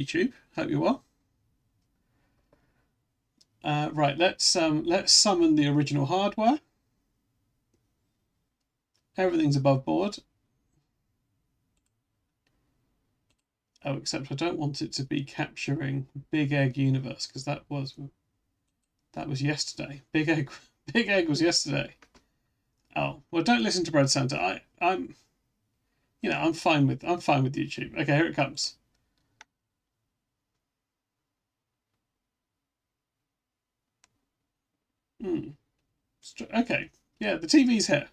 YouTube. Hope you're well. Right, let's summon the original hardware. Everything's above board. Oh, except I don't want it to be capturing Big Egg Universe, because that was yesterday. Big Egg was yesterday. Oh well, don't listen to Bread Santa. I'm fine with YouTube. Okay, here it comes. Okay, yeah, the TV's here.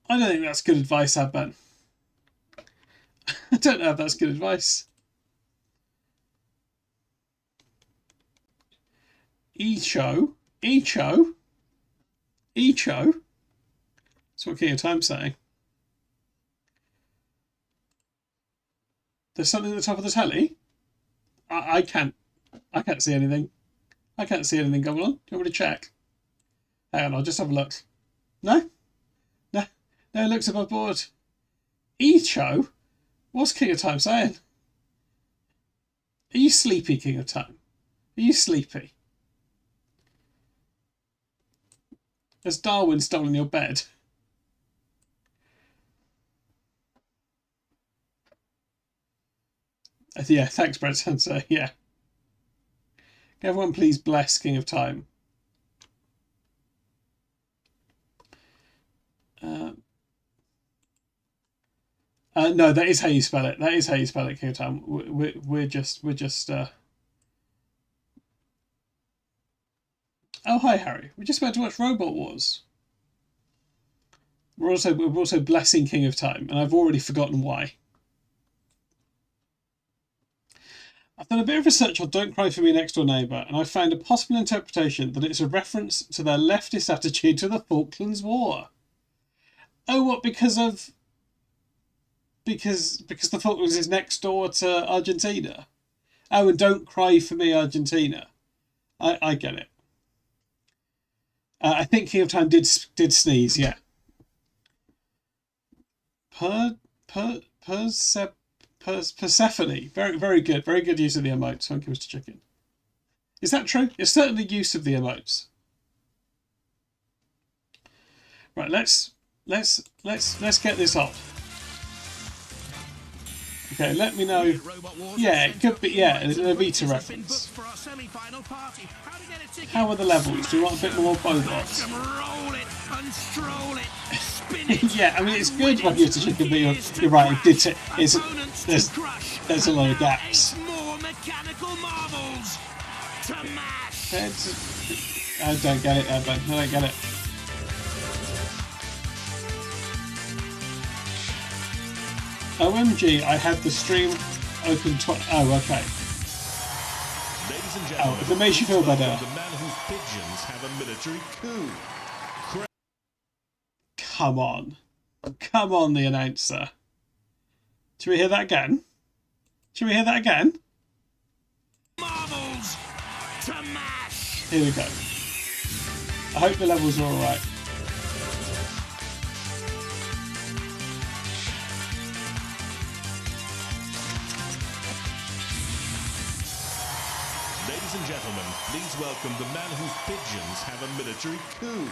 I don't think that's good advice, Adban. I don't know if that's good advice. Echo. That's what King of Time's saying. There's something at the top of the telly? I can't see anything. I can't see anything going on. Do you want me to check? Hang on, I'll just have a look. No, it looks above board. Echo? What's King of Time saying? Are you sleepy, King of Time? Are you sleepy? Has Darwin stolen your bed? Yeah, thanks, Brett Sensei. Yeah. Can everyone please bless King of Time? No, that is how you spell it. That is how you spell it, King of Time. We're just. Oh, hi, Harry. We're just about to watch Robot Wars. We're also blessing King of Time, and I've already forgotten why. I've done a bit of research on Don't Cry for Me Next Door Neighbour, and I've found a possible interpretation that it's a reference to their leftist attitude to the Falklands War. Oh, what, because the Falklands is next door to Argentina? Oh, and Don't Cry for Me Argentina. I get it. I think King of Time did sneeze, yeah. Persephone. Very good. Very good use of the emotes. Thank you, Mr. Chicken. Is that true? It's certainly use of the emotes. Right, let's get this on. Okay, let me know. Yeah, it could be. Yeah, a Vita reference. How are the levels? Do you want a bit more Bobot? Yeah, I mean it's good when you're chicken, but you're right. There's a lot of gaps. I don't get it, Evan. I don't get it. OMG, I had the stream open oh, okay. Oh, if it makes you feel better. The man whose pigeons have a military coup. Come on. Come on, the announcer. Should we hear that again? Marbles to mash. Here we go. I hope the levels are alright. Ladies and gentlemen, please welcome the man whose pigeons have a military coup.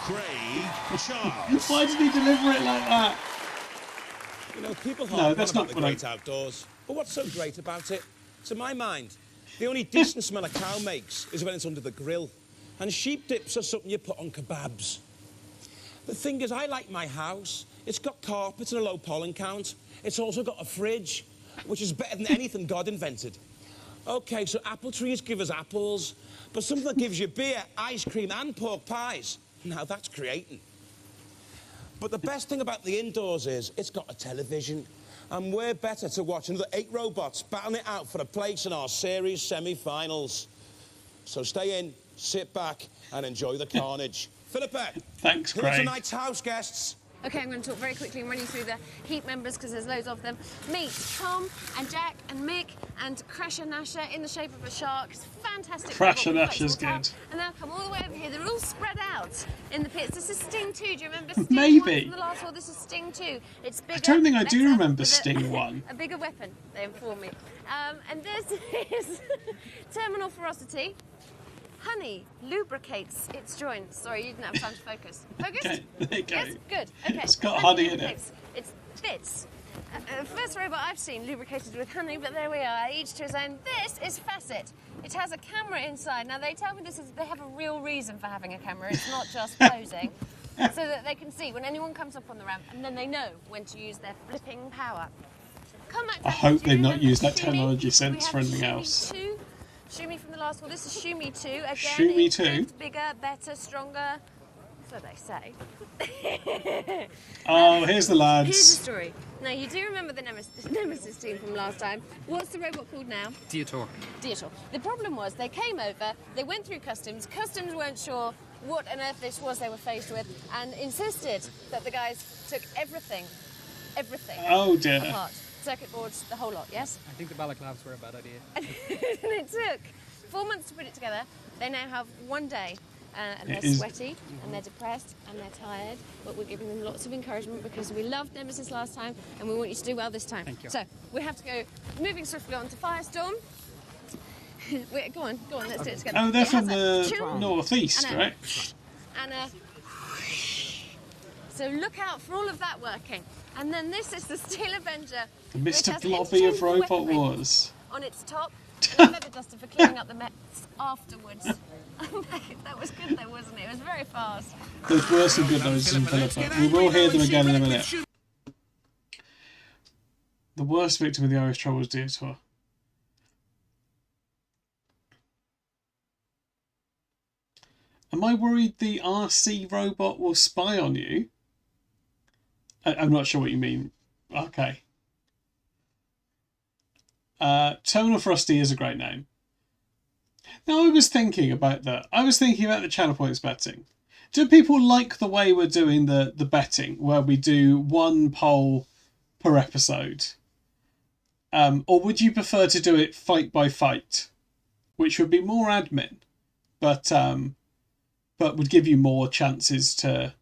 Craig Charles. Why did he deliver it like that? You know, people harp on about the great outdoors, but what's so great about it? To my mind, the only decent smell a cow makes is when it's under the grill, and sheep dips are something you put on kebabs. The thing is, I like my house. It's got carpets and a low pollen count. It's also got a fridge, which is better than anything God invented. Okay, so apple trees give us apples, but something that gives you beer, ice cream, and pork pies. Now that's creating. But the best thing about the indoors is it's got a television, and we're better to watch another 8 robots battling it out for a place in our series semi-finals. So stay in, sit back, and enjoy the carnage. Philippa, thanks, Craig. Tonight's house guests. Okay, I'm going to talk very quickly and run you through the Heat members because there's loads of them. Meet Tom and Jack and Mick and Crasher Nasher in the shape of a shark. It's fantastic. Crasher Nasher's good. And they'll come all the way over here. They're all spread out in the pits. This is Sting 2. Do you remember Sting Maybe. 1 from the last one? This is Sting 2. It's bigger. I don't think I do better, remember with Sting 1. A bigger weapon, they inform me. And this is Terminal Ferocity. Honey lubricates its joints. Sorry, you didn't have time to focus. Focused? Okay, there you go. Yes, good. Okay. It's got honey in it. lubricates its bits. First robot I've seen lubricated with honey, but there we are, each to his own. This is Facet. It has a camera inside. Now they tell me they have a real reason for having a camera. It's not just posing, so that they can see when anyone comes up on the ramp, and then they know when to use their flipping power. I hope they've not used that Shumi? technology since for anything Shumi else. 2. Shumi from the last one. This is Shumi 2. Again, Shumi 2? improved, bigger, better, stronger. That's what they say. Oh, here's the lads. Here's the story. Now, you do remember the Nemesis team from last time. What's the robot called now? Dietor. Dietor. The problem was they came over, they went through customs. Customs weren't sure what on earth this was they were faced with and insisted that the guys took everything Oh dear. apart. Circuit boards, the whole lot, yes? I think the balaclavas were a bad idea. And it took 4 months to put it together. They now have 1 day. And they're sweaty, and they're depressed, and they're tired, but we're giving them lots of encouragement because we loved Nemesis last time, and we want you to do well this time. Thank you. So, we have to go moving swiftly on to Firestorm. Wait, go on, let's do it together. Oh, they're It from has a the choo northeast, and a- right? And a... So look out for all of that working. And then this is the Steel Avenger. The which Mr. has Blobby of interchangeable Robot weaponry Wars. on its top, and a feather duster for cleaning up the mess afterwards. That was good though, wasn't it? It was very fast. Those were some good noises in Philippa. We will hear them again in a minute. The worst victim of the Irish Trouble was Dietor. Am I worried the RC robot will spy on you? I'm not sure what you mean. Okay. Terminal Frosty is a great name. Now, I was thinking about that. I was thinking about the channel points betting. Do people like the way we're doing the betting, where we do 1 poll per episode? Or would you prefer to do it fight by fight, which would be more admin, but would give you more chances to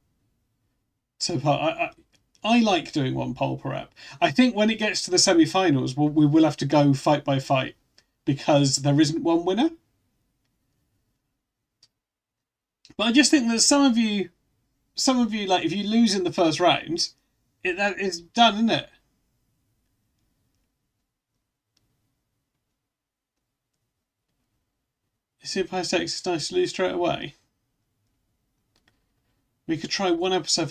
I like doing 1 poll per ep. I think when it gets to the semi-finals, we will have to go fight by fight because there isn't one winner. But I just think that some of you, like, if you lose in the first round, that is done, isn't it? See, if high stakes is nice to lose straight away. We could try 1 episode.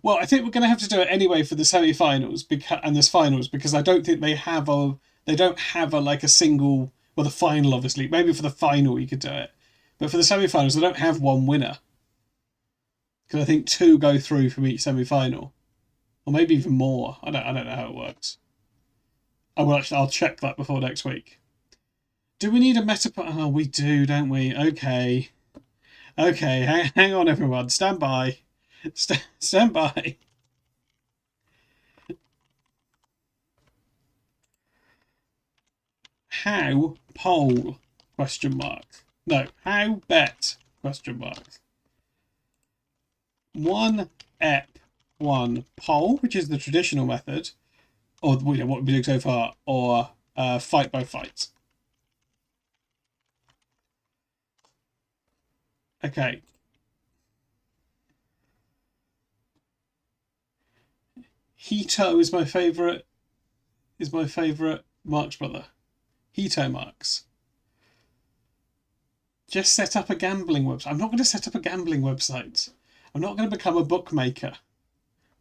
Well, I think we're going to have to do it anyway for the semi-finals and this finals because I don't think they have like a single. Well, the final obviously. Maybe for the final you could do it, but for the semi-finals they don't have 1 winner. Because I think 2 go through from each semi-final, or maybe even more. I don't know how it works. I'll check that before next week. Do we need a meta? Oh, we do, don't we? Okay. Okay, hang on, everyone. Stand by. Stand by. How poll? Question mark. No. How bet? Question mark. 1 ep, 1 poll, which is the traditional method, or what we've been doing so far, or fight by fight. Okay. Hito is my favourite. Marx brother. Hito Marx. Just set up a gambling website. I'm not going to set up a gambling website. I'm not going to become a bookmaker.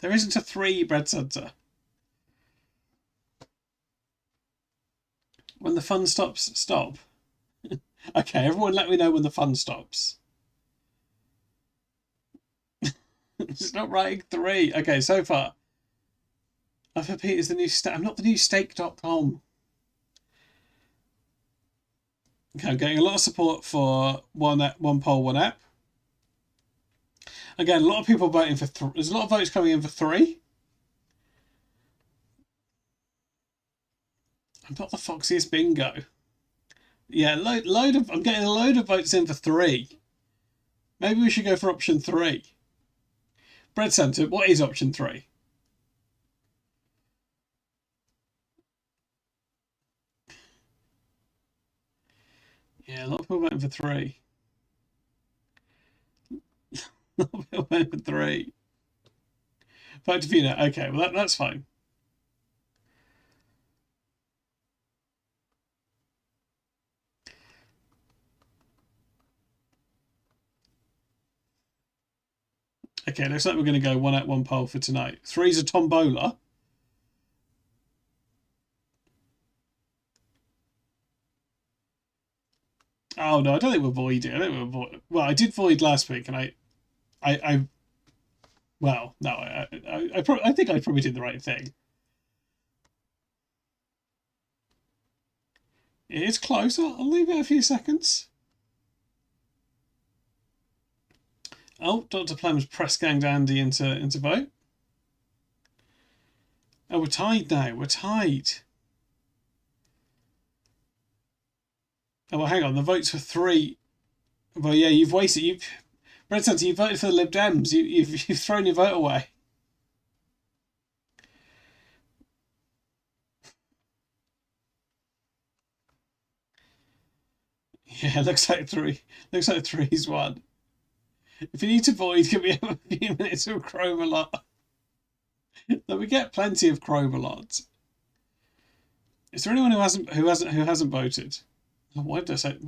There isn't a 3 bread centre. When the fun stops, stop. Okay, everyone let me know when the fun stops. It's not writing 3. Okay, so far. Alpha Pete is the new I'm not the new steak.com. Okay, I'm getting a lot of support for one poll, 1 app. Again, a lot of people voting for there's a lot of votes coming in for 3. I'm not the foxiest bingo. Yeah, load of. I'm getting a load of votes in for 3. Maybe we should go for option 3. Bread Centre, what is option 3? Yeah, a lot of people voting for 3. A lot of people voting for 3. Vote to Vina. Okay, well that's fine. Okay, looks like we're going to go 1 at 1 poll for tonight. 3's a tombola. Oh no, I don't think we're voiding. I don't think we're void. Well, I did void last week, and well, no, I think I probably did the right thing. It's close. I'll leave it a few seconds. Oh, Dr. Plem's press ganged Andy into vote. Oh, we're tied now. We're tied. Oh, well, hang on. The votes for 3. Well, yeah, you've wasted. Bread Centre, you voted for the Lib Dems. You've thrown your vote away. Yeah, looks like 3. Looks like 3's won. If you need to void, can we have a few minutes of Chromalot? Though we get plenty of Chromalot. Is there anyone who hasn't voted? Oh, why did I say?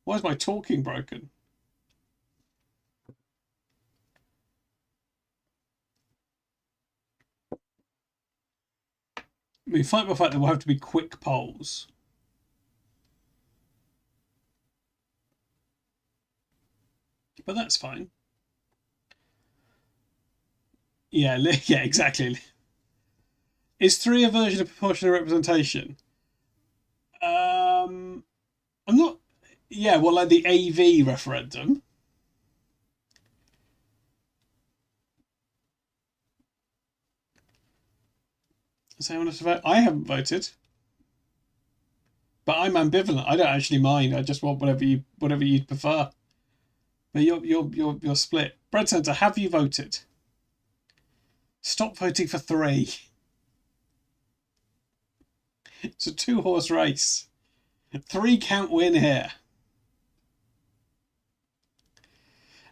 Why is my talking broken? I mean, fight by fight, there will have to be quick polls. But that's fine. Yeah, yeah, exactly. Is 3 a version of proportional representation? I'm not. Yeah, well, like the AV referendum. Does anyone have to vote? I haven't voted, but I'm ambivalent. I don't actually mind. I just want whatever you prefer. But you're split. Bread Centre, have you voted? Stop voting for 3. It's a 2-horse race. 3 can't win here.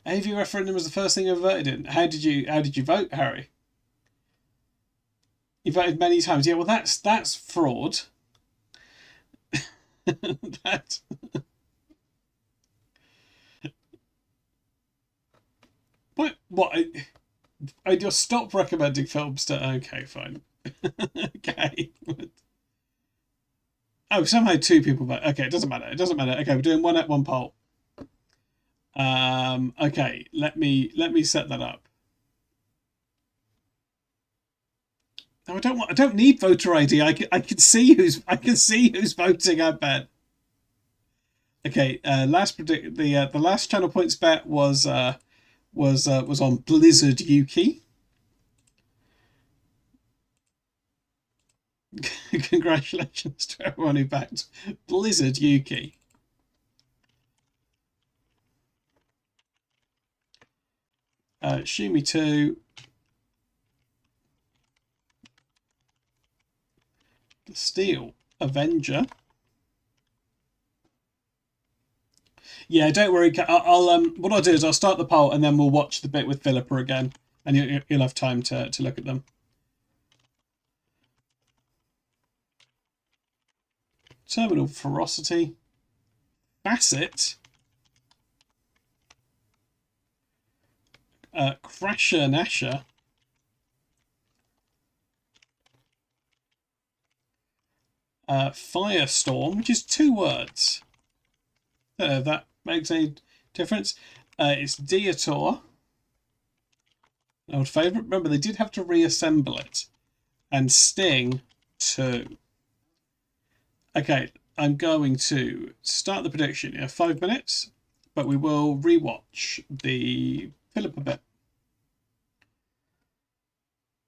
AV referendum was the first thing I voted in. How did you vote, Harry? You voted many times. Yeah, well that's fraud. That. What? I just stop recommending films to. Okay, fine. Okay. Oh, somehow 2 people vote. Okay, it doesn't matter. It doesn't matter. Okay, we're doing 1 at 1 poll. Okay, let me set that up. No, I don't need voter ID. I can see who's voting. I bet. Okay, the last channel points bet was on Blizzard Yuki. Congratulations to everyone who backed Blizzard Yuki. Shumi 2. The Steel Avenger. Yeah, don't worry. I'll what I'll do is I'll start the poll and then we'll watch the bit with Philippa again, and you'll have time to look at them. Terminal Ferocity. Facet. Crasher Nasher. Firestorm, which is 2 words. I don't know if that makes any difference. It's Deator. Old favourite. Remember, they did have to reassemble it. And Sting 2. Okay, I'm going to start the prediction in 5 minutes, but we will rewatch the Philippa bit.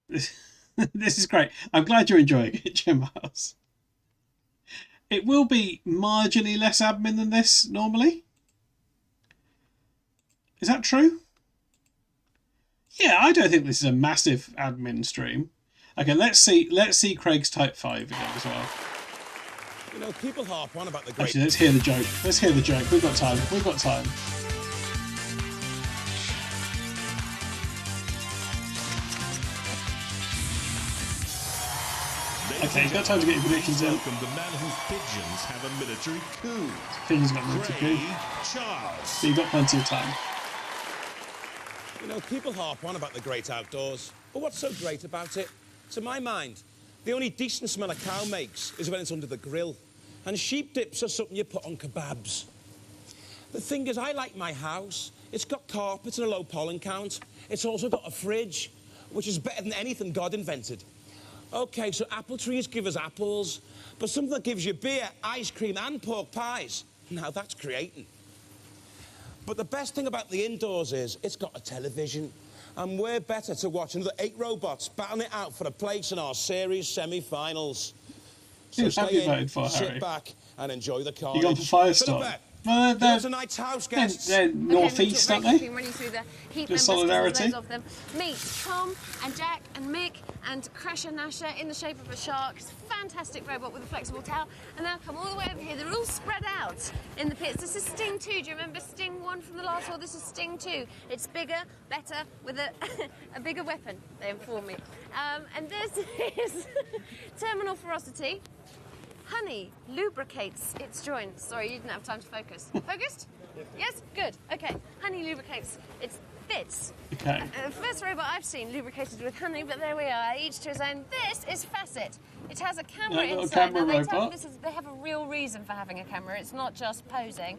This is great. I'm glad you're enjoying it, Jim House. It will be marginally less admin than this normally. Is that true? Yeah, I don't think this is a massive admin stream. Okay, let's see Craig's Type 5 again as well. You know, people harp on about the great... Actually, let's hear the joke. Let's hear the joke. We've got time. We've got time. Okay, you've got time to get your predictions in. Welcome the man whose pigeons have a military coup. Pigeons got military coup. Craig Charles. So you've got plenty of time. You know, people harp on about the great outdoors, but what's so great about it? To my mind, the only decent smell a cow makes is when it's under the grill. And sheep dips are something you put on kebabs. The thing is, I like my house. It's got carpets and a low pollen count. It's also got a fridge, which is better than anything God invented. Okay, so apple trees give us apples, but something that gives you beer, ice cream and pork pies, now that's creating. But the best thing about the indoors is it's got a television, and we're better to watch another 8 robots battling it out for a place in our series semi-finals. So stay in, sit back and enjoy the carnage. You gone for Firestorm? Well, There's a night's house, guests. they're northeast, aren't they? Running through the heat Bit members, of solidarity. there's loads of them. Meet Tom and Jack and Mick and Crusher Nasher in the shape of a shark. It's a fantastic robot with a flexible tail. And they'll come all the way over here. They're all spread out in the pits. This is Sting 2. Do you remember Sting 1 from the last war? This is Sting 2. It's bigger, better, with a bigger weapon, they inform me. And this is Terminal Ferocity. Honey lubricates its joints. Sorry, you didn't have time to focus. Focused? Yes? Good. Okay. Honey lubricates its bits. Okay. First robot I've seen lubricated with honey, but there we are. Each to his own. This is Facet. It has a camera Yeah, inside. camera Now, they tell me robot. they have a real reason for having a camera. It's not just posing.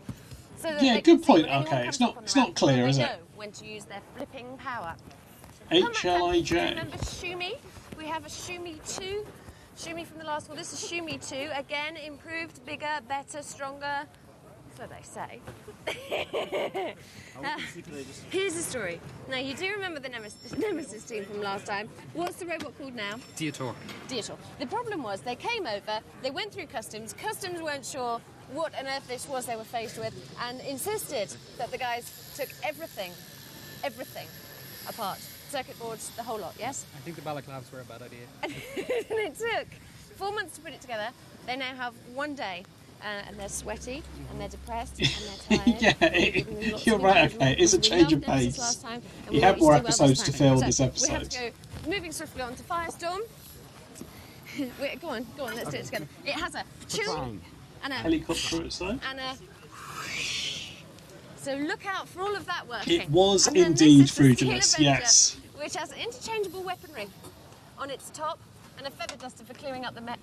So that Yeah, they good can see point. when anyone Okay, comes it's up not- on the it's not ramp, clear, they is it? know when to use their flipping power. Remember HLIJ. Shumi? We have a Shumi 2. Shumi from the last one. This is Shumi 2. Again, improved, bigger, better, stronger. So they say. Here's the story. Now, you do remember the Nemesis team from last time. What's the robot called now? Dietor. Dietor. The problem was they came over, they went through customs. Customs weren't sure what on earth this was they were faced with and insisted that the guys took everything apart. Circuit boards, the whole lot, yes? I think the balaclavas were a bad idea. And it took 4 months to put it together. They now have 1 day. And they're sweaty, and they're depressed, and they're tired. Yeah, you're right, okay, it's a change of pace. You have more episodes to fill this We episode. have to go moving swiftly on to Firestorm. Wait, go on, let's do it together. It has a chew and a Helicopter outside. and a. So look out for all of that working. It was And then indeed this is the Steel fraudulent, Avenger, yes. Which has interchangeable weaponry on its top and a feather duster for clearing up the mess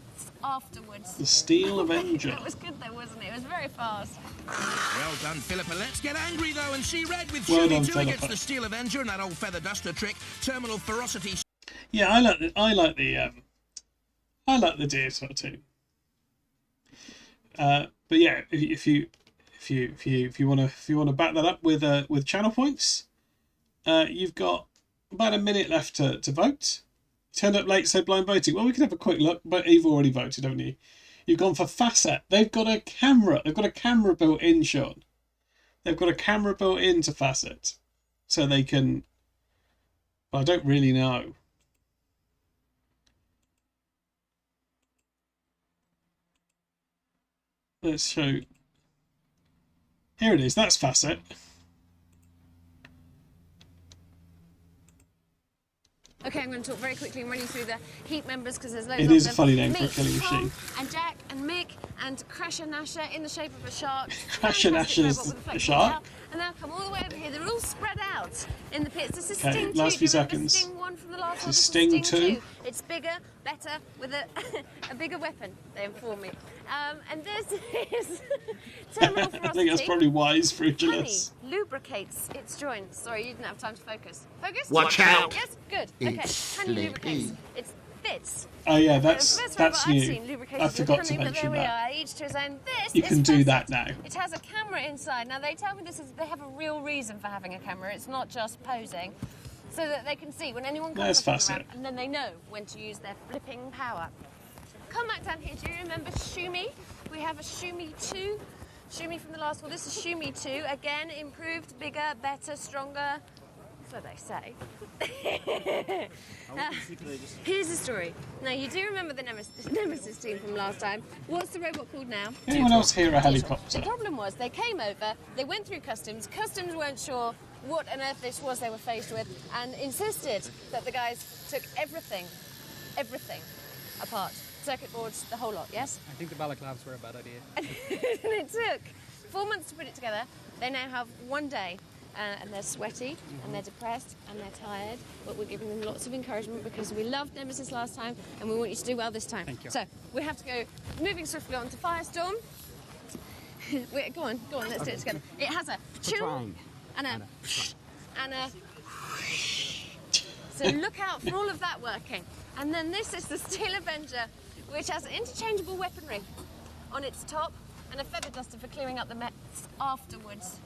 afterwards. The Steel Avenger. That was good though, wasn't it? It was very fast. Well done, Philippa. Let's get angry, though, and see red with Well done, Shooty 2 against Philippa. the Steel Avenger and that old feather duster trick. Terminal Ferocity. Yeah, I like the Dietor too. But yeah, if you want to back that up with channel points, you've got about a minute left to vote. Turned up late, so blind voting. Well, we can have a quick look, but you've already voted, haven't you? You've gone for Facet. They've got a camera. They've got a camera built in, Sean. They've got a camera built into Facet, so they can. Well, I don't really know. Let's show. Here it is. That's Facet. Okay, I'm going to talk very quickly and run you through the heat members because there's loads It of is a them. funny name for a Meet killing Tom machine. and Jack and Mick and Crusher Nasher in the shape of a shark. Crusher Fantastic Nasher's robot with a a flexible shark? tail. And they'll come all the way over here. They're all spread out in the pits. This is Okay, Sting 2. last few Do you remember seconds. Sting 1 from the last This one? is This Sting is Sting 2. 2. It's bigger, better, with a bigger weapon, they inform me. And this is Terminal Ferocity. I think that's probably wise for Honey Agilus. lubricates its joints. Sorry, you didn't have time to focus. Focus? Watch out. Yes, good. Okay. Honey lubricates its bits. Oh yeah, The that's first robot I've new. seen lubricated I with forgot to honey, but there mention we that. are, each to his own. This You is can do Facet. that now. It has a camera inside. Now they tell me they have a real reason for having a camera. It's not just posing. so that they can see when anyone There's comes up Facet. around, and then they know when to use their flipping power. Come back down here. Do you remember Shumi? We have a Shumi 2. Shumi from the last one. This is Shumi 2. Again, improved, bigger, better, stronger. That's what they say. Here's the story. Now, you do remember the Nemesis team from last time. What's the robot called now? Anyone else hear a helicopter? The problem was they came over, they went through customs. Customs weren't sure what on earth this was they were faced with, and insisted that the guys took everything apart. Circuit boards, the whole lot, yes? I think the balaclavas were a bad idea. And it took 4 months to put it together. They now have 1 day, and they're sweaty, and they're depressed, and they're tired, but we're giving them lots of encouragement because we loved Nemesis last time, and we want you to do well this time. Thank you. So, we have to go moving swiftly on to Firestorm. Wait, go on, let's do it together. It has a choo and a and a. So look out for all of that working. And then this is the Steel Avenger, which has interchangeable weaponry on its top and a feather duster for clearing up the mess afterwards.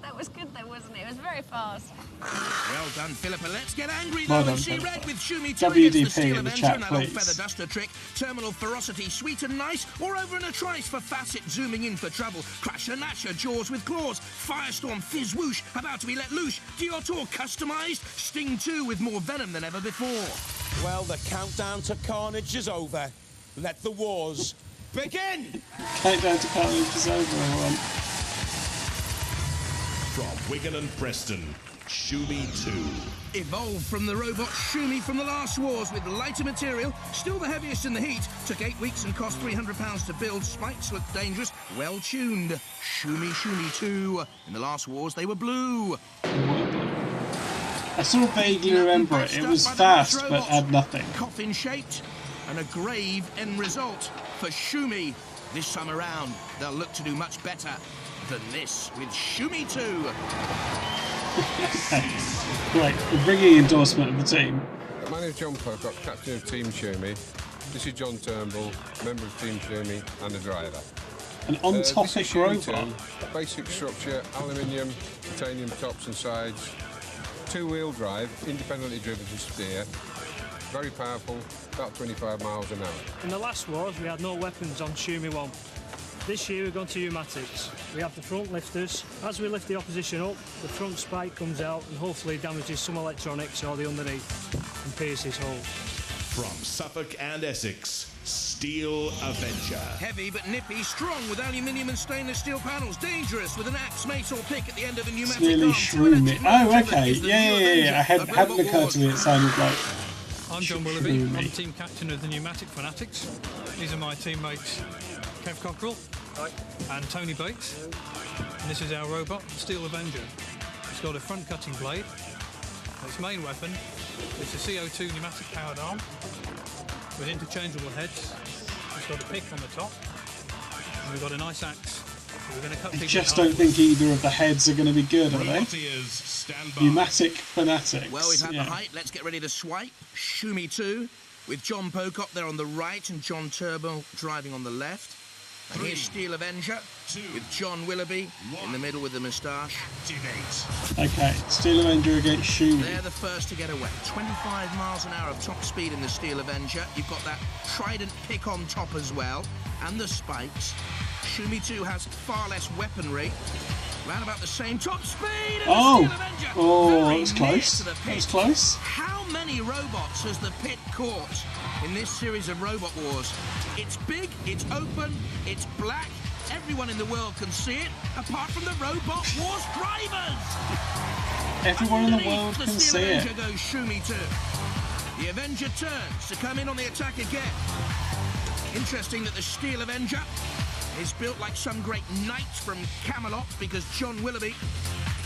That was good though, wasn't it? It was very fast. Well done, Philippa. Let's get angry Well though done, and see Philippa. red with Shumi 2 WDP against the Steel in the Avenger chat, and that old please. feather duster trick. Terminal ferocity, sweet and nice, or over in a trice for Facet zooming in for trouble. Crasher Natcher, jaws with claws. Firestorm, fizz whoosh, about to be let loose. Diotor customised. Sting 2 with more venom than ever before. Well, the countdown to carnage is over. Let the wars begin! Countdown to carnage is over, everyone. From Wigan and Preston, Shumi 2. Evolved from the robot Shumi from the last wars with lighter material, still the heaviest in the heat. Took 8 weeks and cost £300 to build. Spikes looked dangerous, well tuned. Shumi 2. In the last wars, they were blue. I sort of vaguely remember it. It was fast, but had nothing. Coffin shaped, and a grave end result for Shumi. This time around, they'll look to do much better than this with Shumi 2. Great, we're bringing endorsement of the team. My name's John Pocock, captain of Team Shumi. This is John Turnbull, member of Team Shumi and a driver. An on-topic this is Shumi robot. 2, basic structure, aluminium, titanium tops and sides, two-wheel drive, independently driven to steer, very powerful, about 25 miles an hour. In the last wars, we had no weapons on Shumi 1. This year we've gone to pneumatics. We have the front lifters. As we lift the opposition up, the front spike comes out and hopefully damages some electronics or the underneath and pierces holes. From Suffolk and Essex, Steel Avenger. Heavy but nippy, strong with aluminium and stainless steel panels. Dangerous with an axe, mace or pick at the end of a It's pneumatic nearly arm. shroomy. Oh, okay. Yeah. It hadn't occurred to me it sounded like... I'm John Willoughby. I'm Shroomy. the team captain of the Pneumatic Fanatics. These are my teammates Kev Cockrell and Tony Bates. And this is our robot, Steel Avenger. It's got a front cutting blade. Its main weapon is a CO2 pneumatic powered arm with interchangeable heads. It's got a pick on the top. And we've got a nice axe. We're going to cut I people just in don't half think either of the heads are going to be good, are they? Roboteers, stand by. Pneumatic Fanatics. Well, we've had yeah. the height. Let's get ready to swipe. Shumi 2 with John Pocock there on the right and John Turnbull driving on the left. And here's Steel Avenger with John Willoughby in the middle with the moustache. Activate. Okay, Steel Avenger against Shumi. They're the first to get away. 25 miles an hour of top speed in the Steel Avenger. You've got that trident pick on top as well, and the spikes. Shumi 2 has far less weaponry. Round about the same top speed as Oh! the Steel Avenger. Oh, Very that was near close. to the That pit. was close. How many robots has the pit caught in this series of Robot Wars? It's big, it's open, it's black. Everyone in the world can see it, apart from the Robot Wars drivers. Everyone in the Underneath world the can Steel see it. Avenger goes Shumi 2. The Avenger turns to come in on the attack again. Interesting that the Steel Avenger is built like some great knight from Camelot because John Willoughby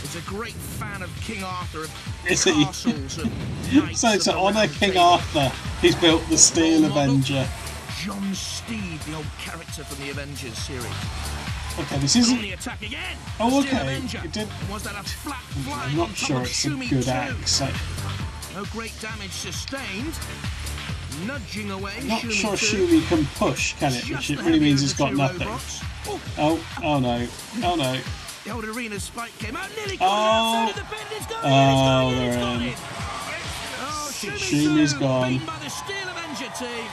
is a great fan of King Arthur, of Is he? castles, of knights. So of to the honour Round King Table. Arthur, he's built the Steel Role model. Avenger. John Steed, the old character from the Avengers series. Okay, this On isn't... the attack again. Oh, Steel okay. Avenger. It did... Was that a flat I'm flying not on top sure of it's a Shumi good 2? axe. No great damage sustained. Nudging away. I'm not Shumi sure 2. Shumi can push, can it? Just Which it the really means heavier it's of the got two nothing. robots. Oh no. Oh no. The old arena spike came out, nearly caught it outside of the bend. It's gone in, it's gone in, it's gone in. Oh, Shumi's gone. Beaten by the Steel Avenger team.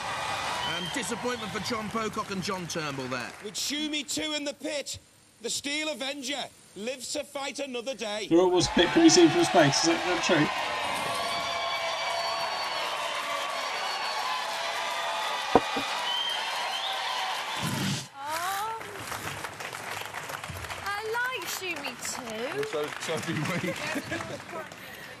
And disappointment for John Pocock and John Turnbull there. With Shumi 2 in the pit, the Steel Avenger lives to fight another day. The Royal pit can be seen from space. Is that true? So do we.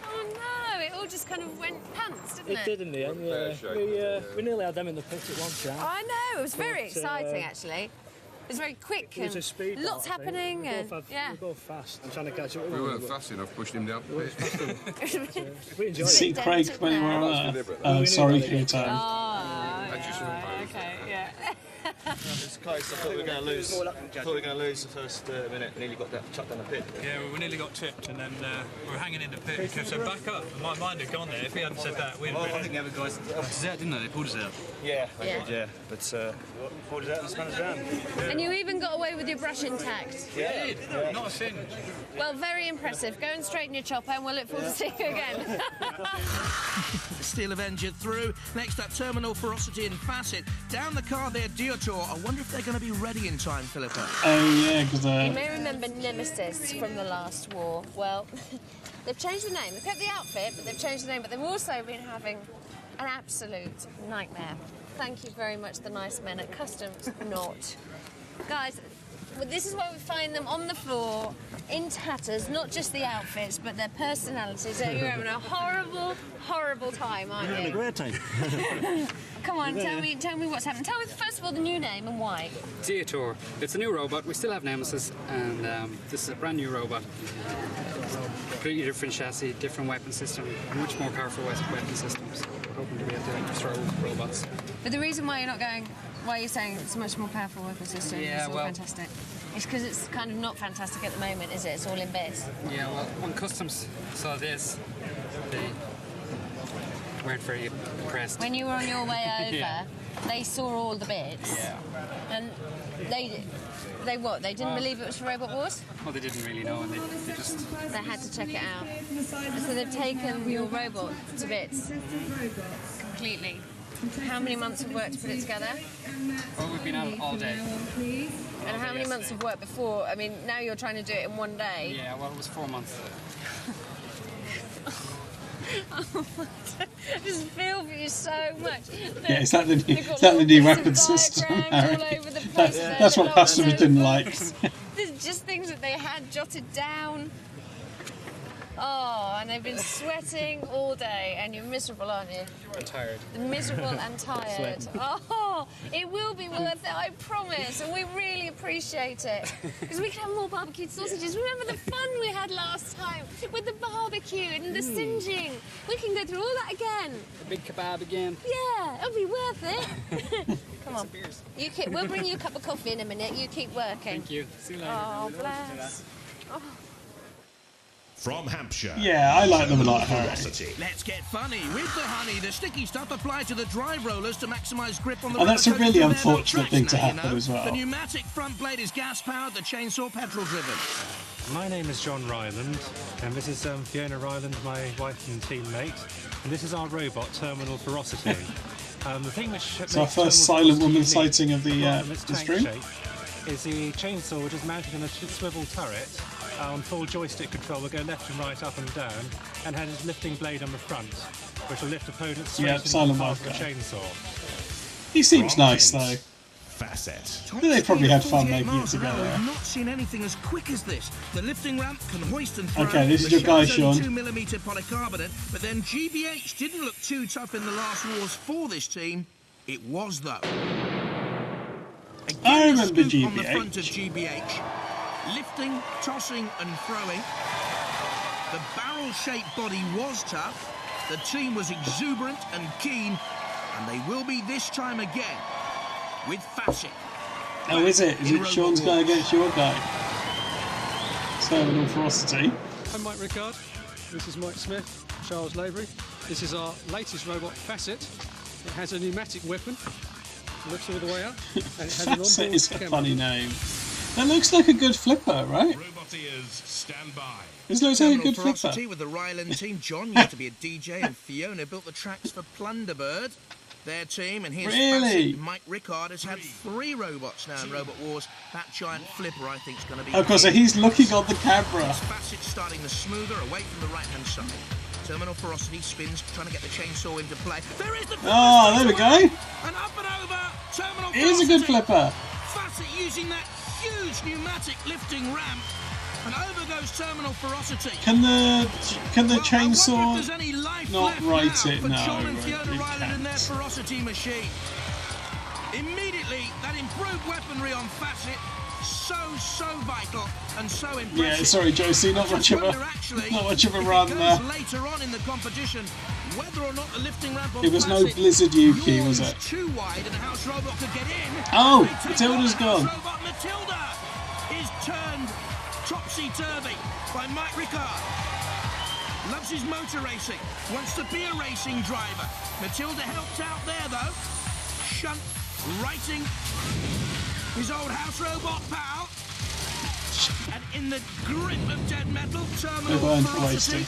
Oh no, it all just kind of went pants, didn't it? It did in the end, yeah. We nearly had them in the pit at one time. I know, it was very exciting actually. It was very quick It was and a speed lots ball, I think. happening. We and both yeah. We go fast. I'm trying to catch up with We them. weren't fast enough, pushed him down the pit. We enjoyed See it. Craig when you were on Earth. Oh, sorry, Q-Time. Okay, yeah. It's close. I thought we were going to lose. The first minute. Nearly got that chucked down the pit. Yeah, we nearly got tipped, and then we were hanging in the pit. And Kev said, back up. And my mind had gone there. If he hadn't said that, we'd Well, I think the other guys pulled us out, didn't they? They pulled us out. Yeah, they did, yeah. But pulled us out and spun us around. And you even got away with your brush intact. Yeah, not a singe. Well, very impressive. Go and straighten your chopper and we'll look forward to seeing you again. The Steel Avenger through. Next up, Terminal Ferocity and Facet. Down the car there, Diotor. I wonder if they're going to be ready in time, Philippa. Oh, yeah, because... You may remember Nemesis from the last war. Well, they've changed the name. They've kept the outfit, but they've changed the name. But they've also been having an absolute nightmare. Thank you very much, the nice men at Customs. Not. Guys, well, this is where we find them on the floor, in tatters, not just the outfits, but their personalities. So you're having a horrible, horrible time, aren't you? Having a great time. Come on, tell me what's happened. Tell me, first of all, the new name and why. Diotor. It's a new robot. We still have Nemesis, and this is a brand new robot. Completely different chassis, different weapon system, much more powerful weapon systems. Hoping to be able to throw robots. But the reason why you're not going, why you're saying it's a much more powerful weapon system, Yeah, it's all well- fantastic. It's because it's kind of not fantastic at the moment, is it? It's all in bits. Yeah, well, when Customs saw this, they weren't very impressed. When you were on your way over, Yeah. they saw all the bits. Yeah. And they what? They didn't believe it was for Robot Wars? Well, they didn't really know, and they just... They had to check it out. So they've taken your robot to bits. Completely. How many months of work to put it together? Well, we've been out all day. And how many months of work before? I mean, now you're trying to do it in one day. Yeah, well, it was 4 months. I just feel for you so much. Yeah, is that the new, They've got is that the little new bits of weapon system, diagrams all Harry? over the place there. That's what They're customers not didn't so- like. There's just things that they had jotted down. Oh, and they've been sweating all day, and you're miserable, aren't you? I'm tired. Miserable and tired. Oh, it will be worth it, I promise, and we really appreciate it. Because we can have more barbecued sausages. Remember the fun we had last time with the barbecue and the singeing? We can go through all that again. A big kebab again. Yeah, it'll be worth it. Come on. We'll bring you a cup of coffee in a minute. You keep working. Thank you. See you later. Oh, bless. From Hampshire. Yeah, I like them a lot, Harry. Ferocity. Let's get funny. With the honey, the sticky stuff applied to the drive rollers to maximise grip on the And that's a rubber really coating of their unfortunate tracks. thing to Now you happen know, as well. The pneumatic front blade is gas-powered, the chainsaw petrol-driven. My name is John Ryland, and this is Fiona Ryland, my wife and teammate, and this is our robot, Terminal Ferocity. The thing which It's our first silent woman sighting of the stream. Is the chainsaw, which is mounted on a swivel turret on full joystick control, will go left and right, up and down, and has its lifting blade on the front, which will lift opponents straight into the silent path of the wife guy. chainsaw. He seems nice, though. Facet. They probably had fun 48 making it miles an hour. together. I've not seen anything as quick as this. The lifting ramp can hoist and throw. Okay, this is The your guy, shell's only Sean. 2mm polycarbonate, but then GBH didn't look too tough in the last wars for this team. It was, though. Again, I a remember scoop on the GBH. front of GBH. Lifting, tossing and throwing. The barrel-shaped body was tough. The team was exuberant and keen, and they will be this time again with Facet. Oh, is it? Is In it Robot Sean's guy Wars. against your guy? Terminal Ferocity. I'm Mike Rickard. This is Mike Smith, Charles Lavery. This is our latest robot, Facet. It has a pneumatic weapon, lifts all the way up, and it has an Facet onboard is a camera. funny name. That looks like a good flipper, right? Roboteers, stand by. This looks like a Terminal good flipper. Ferocity with the Ryland team. John used to be a DJ, and Fiona built the tracks for Plunderbird. Their team, and here's Really? Facet. Mike Rickard has had 3 robots now in Robot Wars. That giant flipper, I think, is going to be... Of course, so he's looking on the camera. It's Facet starting the smoother away from the right-hand side. Terminal Ferocity spins, trying to get the chainsaw into play. There is the flipper. Oh, there we go. And up and over. Terminal It is a good Ferocity. flipper. Facet using that huge pneumatic lifting ramp. And over goes Terminal Ferocity. Can the chainsaw There's any life not left right now it? for No, John and it Fiona Ryland and their can't. Ferocity machine. Immediately, that improved weaponry on Facet, so vital and so impressive. Yeah, sorry, Josie, not much of a run there. Later on in the competition, whether or not the lifting ramp on It was no Facet Blizzard Yuki, was it? too wide and the house robot could get in. Oh, They take Matilda's on the gone. house robot. Matilda is turned topsy-turvy by Mike Rickard. Loves his motor racing, wants to be a racing driver. Matilda helped out there though. Shunt righting his old house robot pal. And in the grip of dead metal, Terminal Ferocity.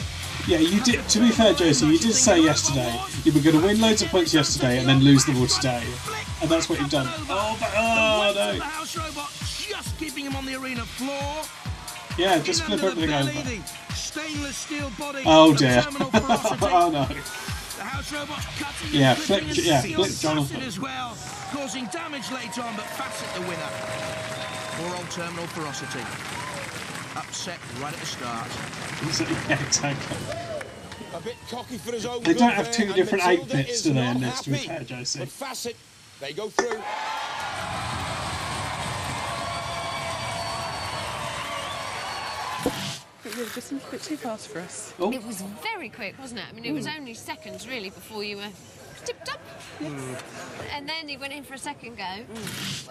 Yeah, you did. To be fair, Josie, you did say yesterday you were going to win loads of points yesterday and then lose them all today, and that's what you've done. Oh, no! The house robot just keeping him on the arena floor. Yeah, just flip everything over. Stainless steel body. Oh dear! Terminal Ferocity. Oh no! The house robot's cutting Yeah, and flip. flipping Yeah, and flip Facet Jonathan. as well, causing damage later on, but Facet the winner. Poor old Terminal Ferocity. Upset right at the start. Yeah, exactly. A bit cocky for his own They good don't have there, two and different Matilda outfits, is do they? not In this, to be happy. fair, Josie. But Facet, they go through. It was just a bit too fast for us. Oh. It was very quick, wasn't it? I mean, it was only seconds, really, before you were tipped up. And then you went in for a second go,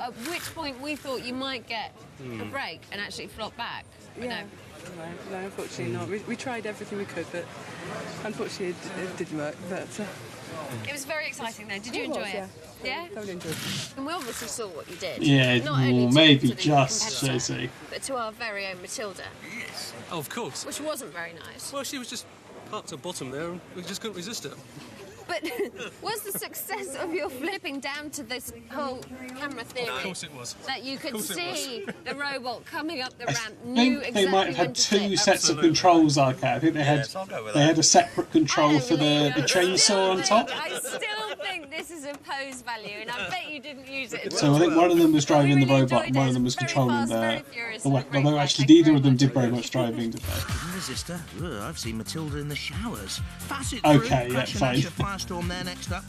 at which point we thought you might get a break and actually flop back. But Yeah. No, unfortunately not. We tried everything we could, but unfortunately it didn't work. But It was very exciting, though. Did you enjoy it? Yeah? Totally enjoyed it. And we obviously saw what you did. Yeah, Not only to maybe the just, competitor, Josie. but to our very own Matilda, Oh, of course. which wasn't very nice. Well, she was just parked at the bottom there and we just couldn't resist it. But was the success of your flipping down to this whole camera theory? Of course it was. That you could Of course it see the robot coming up the ramp, I knew think exactly they might have when had to two flip. sets of controls, like I think they had a separate control for the chainsaw on top. I still think this is a pose value, and I bet you didn't use it. at So all. I think one of them was driving the really robot and one of them was enjoyed it. controlling Very fast, very the furious, weapon. and a great Although fight. actually Thank you neither very of them much, did very everybody. much driving, did they? Resistor. Ugh, I've seen Matilda in the showers. Facet Okay, through. yeah, Crash and fine. Asher Firestorm there next up.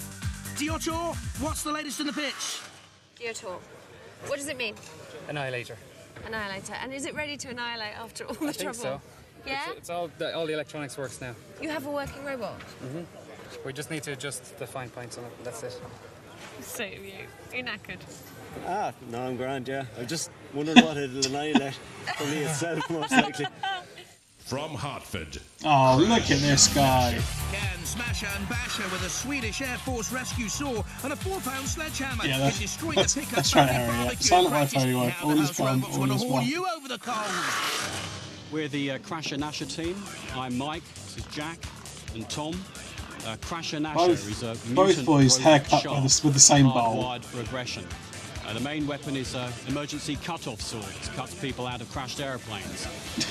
Diotor, what's the latest in the pitch? Diotor. What does it mean? Annihilator. Annihilator. And is it ready to annihilate after all the I think trouble? so. Yeah? It's all the electronics works now. You have a working robot? We just need to adjust the fine points on it. That's it. So you. You're knackered. Ah, no, I'm grand, yeah. I'm just wondering what it'll annihilate for me itself, most likely. From Hartford. Oh, look at this guy. Can Smasher and Basher with a Swedish Air Force rescue saw and a 4-pound sledgehammer Yeah, can destroy the that's pickup right, bucket Harry. Yeah. barbecue Silent in Wi-Fi, practice. everyone. Now the All is house gone, robots all want to is haul well. you over the coals. We're the Crasher Nasher team. I'm Mike, this is Jack, and Tom. Crasher Nasher is a Both mutant boys robot haircut shark, with the same bowl. hardwired for aggression. The main weapon is an emergency cut-off sword. It cuts people out of crashed airplanes.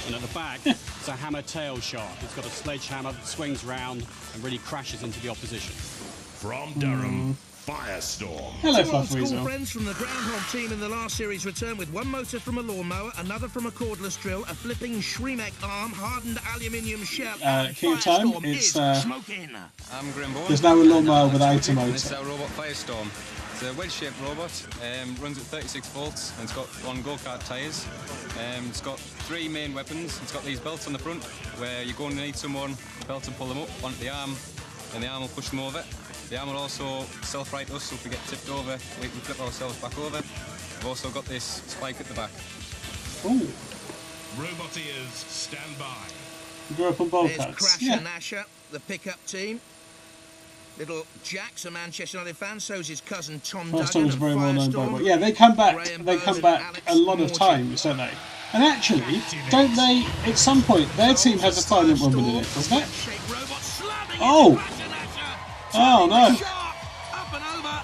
And at the back, it's a hammer-tail shark. It's got a sledgehammer that swings round and really crashes into the opposition. From Durham, Firestorm. Hello, Two old Fluff school Weasel. friends from the Groundhog team in the last series return with one motor from a lawnmower, another from a cordless drill, a flipping Shremek arm, hardened aluminium shell. King of Time, Firestorm it's is smoking. I'm Grimborn. there's now a lawnmower without a This is motor. our robot Firestorm. It's a wedge-shaped robot, runs at 36 volts, and it's got on go-kart tyres. It's got 3 main weapons. It's got these belts on the front, where you're going to need someone, belt to pull them up onto the arm, and the arm will push them over. The arm will also self-right us, so if we get tipped over, we can flip ourselves back over. We've also got this spike at the back. Ooh, Roboteers, stand by. you grew up on bowl There's cuts. Crash Yeah. and Asher, the pickup team. Little Jack's a Manchester United fan, so's his cousin Tom Firestorm's Duggan. a very well known Firestorm. Bobot. Yeah, they come back. Graham They come Bird back and a Alex lot of Morty. times, don't they? And actually, don't they? At some point, their team has a silent woman in it, doesn't it? Oh! Oh no! Up and over.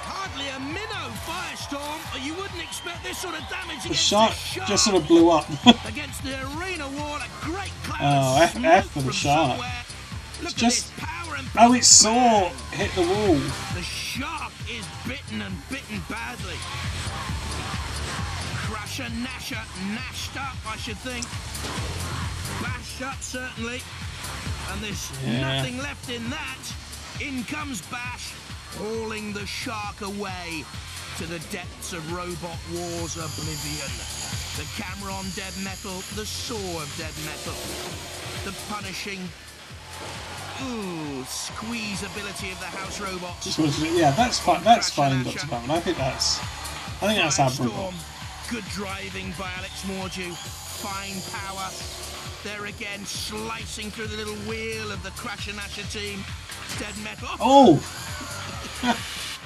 Hardly a minnow Firestorm, or you wouldn't expect this sort of damage The against shark just sort of blew up. against the arena wall. A great cloud Oh, of smoke F for the from shark. somewhere. It's just. Oh, it saw hit the wall. The shark is bitten and bitten badly. Crusher, Nasher, nashed up, I should think. Bashed up, certainly. And there's nothing left in that. In comes Bash, hauling the shark away to the depths of Robot War's oblivion. The camera on dead metal, the saw of dead metal. The punishing, squeeze ability of the house robots. Just wanted to, yeah, that's fine. That's fine, Dr. Bowman. I think that's admirable. Good driving by Alex Mordew. Fine power. There again, slicing through the little wheel of the Crusher Nasher team. Dead metal. Oh!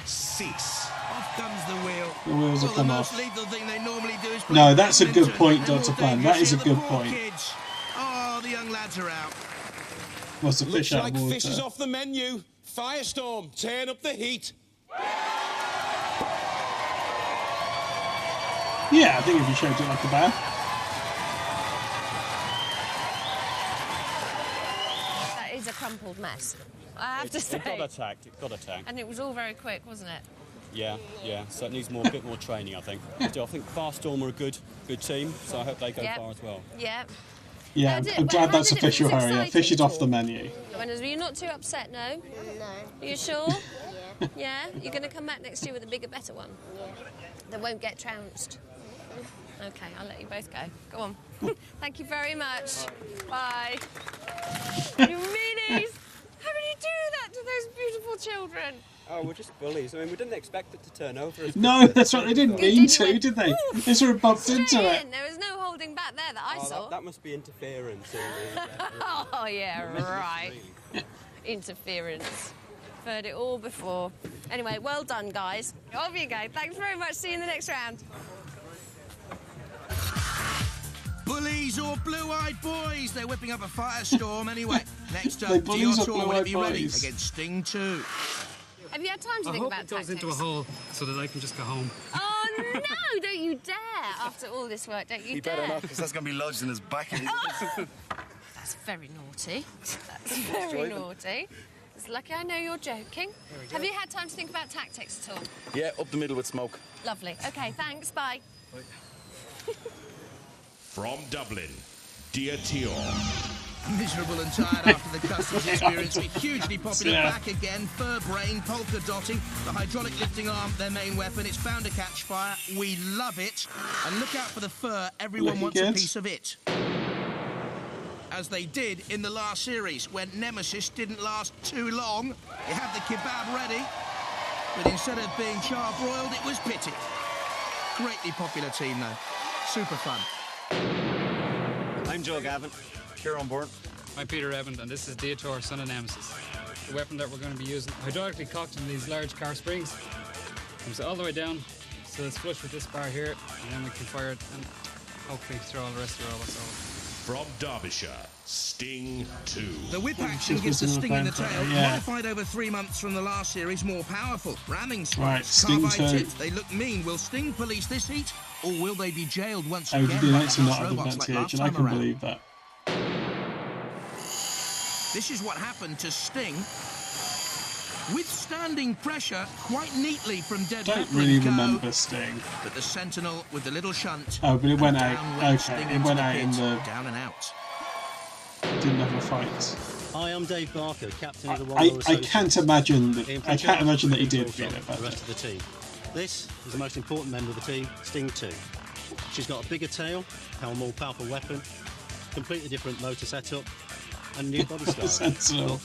Cease. Off comes the wheel. The wheels will come off. Lethal thing they normally do is No, that's a good point, Dr. Plan. That is a good point. Kids. Oh, the young lads are out. What's the fish out of water? Fish is off the menu. Firestorm, turn up the heat. Yeah, I think if you showed it like a bear. That is a crumpled mess, I have to say. It got attacked. It got attacked. And it was all very quick, wasn't it? Yeah, yeah. So it needs a bit more training, I think. Still, I think Firestorm are a good team, so I hope they go far as well. Yeah. Yeah, I'm glad that's official, Harry. Yeah, fish is off the menu. Were you not too upset, no? No. Are you sure? Yeah? You're going to come back next year with a bigger, better one? Yeah. That won't get trounced? Okay, I'll let you both go. Go on. Thank you very much. Bye. You meanies! How can you do that to those beautiful children? Oh, we're just bullies. I mean, we didn't expect it to turn over. No, that's right. They didn't mean to, did they? They sort of bumped into it. There was no holding back there that I saw. That must be interference. Oh, yeah, right. Interference. I've heard it all before. Anyway, well done, guys. Off you go. Thanks very much. See you in the next round. Bullies or blue-eyed boys? They're whipping up a firestorm anyway. Next up, bullies or Dior will blue-eyed be ready boys? against Sting 2. Have you had time to think about tactics? I hope it goes into a hole so that I can just go home. Oh, no, don't you dare. After all this work, don't you dare. better not, because that's going to be lodged in his back. That's very naughty. That's very naughty. It's lucky I know you're joking. Have you had time to think about tactics at all? Yeah, up the middle with smoke. Lovely. OK, thanks. Bye. From Dublin, Dior. Miserable and tired after the customs experience. Hugely popular back again. Fur brain, polka dotting. The hydraulic lifting arm, their main weapon. It's bound to catch fire. We love it. And look out for the fur. Everyone wants a piece of it. As they did in the last series, when Nemesis didn't last too long. You have the kebab ready. But instead of being charbroiled, it was pitted. Greatly popular team, though. Super fun. I'm Joe Gavin. Here on board. I'm Peter Evans, and this is Deitor, son of Nemesis. The weapon that we're going to be using, hydraulically cocked in these large car springs. Comes all the way down, so it's flush with this bar here, and then we can fire it and hopefully throw all the rest of the robots over. From Derbyshire, Sting 2. The whip action gives the sting in the tail. Modified over 3 months from the last series, more powerful. Ramming spikes, carbide tips. They look mean. Will Sting police this heat, or will they be jailed once again? Be nice to not have advantage, and I can believe that. This is what happened to Sting. Withstanding pressure quite neatly from Dead I don't really remember Sting. But the Sentinel with the little shunt. Oh, but it went out. Okay, it went out in the... Down and out. Didn't have a fight. Hi, I'm Dave Barker, captain of the I can't imagine that. I can't imagine that he did feel it. The rest of the team. This is the most important member of the team, Sting 2. She's got a bigger tail, a more powerful weapon, completely different motor setup, and new body style. Sentinel.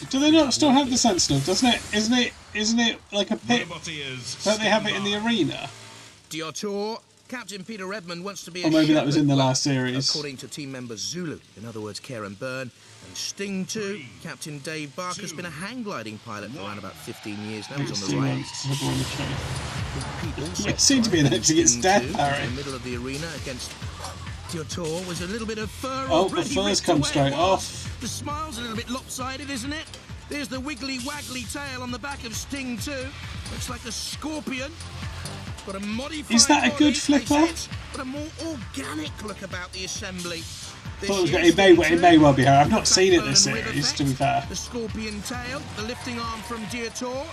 Do they not still have the Sentinel? Isn't it like a pit? Don't they have it in the arena? Diotor Captain Peter Redmond wants to be Or a maybe that was in the shepherd. last series. According to team member Zulu, in other words, Karen Byrne, and Sting 2, Captain Dave Barker's been a hang gliding pilot for around about 15 years now. He's on the ranks. It seemed to be an empty its death, Harry. In the middle of the arena against Diotore was a little bit of fur. Oh, the fur's come straight off. The smile's a little bit lopsided, isn't it? There's the wiggly waggly tail on the back of Sting 2. Looks like a scorpion. Got a modified Is that a good flipper? But a more organic look about the assembly. I thought it may well be her. I've not seen it this series, to be fair. The scorpion tail, the lifting arm from Diotore.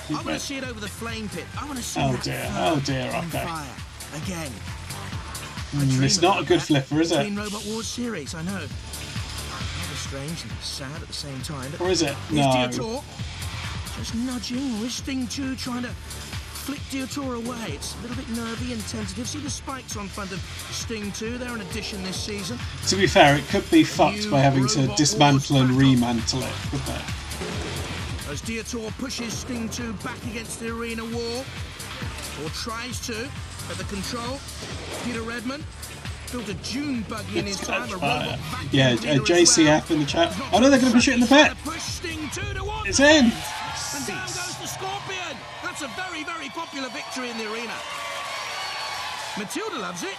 I want to see it over the flame pit. I want to see Oh that dear, fur oh dear, on okay. fire again. It's not a good flipper, is it? Between Robot Wars series, I know. Rather strange and sad at the same time. Or is it? Here's No. Diotore, just nudging, with Sting 2 trying to flick Diotore away. It's a little bit nervy and tentative. See the spikes on front of Sting 2? They're an addition this season. To be fair, it could be fucked by having to dismantle and remantle it, couldn't it? As Diotore pushes Sting 2 back against the arena wall, or tries to, at the control, Peter Redmond built a June buggy in his time, a robot vacuum Yeah, cleaner as JCF in the chat. Oh no, they're going to push it in the pit. It's in. And down goes the Scorpion. That's a very, very popular victory in the arena. Matilda loves it.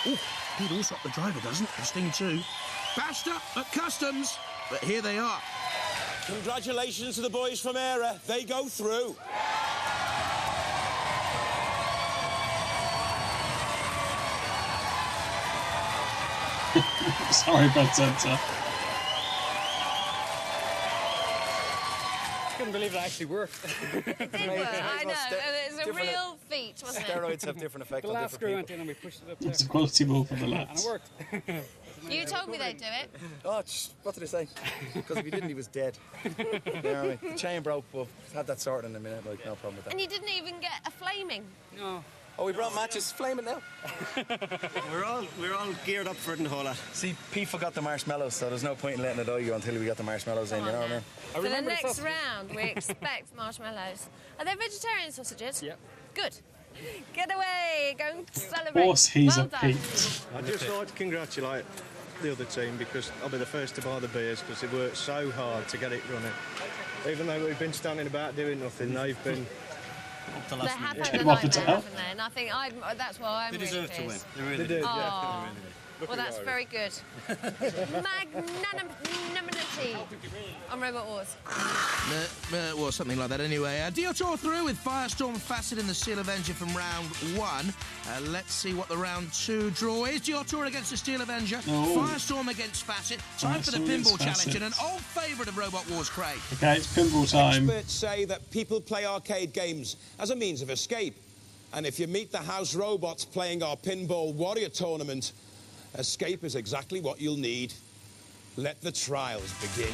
Oh, Pete Alsop, the driver, doesn't, of Sting 2. Bashed up at customs, but here they are. Congratulations to the boys from Era. They go through. Sorry, Bud Center. Couldn't believe it actually worked. It did work, I know. And it's a real feat, wasn't it? Steroids have different effects The on last screw different went in and we pushed it up there. It's a quality ball for the And lads. it worked. You told me they'd do it. Oh, what did I say? Because if he didn't, he was dead. You know what I mean? The chain broke, but had that sorted in a minute, like, no problem with that. And you didn't even get a flaming. No. Oh, we brought matches, flaming now. We're all geared up for it in the whole lot. See, Pete forgot the marshmallows, so there's no point in letting it die until we got the marshmallows in, you know what I mean? For the next round, we expect marshmallows. Are they vegetarian sausages? Yep. Good. Get away, go and celebrate. Course, he's well a done. Pete. I'd just like to congratulate the other team because I'll be the first to buy the beers because they worked so hard to get it running. Even though we've been standing about doing nothing, they've been up to They last have minute. had a nightmare, haven't they? And I think that's why I'm They really deserve to pissed. win. They really do. Oh. Yeah, they really do. Well, that's very good. Magnanimity on Robot Wars. Well, something like that anyway. Diotore through with Firestorm Facet in the Steel Avenger from round 1. Let's see what the round 2 draw is. Diotore against the Steel Avenger. Oh. Firestorm against Facet. Time for the Firestorm against Pinball Challenge Facet. and an old favourite of Robot Wars, Craig. Okay, it's pinball time. Experts say that people play arcade games as a means of escape. And if you meet the house robots playing our Pinball Warrior tournament, escape is exactly what you'll need. Let the trials begin.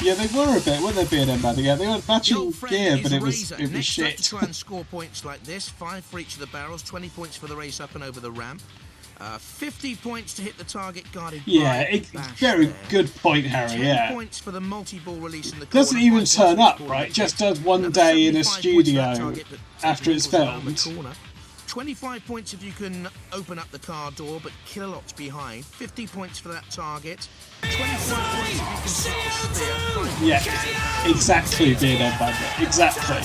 Yeah, they were a bit, weren't they, being bad? Yeah, they were matching gear, but it was Next up shit. to try and score points like this. 5 for each of the barrels, 20 points for the race up and over the ramp. 50 points to hit the target guarded Yeah, by Bash very there. good point, Harry, 10 yeah. points for the multi-ball release in the Doesn't corner. even 5 turn points up, for the right? corner. Just does one Another day in a 75 points for that studio target that after it's takes around the filmed. corner. 25 points if you can open up the car door, but Kilolot's behind. 50 points for that target. 25 points if you can set the spear. Yeah, exactly, being badger. Exactly.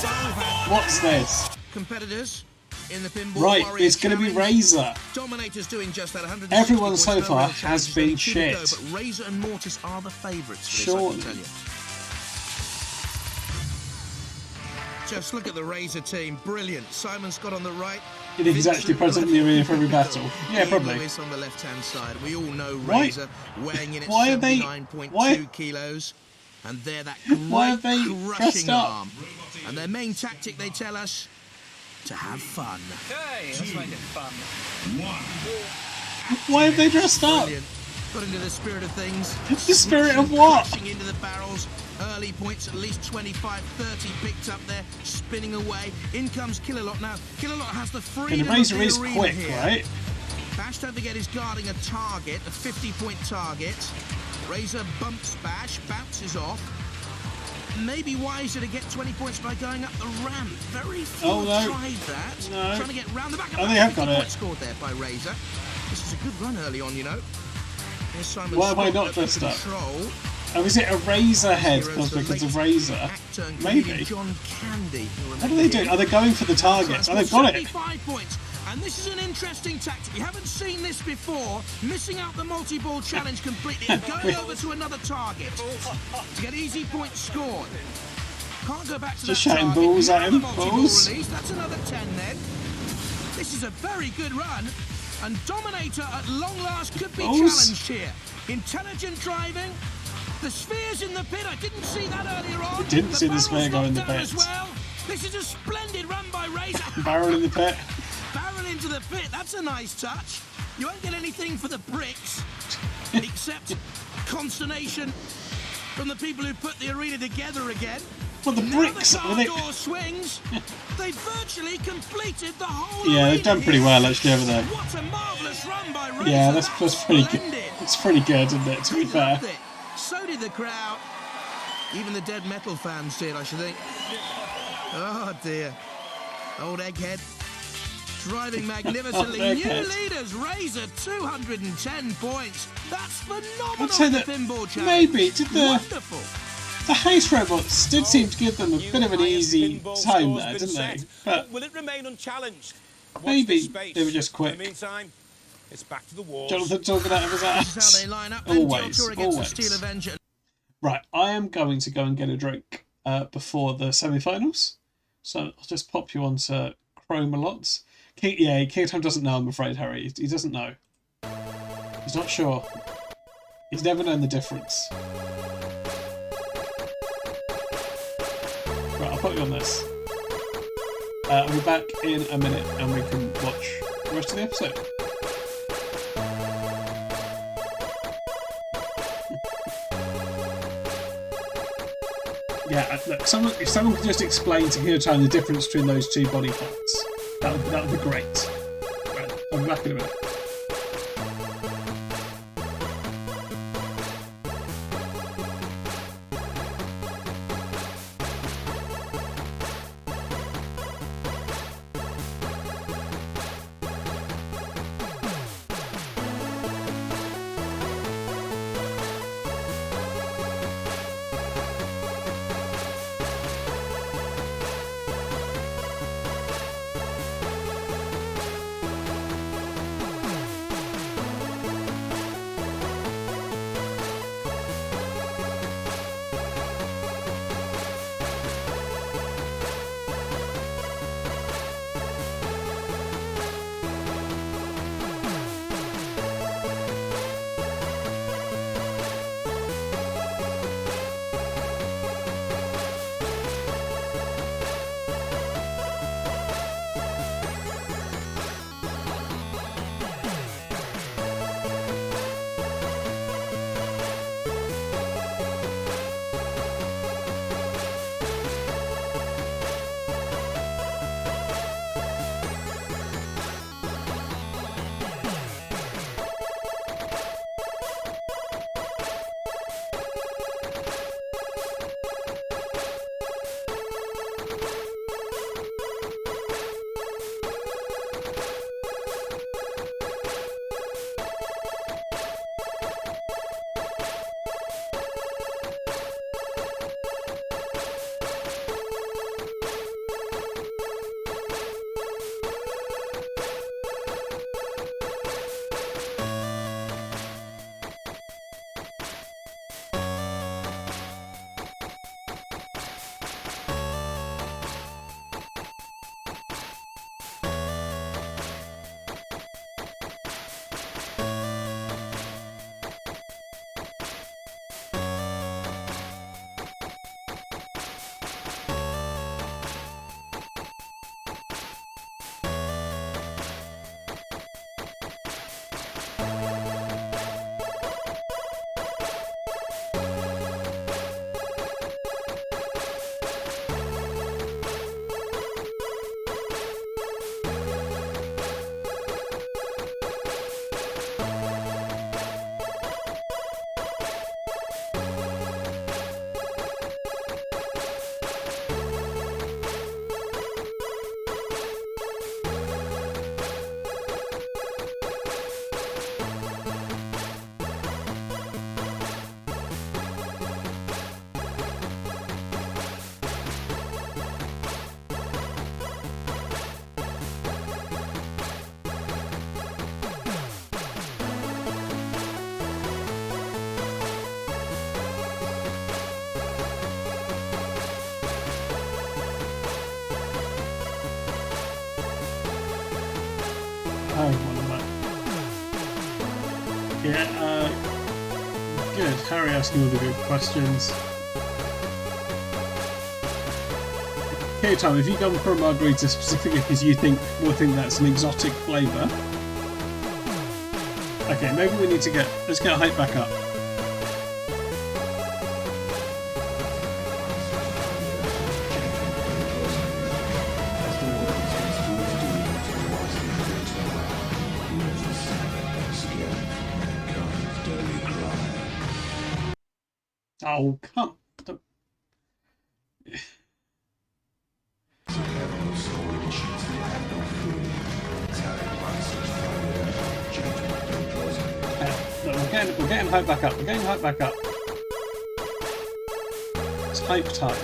What's this? Competitors in the Pinball Right, Warrior it's going to be Challenge. Razor. Dominators doing just that. 160 Everyone points, so no far real has challenges, been only 2 to shit. go, but Razor and Mortis are the favourites for Sure. this, I can tell you. Just look at the Razor team. Brilliant. Simon Scott on the right. You think he's actually present in the arena for every battle? Yeah, Ian probably. Lewis on the left-hand side. We all know Why- Razor weighing in at why are they- 79.2 why- kilos. And they're that Why are great they dressed crushing up? arm. And their main tactic, they tell us, to have fun. Okay, let's make it fun. Why have they dressed up? Brilliant. Got into the spirit of things. The spirit of what? Crashing into the barrels. Early points, at least 25, 30 picked up there, spinning away. In comes Kilolot now. Kilolot has the freedom And the Razor of the is arena quick, here. right? Bash, don't forget, is guarding a target, a 50-point target. Razor bumps Bash, bounces off. maybe wiser to get 20 points by going up the ramp. Very few Oh, no. tried that. No. Trying to get round the back. Oh, they have got 50 it. points scored there by Razor. This is a good run early on, you know. Here's Simon Why have I Scott not at dressed up? control. Oh, is it a razor head Heroes because of the razor? Actor and Maybe. comedian John Candy. What are they doing? Are they going for the targets? Oh, they've got it. 75 points. And this is an interesting tactic. You haven't seen this before. Missing out the multi-ball challenge completely and going over to another target to get easy points scored. Can't go back to Just that shouting target. balls at Now him. the multi-ball Balls. release. That's another 10 then. This is a very good run. And Dominator at long last could be Balls. challenged here. Intelligent driving. The sphere's in the pit. I didn't see that earlier on. Didn't see the sphere go in the down pit. as well. This is a splendid run by Razor. Barrel in the pit. Barrel into the pit. That's a nice touch. You won't get anything for the bricks, except consternation from the people who put the arena together again. Well, the bricks. Now the car door swings. They virtually completed the whole Yeah, arena they've done pretty here. well actually over there. What a marvellous run by Razor. Yeah, that's pretty good. Splendid. It's pretty good, isn't it? To be They fair. loved it. So did the crowd. Even the dead metal fans did, I should think. Oh dear. Old Egghead. Driving magnificently. Old New Egghead. leaders, Razor, 210 points. That's phenomenal. I'd say for that the pinball challenge. maybe did Wonderful. the haste robots did seem to give them a bit of an easy time there, didn't they? But will it remain unchallenged? Watch maybe this space. they were just In quick. the meantime, it's back to the walls. Jonathan talking out of his This is ass. how they line up. Always, NTL Tour against the always. Steel Avenger. Right, I am going to go and get a drink before the semi-finals. So I'll just pop you onto Chrome-a-Lots. King Tom doesn't know, I'm afraid, Harry. He doesn't know. He's not sure. He's never known the difference. Right, I'll put you on this. I'll be back in a minute and we can watch the rest of the episode. Yeah, look, if someone could just explain to Hirotone the difference between those two body parts, that would be great. Right, I'll be back in a minute. Oh, one of that. Yeah, good. Harry asking all the good questions. Okay, Tom, if you come for a margarita specifically because you think that's an exotic flavour. Okay, maybe we need to let's get hype back up. Oh, come. We're getting hype back up. We're getting hype back up. It's hype time.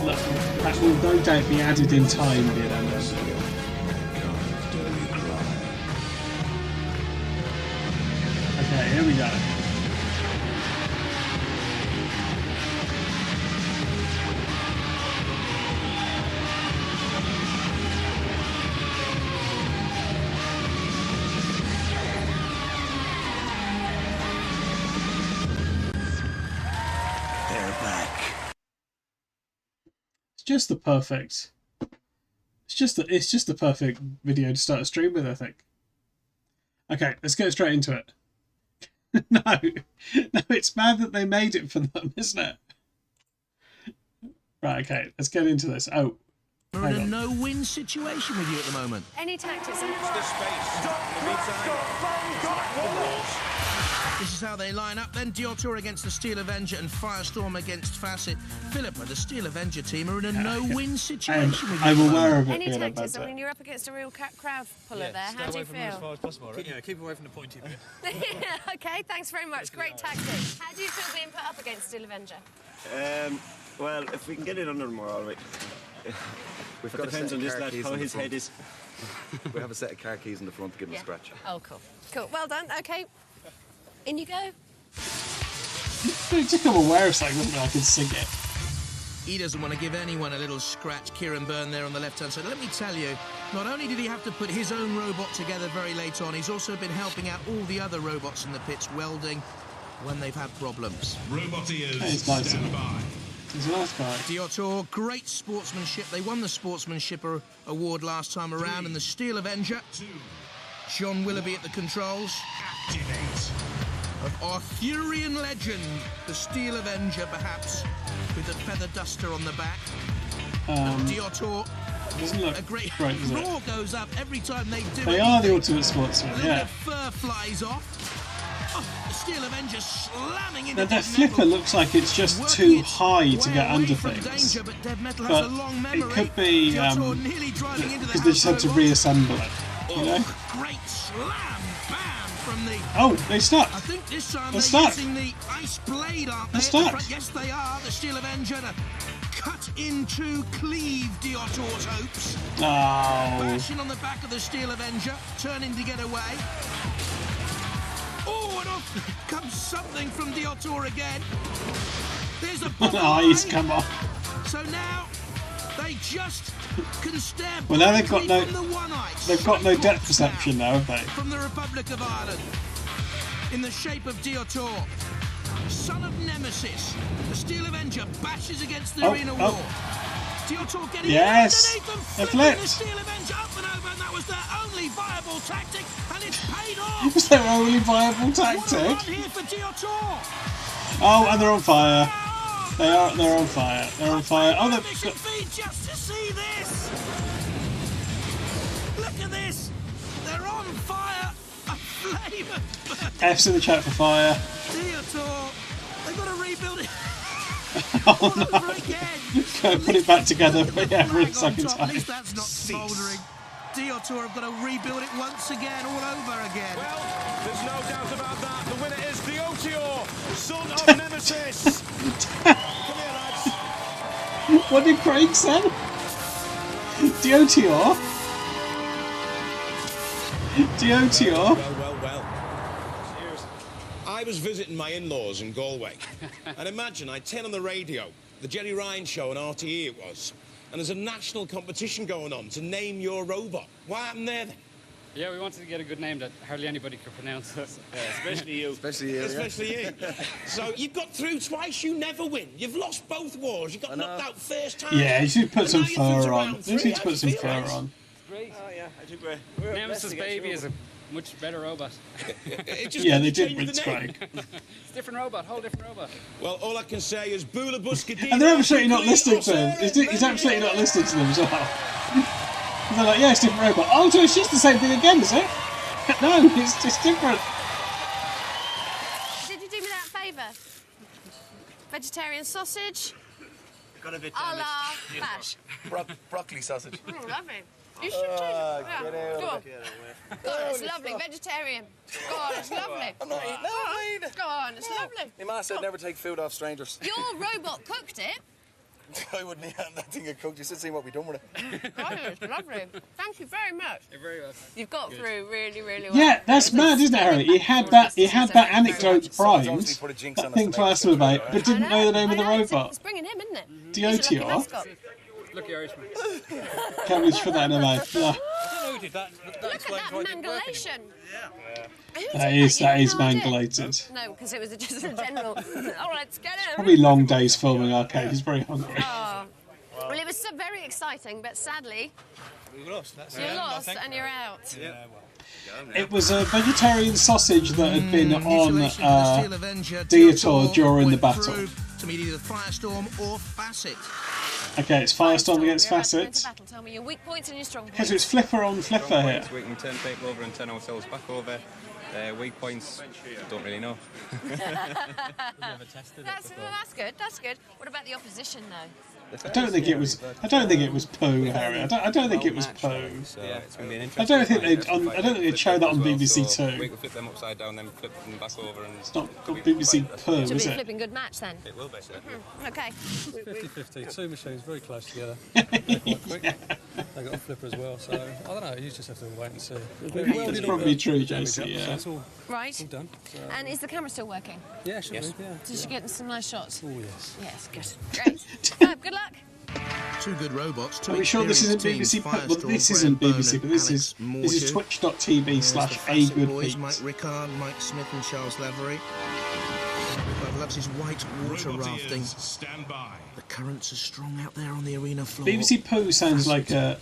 Look, that will no doubt be added in time, you know. Okay, here we go. It's just the perfect video to start a stream with, I think. Okay, let's get straight into it. No, it's bad that they made it for them, isn't it? Right, okay, let's get into this. Oh, we're in a no-win situation with you at the moment. Any tactics? This is how they line up then. Dior against the Steel Avenger and Firestorm against Facet. Philippa, the Steel Avenger team are in a no-win situation with you. I'm aware of it. Any tactics? I mean, you're up against a real crowd puller there. How do you feel? As far as possible, right? Yeah, keep away from the pointy bit. Okay, thanks very much. Great tactic. How do you feel being put up against Steel Avenger? Well, if we can get it under them, we're all right. We've got depends on this lad, how his head is. We have a set of car keys in the front to give him a scratch. Oh, cool. Cool. Well done. Okay. In you go. Just become aware of something, wouldn't I can sing it. He doesn't want to give anyone a little scratch. Kieran Byrne there on the left-hand side. Let me tell you, not only did he have to put his own robot together very late on, he's also been helping out all the other robots in the pits welding when they've had problems. Roboteers, stand by. He's a nice guy. Dior, great sportsmanship. They won the Sportsmanship Award last time around, and the Steel Avenger. John Willoughby at the controls. Activate. Of Arthurian legend, the Steel Avenger, perhaps, with the feather duster on the back. Dior, doesn't look a great great, does it? roar goes up every time they do it. They are the ultimate sportsmen, yeah. The fur flies off. Oh, the Steel Avenger slamming into Now their flipper looks like it's just too high to get under things. Danger, but Dev Metal but has a long memory. it could be because they just had to reassemble it, you know? Great slam, bam, from the... Oh, they stuck. I think this time They're they're stuck. using the ice blade, aren't They're they? stuck. Yes, they are. The Steel Avenger to cut into, cleave Dior's hopes. Oh. Bashing on the back of the Steel Avenger, turning to get away. Oh, and off comes something from Dior again. There's a Eyes come off. So now they just can stare. Well, now they've got no depth perception perception now, have they? From the Republic of Ireland, in the shape of Dior, son of Nemesis, the Steel Avenger bashes against the arena wall. Dior getting yes, underneath them, they flipping flipped. the Steel Avenger up and over, and that was their only viable tactic, and it's paid off. Was their only viable What a tactic? run here for Dior. Oh, and they're on fire. They're on fire. They're on fire. Oh, they've got... Just to see this. Look at this. They're on fire. A flame of burn. F's in the chat for fire. Dior, they've got to rebuild it. Oh no! Go put it back together for a second At time. least that's not smouldering. Dior have got to rebuild it once again, all over again. Well, there's no doubt about that. The winner is Dior, son of Nemesis. Come here, lads. What did Craig say? Dior? Well. I I was visiting my in-laws in Galway, and imagine I turn on the radio, the Jerry Ryan show on RTE it was, and there's a national competition going on to name your robot. What happened there then? Yeah, we wanted to get a good name that hardly anybody could pronounce. Especially you. Especially you. Especially you. So you've got through twice, you never win. You've lost both wars, you got knocked out first time. Yeah, you should put some And now you're fur through to on. round You three. need to put some fur on. Great. Oh, yeah, I think we're Nemesis Baby is a much better robot. Yeah, they did Prince Craig. It's a different robot, whole different robot. Well, all I can say is Bula Buskadina. And they're absolutely not listening to him. He's absolutely not listening to them as well. They're like, yeah, it's a different robot. Oh, so it's just the same thing again, is it? No, it's different. Did you do me that favour? Vegetarian sausage. got a bit a la bash. broccoli sausage. Lovely. You should taste it. Yeah. Get out Go on. of it. God, it's lovely. Vegetarian. God, it's lovely. I'm not eating. No, I'm not eating. God, it's lovely. My ma said never take food off strangers. Your robot cooked it. I wouldn't eat that thing I cooked. You should see what we've done with it. God, it's lovely. Thank you very much. You're very welcome. You've got through really, really well. Yeah, that's mad, isn't it, Harry? He had that anecdote primed, that thing to ask him about, but didn't know the name of the robot. It's bringing him, isn't it? DOTR? Lucky Irishman. Can't we just put that in a mouth? No. I don't know who did that. Look at that mangulation. That is mangulated. No, because it was just a general. All right, let's get him. Probably long days filming Arcade. He's very hungry. Oh. Well, it was so very exciting, but sadly, We lost. That's you're lost and you're out. Yeah, It was a vegetarian sausage that had been on Dietor during the battle. To meet either Firestorm or Facet. Okay, it's Firestorm against You're about to go Facet. into battle. Tell me your weak points and your strong Okay, points. so it's Flipper on Flipper here. We can turn people over and turn ourselves back over. Weak points, don't really know. That's good. That's good. What about the opposition, though? I don't think it was poo, Harry. I don't think it was poo. So it's going to be an I don't think they'd show that on BBC Two. We can flip them upside down, then flip them back over, and it's not BBC poo, Should is be a it? flipping good match then. It will be. Okay. 50-50, two machines very close together. They're quite quick. They got a flipper as well, so I don't know. You just have to wait and see. It's probably true, JC. Yeah. It's all Right. done. So, And is the camera still working? yeah, sure. Yes. Yeah. Did you get some nice shots? Oh yes. Yes, good. Great. Good luck. Two good robots. Are we sure this isn't BBC? Well, this isn't BBC, but this is twitch.tv/a good boys, Pete. Mike Rickard, Mike Smith and Charles Lavery. Rickard loves his white water rafting. Stand by. The currents are strong out there on the arena floor. BBC Poo sounds like a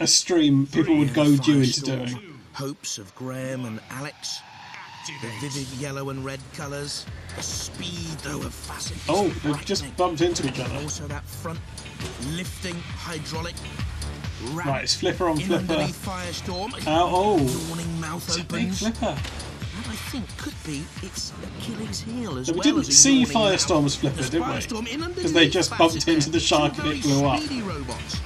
stream people would goad you into doing. Hopes of Graham and Alex. The vivid yellow and red colours. The speed, though, of Facet. Oh, they've just bumped into each other. Also that front lifting hydraulic ramp. Right, it's Flipper on Flipper. Underneath Firestorm. Yawning mouth it's a opens. big Flipper. That I think could be its Achilles heel as So we well didn't as a see yawning Firestorm's mouth. Flipper, As did Firestorm in we? underneath Because they just bumped Facet into the shark and there. it Two blew very up. speedy robots.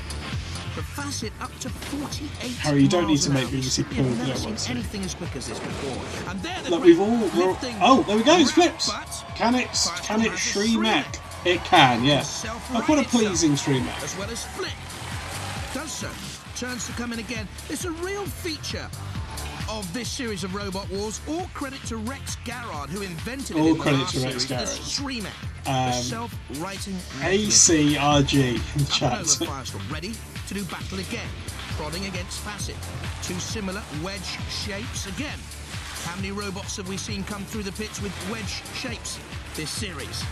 The Facet up to 48 Harry, you don't need miles to an make hour. BBC You've Poo if you never don't seen want to. anything as quick as this before. And there the Look, quick we're all. Oh, there we go. It flips. Can it Shreemac? It can, yeah. Oh, what a pleasing Shreemac. As well as flick. Does so. Turns to come in again. It's a real feature of this series of Robot Wars. All credit to Rex Garrard, who invented it All in the credit last to Rex series, Garrard. the Shreemac, the self-writing ACRG in Up and chat. over Firestorm, ready to do battle again. Prodding against Facet. Two similar wedge shapes again. How many robots have we seen come through the pits with wedge shapes this series?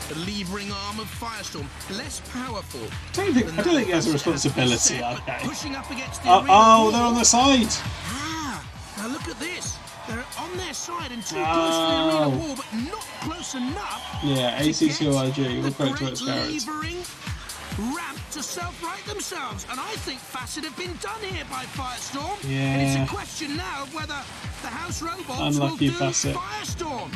The levering arm of Firestorm, less powerful. I don't think he has a responsibility, okay. Pushing up against the Oh, they're on the side. Ah, now look at this. They're on their side and too close to the arena wall, but not close enough. Yeah, ACQRG. We'll credit to Great Rex Garrett. levering ramp to self-right themselves, and I think Facet have been done here by Firestorm. And it's Yeah. a question now of whether the House Robots Unlucky will do Facet. Firestorm.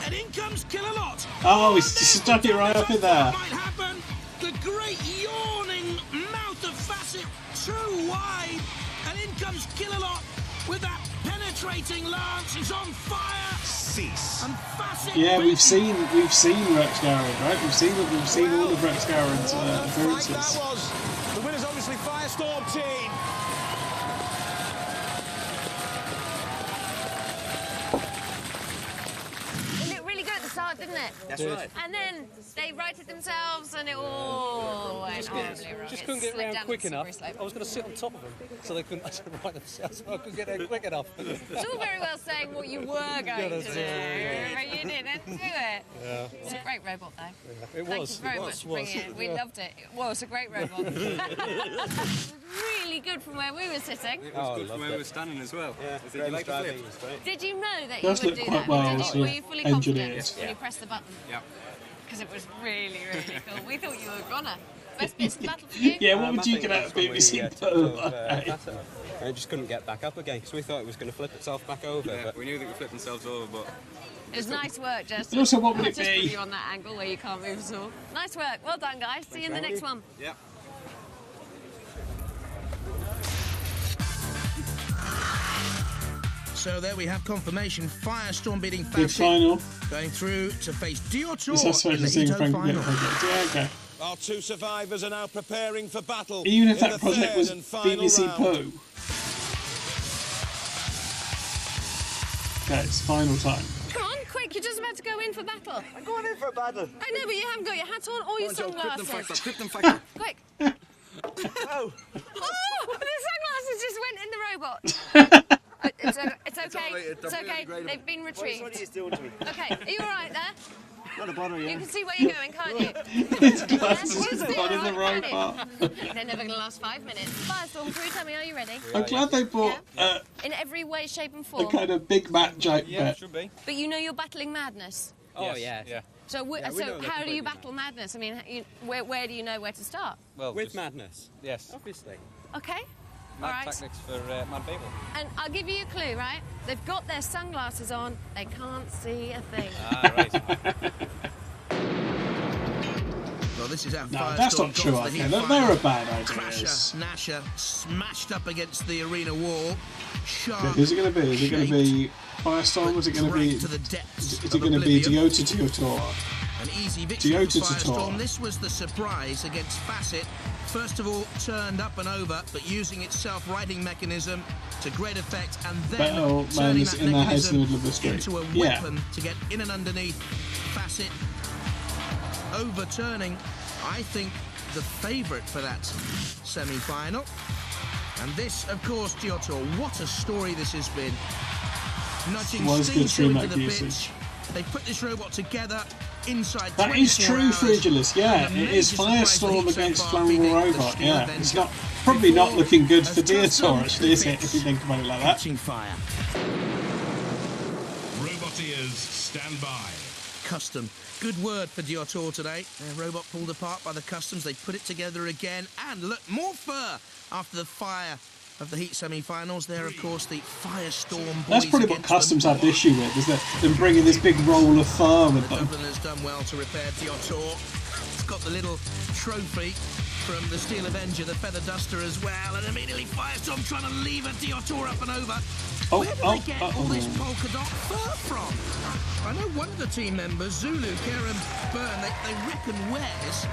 And in comes Kill-A-Lot. Oh, he's stuck it right up in there. What might happen? The great yawning mouth of Facet too wide, and in comes Kill-A-Lot with that penetrating lance. He's on fire. Cease. And Facet. Yeah, we've seen Rex Garrett, right? We've seen all of Rex Garrett's appearances. The winner's obviously Firestorm team. start, didn't it? That's right. And then they righted themselves, and it all went horribly wrong. Just It couldn't get slid round down quick the enough. slippery slope. I was going to sit on top of them, so they couldn't right themselves. So I couldn't get there quick enough. It's all very well saying what you were going to do, but you didn't do it. Yeah. It's a great robot, though. It Thank was. you very much for bringing it in. We loved it. Well, it's a great robot. It was really good from where we were sitting. It was good from where we were standing as well. Yeah, did you like the flip? Did you know that Does you would look do quite that? well Did sort you, were of you fully engineered. confident when you pressed the button? Yeah. Because it was really, really cool. We thought you were gonna. Best bits of the battle for you? Yeah, what would you get out of BBC Poo? And it just couldn't get back up again because we thought it was going to flip itself back over. Yeah, but we knew they could flip themselves over, but... It was nice work, Jess. And also, what would I'll it just be? put you on that angle where you can't move at all. Nice work. Well done, guys. See you in the next one. Yeah. So there we have confirmation. Firestorm beating Big Facet, final. going through to face This Diotor has in the seeing Hito Frank. final. Yeah, okay. Our two survivors are now preparing for battle. Even if in that the project third was and final BBC round. Poo. Okay, it's final time. Come on, quick. You're just about to go in for battle. I'm going in for a battle. I know, but you haven't got your hat on or your sunglasses. Krypton factor. Quick. Oh. Oh, the sunglasses just went in the robot. It's okay. It's okay. They've been retrieved. What are you doing to me? Okay, are you all right there? Not a bother, You yeah. can see where you're going, can't you? His glasses Yes, are you're gone in the all right, robot. They're never going to last 5 minutes. Firestorm crew, tell me, are you ready? I'm glad they brought In every way, shape, and a form. kind of Big Mac joke bit. should be. But you know you're battling madness. Oh, yeah. Yeah. So, Yeah, we know that how do you completely battle madness? I mean, where do you know where to start? Well, With just- madness. Yes. Obviously. Okay. Mad All right. tactics for mad people. And I'll give you a clue, right? They've got their sunglasses on. They can't see a thing. Ah, right. Well, this is how No, Firestorm that's not got true, to the okay. heat They're final. a bad idea. Crasher, Nasher smashed up against the arena wall. Sharp. Okay, who's it going to be? Is it going to be Firestorm? Is it going to be? Dragged to the depths Is of it going to be oblivion. Diotor? An easy victory for Diotor. Firestorm. This was the surprise against Facet. First of all, turned up and over, but using its self-righting mechanism to great effect, and then Battle man turning is that in their heads in mechanism the middle of the street. into a Yeah. weapon to get in and underneath Facet, overturning, I think, the favourite for that semi-final. And this, of course, Diotor, what a story this has been. Nudging Was Steam good stream into like the usage. pitch. They put this robot together inside That is 24 true, hours. Frigilus, yeah. And It is amazing surprise Firestorm that each against so far beating Flammable the Robot, Steel yeah. Avenger It's not probably not before looking good for as Diotor, custom actually, is it, fits. if you think about it like that? Catching fire. Roboteers, stand by. Custom. Good word for Diotor today. Their robot pulled apart by the customs. They put it together again. And look, more fur after the fire of the heat semi-finals. There, of course, the Firestorm boys. That's probably what against Customs them. had issue with, is that them bringing this big roll of fur with The them. Dubliners done well to repair Diotor. It's got the little trophy from the Steel Avenger, the Feather Duster as well, and immediately Firestorm trying to lever Diotor up and over. Where did they get all this polka dot fur from? I know one of the team members, Zulu, Karen Byrne, they reckon wears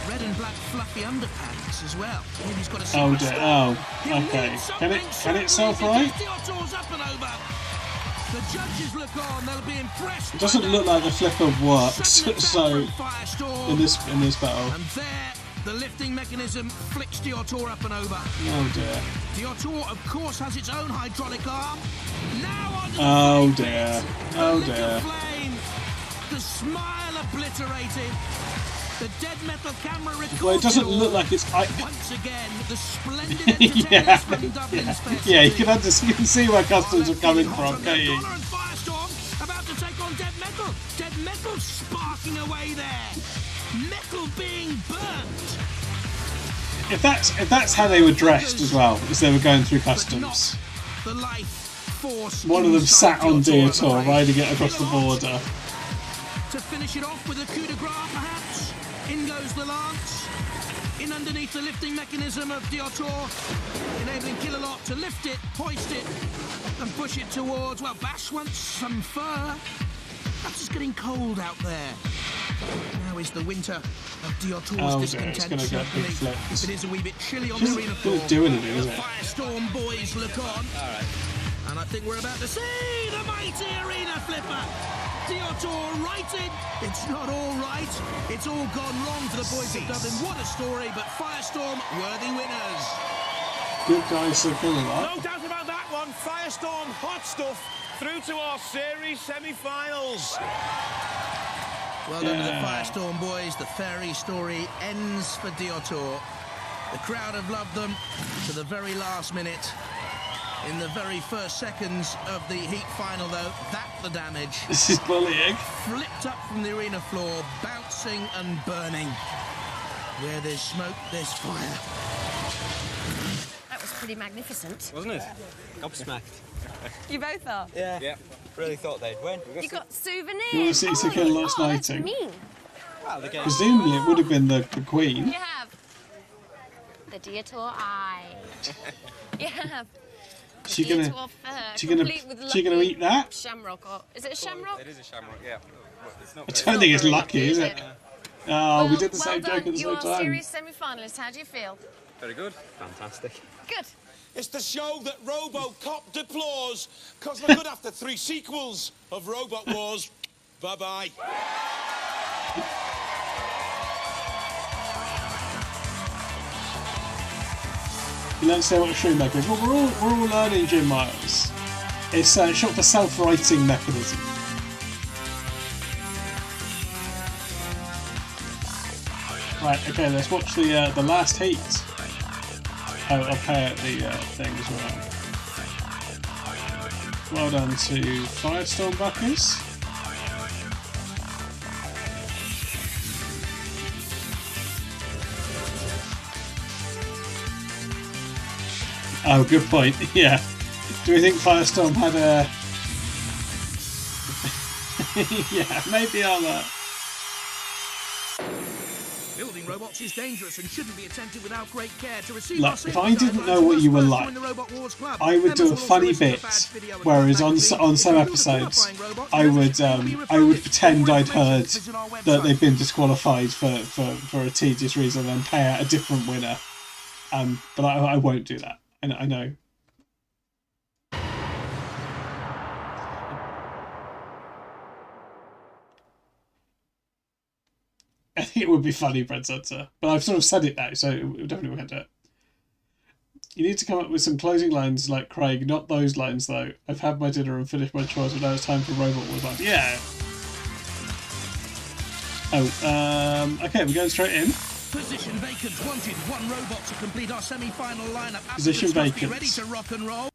red and black fluffy underpants as well. Maybe he's got a Oh secret dear, store. oh, He'll okay. need Can something it self-right? Diotor's up and over. The judges look on, they'll be impressed. It doesn't look like the flipper works, so Firestorm. in this battle. And there, the lifting mechanism flicks Diotor up and over. Oh dear. Diotor, of course, has its own hydraulic arm. Now on to the Oh flame dear. pit. Oh The little dear. flame. The smile obliterated. The dead metal camera records Well, it doesn't all. look like it's. Once again, the splendid entertainers Yeah, from Dublin's Fest. yeah. You can see where Customs are coming from, can't you? Connor and Firestorm about to take on Dead Metal. Dead Metal sparking away there. Metal being burnt. If that's how they were dressed as well, as they were going through Customs. The life force. One of them inside sat on Diotor, Diotor, riding it across the border. To finish it off with a coup de grace, perhaps. In goes the lance. In underneath the lifting mechanism of Diotor, enabling Killalot to lift it, hoist it, and push it towards, well, Bash wants some fur. That's just getting cold out there. Now is the winter of Diotor's Oh, dear, discontent. it's gonna get big Certainly, flips. it is a wee bit chilly on Just the arena floor. doesn't do anything, is The it? Firestorm boys look on. All right. And I think we're about to see the mighty arena flipper. Diotor righted. It's not all right. It's all gone wrong for the boys of Dublin. What a story, but Firestorm worthy winners. Good guys, so killing that. No doubt about that one. Firestorm, hot stuff, through to our series semi-finals. Well done to the Firestorm boys. The fairy story ends for Diotor. The crowd have loved them to the very last minute. In the very first seconds of the heat final, though, that's the damage. This is bullying. Flipped up from the arena floor, bouncing and burning. Where there's smoke, there's fire. That was pretty magnificent. Wasn't it? Gobsmacked. You both are? Yeah. Really thought they'd win. You got souvenirs. You want to see Sakina last that's nighting? mean. Well, the game. Presumably it would have been the Queen. You have the Diotor eye. You have She the gonna, Diotor fur, she gonna, complete with she gonna lucky eat that? Shamrock, or is it a shamrock? It is a shamrock, yeah. It's not I don't think it's lucky, is it? Oh, we did the same well joke at the done. same You are time. series semi-finalists. How do you feel? Very good. Fantastic. Good. It's the show that Robo-Cop deplores, because we're good after 3 sequels of Robot Wars. Bye-bye. You don't say what a shoemaker is. Well, we're all learning, Jim Miles. It's short for self-righting mechanism. Right, okay, let's watch the last heat. Oh, I'll pay out the thing as well. Well done to Firestorm Buckers. Oh, good point. Yeah. Do we think Firestorm had a... yeah, maybe I'll... Building robots is dangerous and shouldn't be attempted without great care. To receive Look, if I didn't know what you were like, I would do a funny bit. Whereas on some episodes, I would pretend I'd heard that they've been disqualified for a tedious reason and pay out a different winner. But I won't do that. I know. I think it would be funny, Brent Hunter. But I've sort of said it now, so we definitely won't do it. You need to come up with some closing lines like Craig, not those lines though. I've had my dinner and finished my chores, but now it's time for Robot Wars. Like, yeah. Oh, okay, we're going straight in. Position vacant, wanted one robot to complete our semi-final lineup. Position vacant. Ready to rock and roll.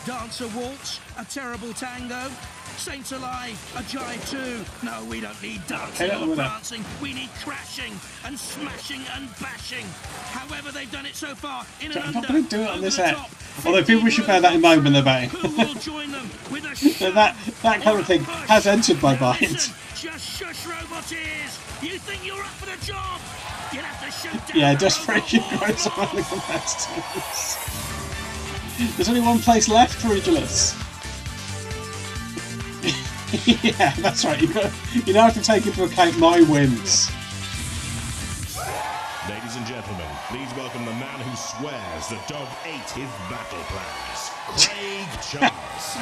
Dancer waltz, a terrible tango. Saints alive, a jive too. No, we don't need dancing or prancing. We need crashing and smashing and bashing. However they've done it so far, in and I'm under. not going to do it on this app. Although people should bear that in mind when they're betting. that kind of thing has entered my mind. Just shush, robot ears. You think you're up for the job? You'll have to shoot down. Yeah, desperation grows among the competitors. There's only one place left, Regulus. Yeah, that's right. You now have to take into account my wins. Ladies and gentlemen, please welcome the man who swears the dog ate his battle plans, Craig Charles.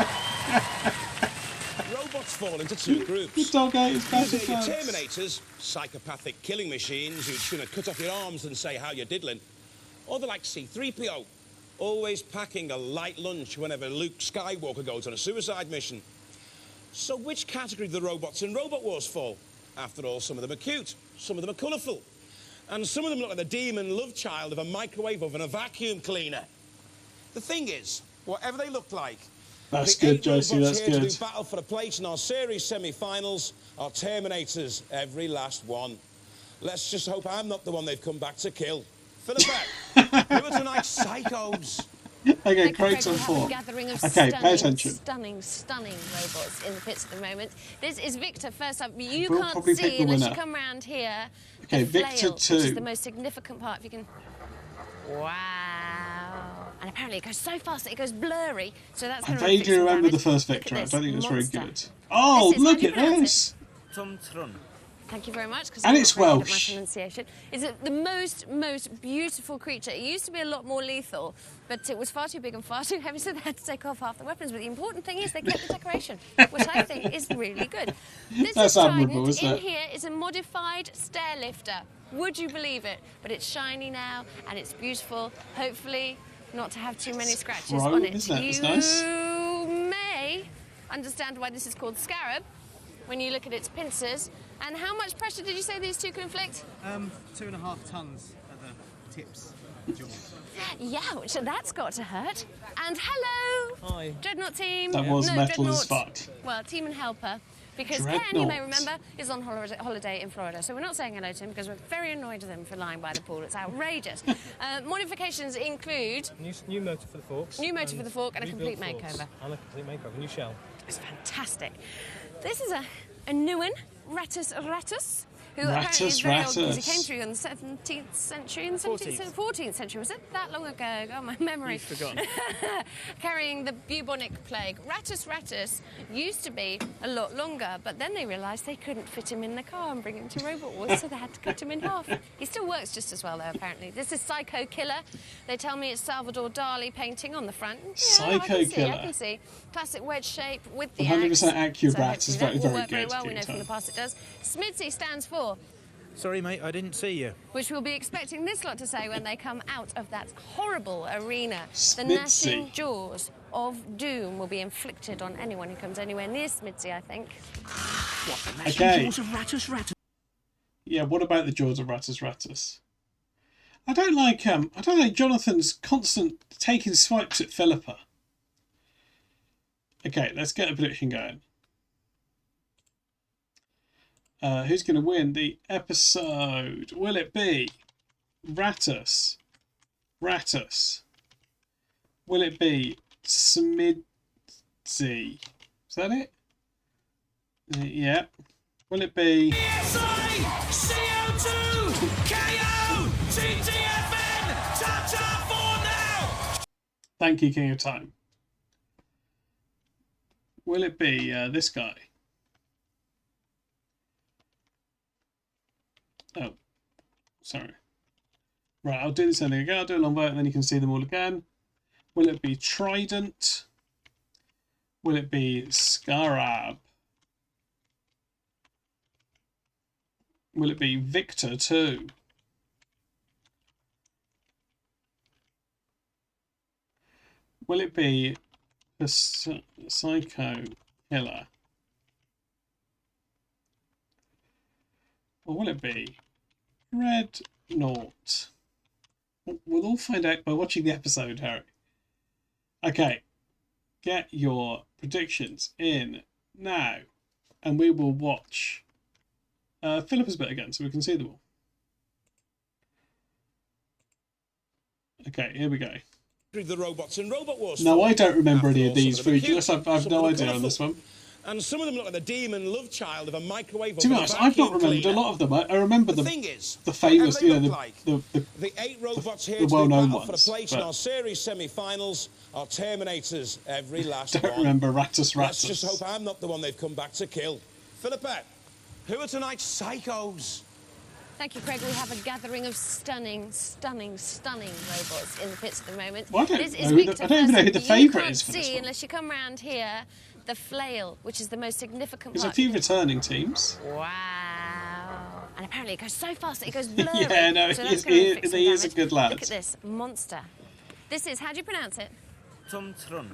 Robots fall into 2 groups. The dog ate his battle Either your plans. Terminators, psychopathic killing machines who'd sooner cut off your arms than say how you're diddling, or they're like C-3PO, always packing a light lunch whenever Luke Skywalker goes on a suicide mission. So which category do the robots in Robot Wars fall? After all, some of them are cute, some of them are colourful, and some of them look like the demon love child of a microwave oven and a vacuum cleaner. The thing is, whatever they look like, that's the good, 8 Josie, robots that's here good. to do battle for a place in our series semi-finals are Terminators, every last one. Let's just hope I'm not the one they've come back to kill. Philippa, you were tonight's psychos. Okay, Craig's on 4. Okay, pay attention. Stunning robots in the pits at the moment. This is Victor first up. You We'll can't probably pick see the unless you winner. come round here. Okay, the Victor flail, 2. Which is the most significant part. If you can. Wow. And apparently it goes so fast that it goes blurry. So that's I going to vaguely remember the first Victor. I don't think it was very good. Oh, look at this! Tum Trun. Thank you very much, because And I'm it's not very good at my Welsh. pronunciation. Is it the most beautiful creature? It used to be a lot more lethal, but it was far too big and far too heavy, so they had to take off half the weapons. But the important thing is they kept the decoration, which I think is really good. This That's is admirable, Trident. isn't In it? here is a modified stair lifter. Would you believe it? But it's shiny now, and it's beautiful. Hopefully, not to have too many scratches chrome, on it. isn't it? It's You nice. may understand why this is called Scarab when you look at its pincers. And how much pressure did you say these two can inflict? 2.5 tons at the tips. Yeah, which that's got to hurt. And hello! Hi. Dreadnought team. That was no, metal as Dreadnought. fuck. Well, team and helper. Because Ken, you may remember, is on holiday in Florida. So we're not saying hello to him because we're very annoyed with him for lying by the pool. It's outrageous. Modifications include... New motor for the forks. New motor for the fork and a complete rebuilt forks. makeover. And a complete makeover. New shell. It's fantastic. This is a new one, Rattus, who Rattus, apparently is very old because he Rattus. came through in the 17th century. In the 14th century, was it that long ago? God, my memory. You've forgotten. Carrying the bubonic plague. Rattus used to be a lot longer, but then they realised they couldn't fit him in the car and bring him to Robot Wars, so they had to cut him in half. He still works just as well, though, apparently. This is Psycho Killer. They tell me it's Salvador Dali painting on the front. Yeah, Psycho I Killer. can see. Classic wedge shape with the 100% axe. accurate So rats is hopefully very, that will very work very good. well. We know King from the Tom. past it does. Smidsy stands for, Sorry, mate, I didn't see you. which we'll be expecting this lot to say when they come out of that horrible arena. The Smidsy. gnashing jaws of doom will be inflicted on anyone who comes anywhere near Smidsy, I think. Okay. Rattus. Yeah, what about the jaws of Rattus? I don't like Jonathan's constant taking swipes at Philippa. Okay, let's get a prediction going. Who's going to win the episode? Will it be Rattus? Will it be Smidsy? Is that it? Yeah. Will it be... CO2! KO! TTFN! Ta-ta for now! Thank you, King of Time. Will it be this guy? Oh, sorry. Right, I'll do this ending again. I'll do a long vote and then you can see them all again. Will it be Trident? Will it be Scarab? Will it be Victor 2? Will it be the Psycho Killer? Or will it be Dreadnought? We'll all find out by watching the episode, Harry. Okay, get your predictions in now, and we will watch Philippa's bit again so we can see them all. Okay, here we go. The robots in Robot Wars. No, I don't remember After any all, of these some them are foods. cute, I've some no of them are idea on colourful, this one. And some of them look like the demon love child of a microwave. To be honest, I've not remembered a lot of them. I remember The the thing is, famous, and they you know, look the, like the 8 robots here the to well-known battle for ones, the place in but- our series semi-finals are Terminators, every last don't one. remember Rattus. Let's just hope I'm not the one they've come back to kill. Philippa, who are tonight's psychos? Thank you, Craig. We have a gathering of stunning robots in the pits at the moment. Well, I don't This is know who Victor I don't even know who the first. favourite You is for can't this see one. unless you come round here the flail, which is the most significant There's a part. few returning teams. Wow. And apparently it goes so fast that it goes blurry. Yeah, no, so he that's is- gonna he- inflict some he is a damage. good lad. Look at this monster. This is, how do you pronounce it? Tumtrun.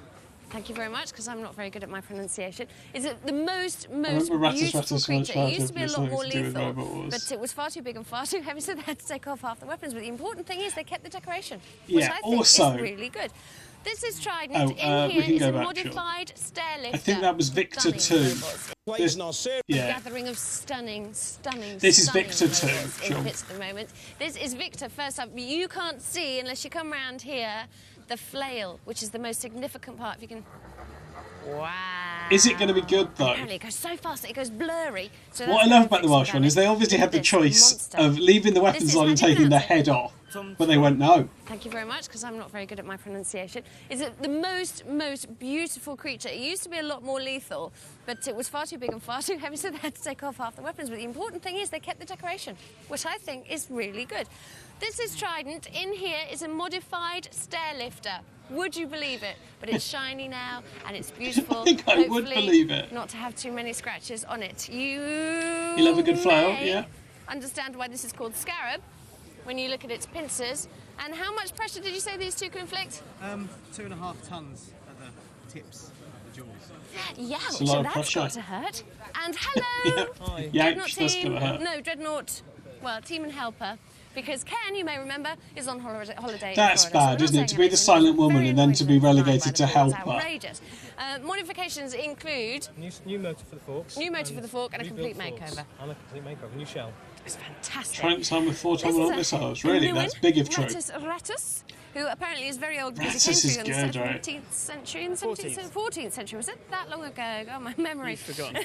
Thank you very much, because I'm not very good at my pronunciation. Is it the most remember Rattus beautiful creature? It used to be a lot more to do with lethal, Robot Wars. but it was far too big and far too heavy, so they had to take off half the weapons. But the important thing is they kept the decoration, which Yeah, I think also- is really good. This is Trident. Oh, In we here can is go a back, modified stair lifter. I think that was Victor Stunning 2. robots. Plays in our series. Yeah. A gathering of stunning This is Victor robots 2, in the Sean. pits at the moment. This is Victor first up. You can't see unless you come round here the flail, which is the most significant part. If you can. Wow. Is it going to be good though? Apparently it goes so fast that it goes blurry. So What I love about the Welsh one is they obviously had the choice of leaving the weapons on and taking the head off, but they went no. Thank you very much, because I'm not very good at my pronunciation. Is it the most beautiful creature? It used to be a lot more lethal, but it was far too big and far too heavy, so they had to take off half the weapons. But the important thing is they kept the decoration, which I think is really good. This is Trident. In here is a modified stair lifter. Would you believe it? But it's shiny now and it's beautiful. I think I would believe it. Not to have too many scratches on it. You love a good flower, yeah. Understand why this is called Scarab when you look at its pincers. And how much pressure did you say these two can inflict? 2.5 tons at the tips of the jaws. Yeah, It's a lot so of that's pressure. got to hurt. And hello, Hi. Dreadnought Yikes, that's team. gonna hurt. No, Dreadnought. Well, team and helper. Because Ken, you may remember, is on holiday. That's in Florida, bad, so isn't we're it? To not be the saying silent woman anything. and then to be relegated to It's helper. outrageous. Modifications include New motor for the forks. new motor for the fork and a complete rebuilt forks. makeover. And a complete makeover. New shell. It's fantastic. Trying time with 4 This is tomahawk a missiles. Really, that's big if true. Ratus, who apparently is very old because Ratus he is came through in good, the right? 17th century. In the 14th century, was it that long ago? Oh, my memory. You've forgotten.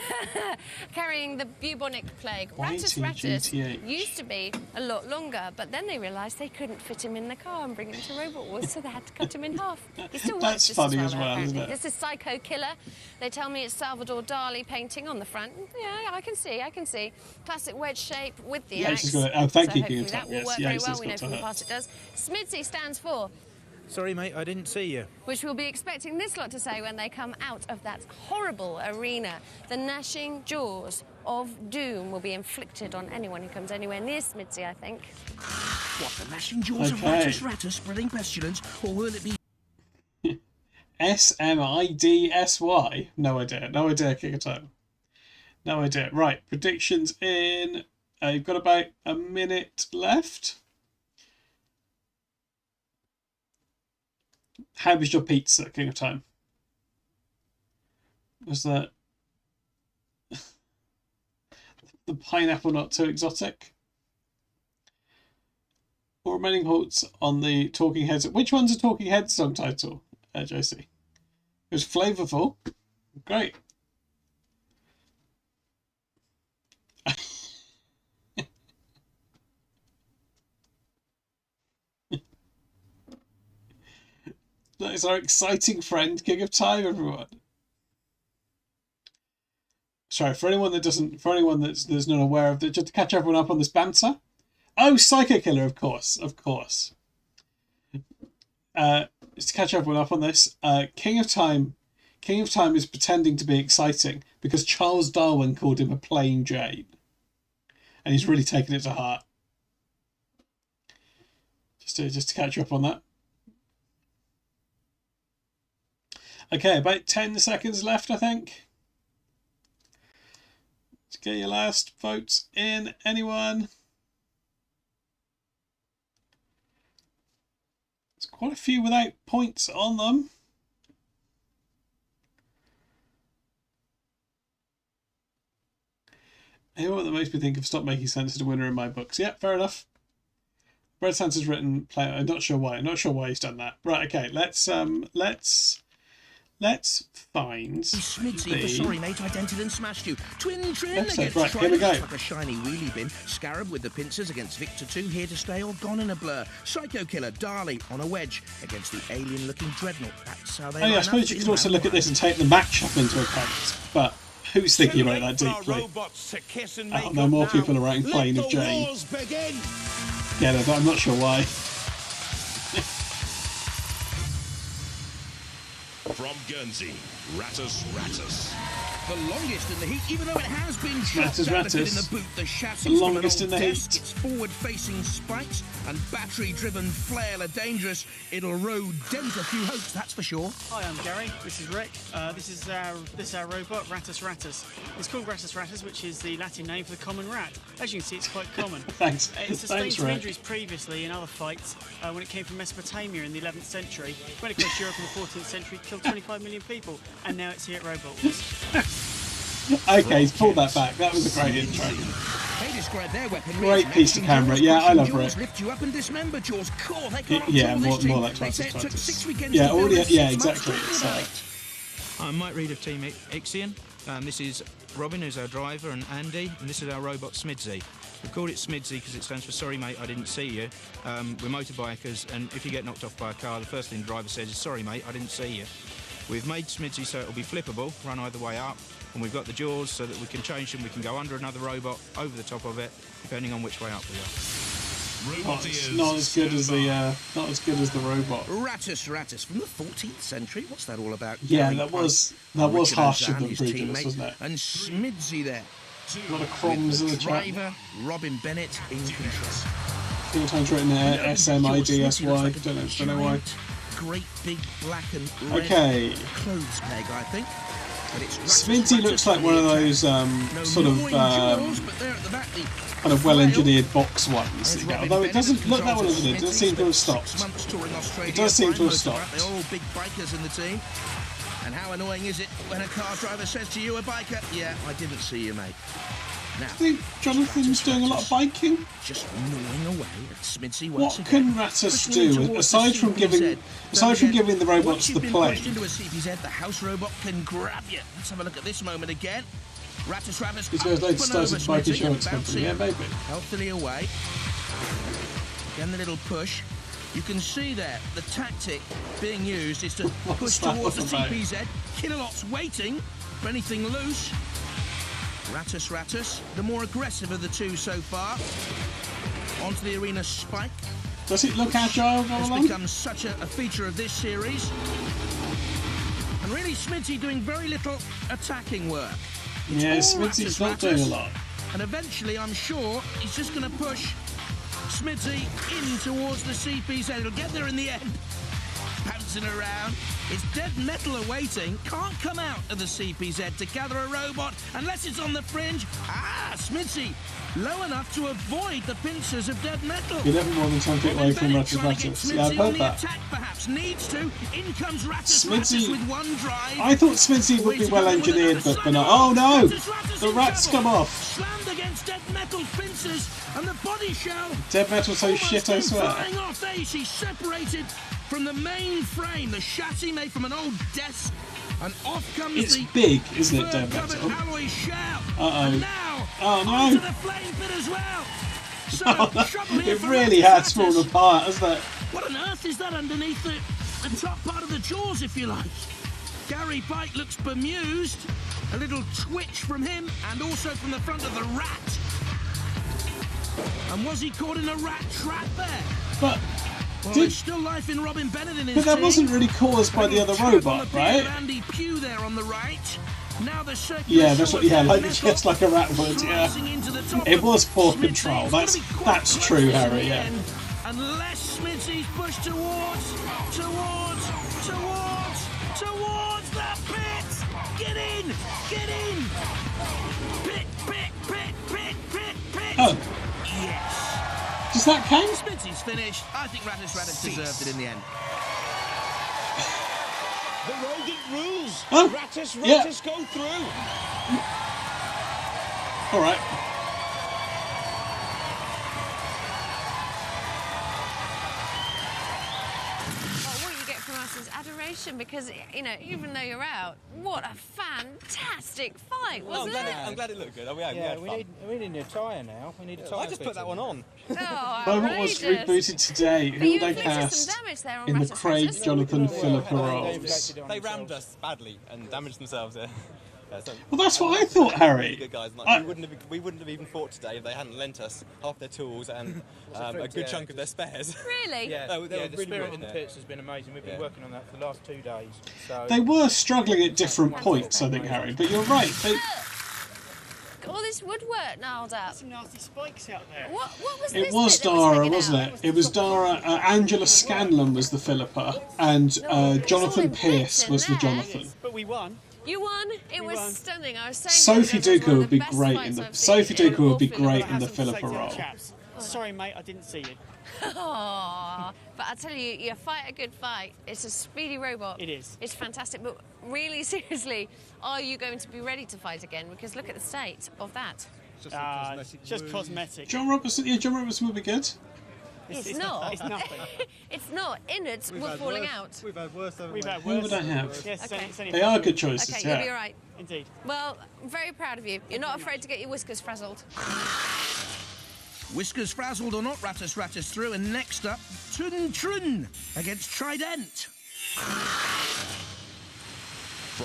Carrying the bubonic plague. YTGTH. Ratus used to be a lot longer, but then they realised they couldn't fit him in the car and bring him to Robot Wars, so they had to cut him in half. He still That's works just funny as as well, apparently. isn't it? This is Psycho Killer. They tell me it's Salvador Dali painting on the front. Yeah, I can see. Classic wedge shape with the Yeah, axe. she's got it. Oh, thank so you, hopefully King that Tut. will Yes, work yeah, very it's well. We know got from to the past hurt. it does. Smidsy stands for, Sorry, mate, I didn't see you. which we'll be expecting this lot to say when they come out of that horrible arena. The gnashing jaws of doom will be inflicted on anyone who comes anywhere near Smidsy, I think. What, the gnashing jaws of Okay. Ratus spreading pestilence, or will it be SMIDSY? No idea. No idea, King of Time. No idea. Right, predictions in... you've got about a minute left. How was your pizza, King of Time? Was that... the pineapple not too exotic? Or remaining halts on the Talking Heads. Which one's a Talking Heads song title, JC? It was flavourful. Great. That is our exciting friend, King of Time, everyone. Sorry, for anyone that's not aware of that, just to catch everyone up on this banter. Oh, Psycho Killer, of course. Just to catch everyone up on this, King of Time is pretending to be exciting because Charles Darwin called him a plain Jane, and he's really taken it to heart. Just to catch you up on that. Okay, about 10 seconds left, I think. Let's get your last votes in. Anyone? There's quite a few without points on them. Anyone that makes me think of Stop Making Sense is a winner in my books. Yeah, fair enough. Brad Sands has written play. I'm not sure why. I'm not sure why he's done that. Right, okay, let's find Smidsy for sorry mate, I dented and smashed you. Twin trim Episode, against right, here we Trident, go. like a shiny wheelie bin. Scarab with the pincers against Victor 2, here to stay or gone in a blur. Psycho Killer, Dali on a wedge against the alien-looking Dreadnought. That's how they Oh yeah, I line suppose up you in could also round look at this and take the matchup into account. But who's thinking about that deeply? Oh, no more people are writing Plain of Jane. Yeah, no, I'm not sure why. From Guernsey, Ratus. The longest in the heat, even though it has been shot Ratus, down a bit in Ratus. the boot. The chassis The from an longest old in the desk, heat. its forward-facing spikes and battery-driven flail are dangerous. It'll dent a few hopes, that's for sure. Hi, I'm Gary. This is Rick. This is our robot, Ratus. It's called Ratus, which is the Latin name for the common rat. As you can see, it's quite common. Thanks. It sustained Thanks, some Rick. injuries previously in other fights when it came from Mesopotamia in the 11th century. Went across Europe in the 14th century, killed 25 million people, and now it's here at Robot Wars. Okay, he's pulled that back. That was a great intro. They describe their weaponry Great as piece of gnashing camera. jaws, Yeah, I crushing love jaws, Rick. lift you up and dismember jaws. Cool, they got Yeah, on more this team. like They say Twice. it took 6 weekends Yeah, to build already. and Yeah, 6 months exactly. to It's, operate. I'm Mike Reid of Team Ixion. This is Robin, who's our driver, and Andy, and this is our robot Smidsy. We called it Smidsy because it stands for Sorry Mate, I Didn't See You. We're motorbikers, and if you get knocked off by a car, the first thing the driver says is, Sorry Mate, I didn't see you. We've made Smidsy so it'll be flippable, run either way up, and we've got the jaws so that we can change them. We can go under another robot, over the top of it, depending on which way up we are. Not as good as the robot. Ratus from the 14th century. What's that all about? Yeah, Gary that Pike, was Richard harsher and than his previous, teammate, wasn't it? And Smidsy there. A lot of crumbs in the chat. Driver Robin Bennett in control. Few times written there, SMIDSY. Don't know why. Great big black and red Okay. clothes peg, I think. But it's Sminty looks like one of those sort of kind of well-engineered box ones. Although it doesn't look that well engineered, it does seem to have stopped. It does seem to have stopped. They're all big bikers in the team. And how annoying is it when a car driver says to you, a biker, yeah, I didn't see you, mate. Now, I think Jonathan's doing a lot of biking. Just gnawing away at Smidsy What once again. can Ratus do aside from giving the robots the Once plane? you've been pushed into a CPZ, the house robot can grab you. Let's have a look at this moment again. Ratus These guys later started bike insurance company, yeah, maybe. Healthily away. Again, the little push. You can see there the tactic being used is to push towards the CPZ. Kilolot's waiting for anything loose. Ratus, the more aggressive of the two so far. Onto the arena spike. Does it look agile, Has Watchalong? become such a feature of this series. And really, Smidsy doing very little attacking work. It's Yeah, all Smidsy's not doing a lot. And eventually, I'm sure, he's just going to push Smidsy in towards the CPZ. It'll get there in the end. Bouncing around. It's dead metal awaiting. Can't come out of the CPZ to gather a robot unless it's on the fringe. Smidsy, low enough to avoid the pincers of dead metal. You're never more than 10 feet away from Ratus. Yeah, I've heard that. Attack, perhaps needs to. In comes Ratus with one drive. I thought Smidsy would be well engineered, but not. Oh no! The rats come off. Slammed against dead metal pincers and the body shell. Dead metal's so shit, I swear. Flying off there, she's separated from the main frame, the chassis made from an old desk, and off comes It's the big, isn't it, dead metal? alloy shell. Uh-oh. And now, Oh no! onto the flame pit as well. So, trouble here It for really Ratus. had fallen apart, hasn't it? What on earth is that underneath the top part of the jaws, if you like? Gary Pike looks bemused. A little twitch from him, and also from the front of the rat. And was he caught in a rat trap there? But well, there's still life in Robin Bennett in his But that team. wasn't really caused by the other robot, right? Andy Pugh there on the right. Now the Yeah, that's what. Yeah, like just like a rat would. Yeah, it was poor control. That's true, Harry. Yeah. Unless Smidsy's pushed towards the pit. Get in. Pit. Oh. Yes. Does that count? Smidsy's finished. I think Ratus deserved it in the end. The rodent rules. Oh, Ratus yeah. go through. All right. What you get from us is adoration because, you know, even though you're out, what a fantastic fight, wasn't it? I'm glad it looked good. We we need a tyre now. We need a tyre. I just put that one on. Oh, Robot was outrageous. rebooted today. But Who you would they inflicted cast some damage there on in the Ratus. Craig Jonathan Philippa roles? They rammed us badly and damaged themselves. Well, that's what I thought, Harry. Good guys. I- We wouldn't have even fought today if they hadn't lent us half their tools and a good chunk of their spares. Really? Yeah, they were the really spirit good in the there. pits has been amazing. We've been working on that for the last 2 days. So They were struggling at different points, I think, Harry. But you're right. All this woodwork gnarled up. Some nasty spikes out there. What was It this was bit that Dara, hanging wasn't out? it? It was Dara. Angela Scanlon was the Philippa, and Jonathan Pierce was the Jonathan. But we won. You won. It was stunning. I was saying Sophie that it was one Duker of would be best great fights in the I've seen Sophie in Duker would be all great film. in the Philippa role. Sorry, mate, I didn't see you. Aww. But I tell you, you fight a good fight. It's a speedy robot. It is. It's fantastic. But really, seriously, are you going to be ready to fight again? Because look at the state of that. Just cosmetic. John Robertson would be good. It's not. It's nothing. It's not. Innards were falling out. We've had worse, haven't We've we? had Who worse. would I have? Yes, it's Okay. only- it's only They are February. good choices, Okay, yeah. you'll be all right. Indeed. Well, I'm very proud of you. You're not afraid to get your whiskers frazzled. Whiskers frazzled or not, Rattus through, and next up, Tun Trun against Trident.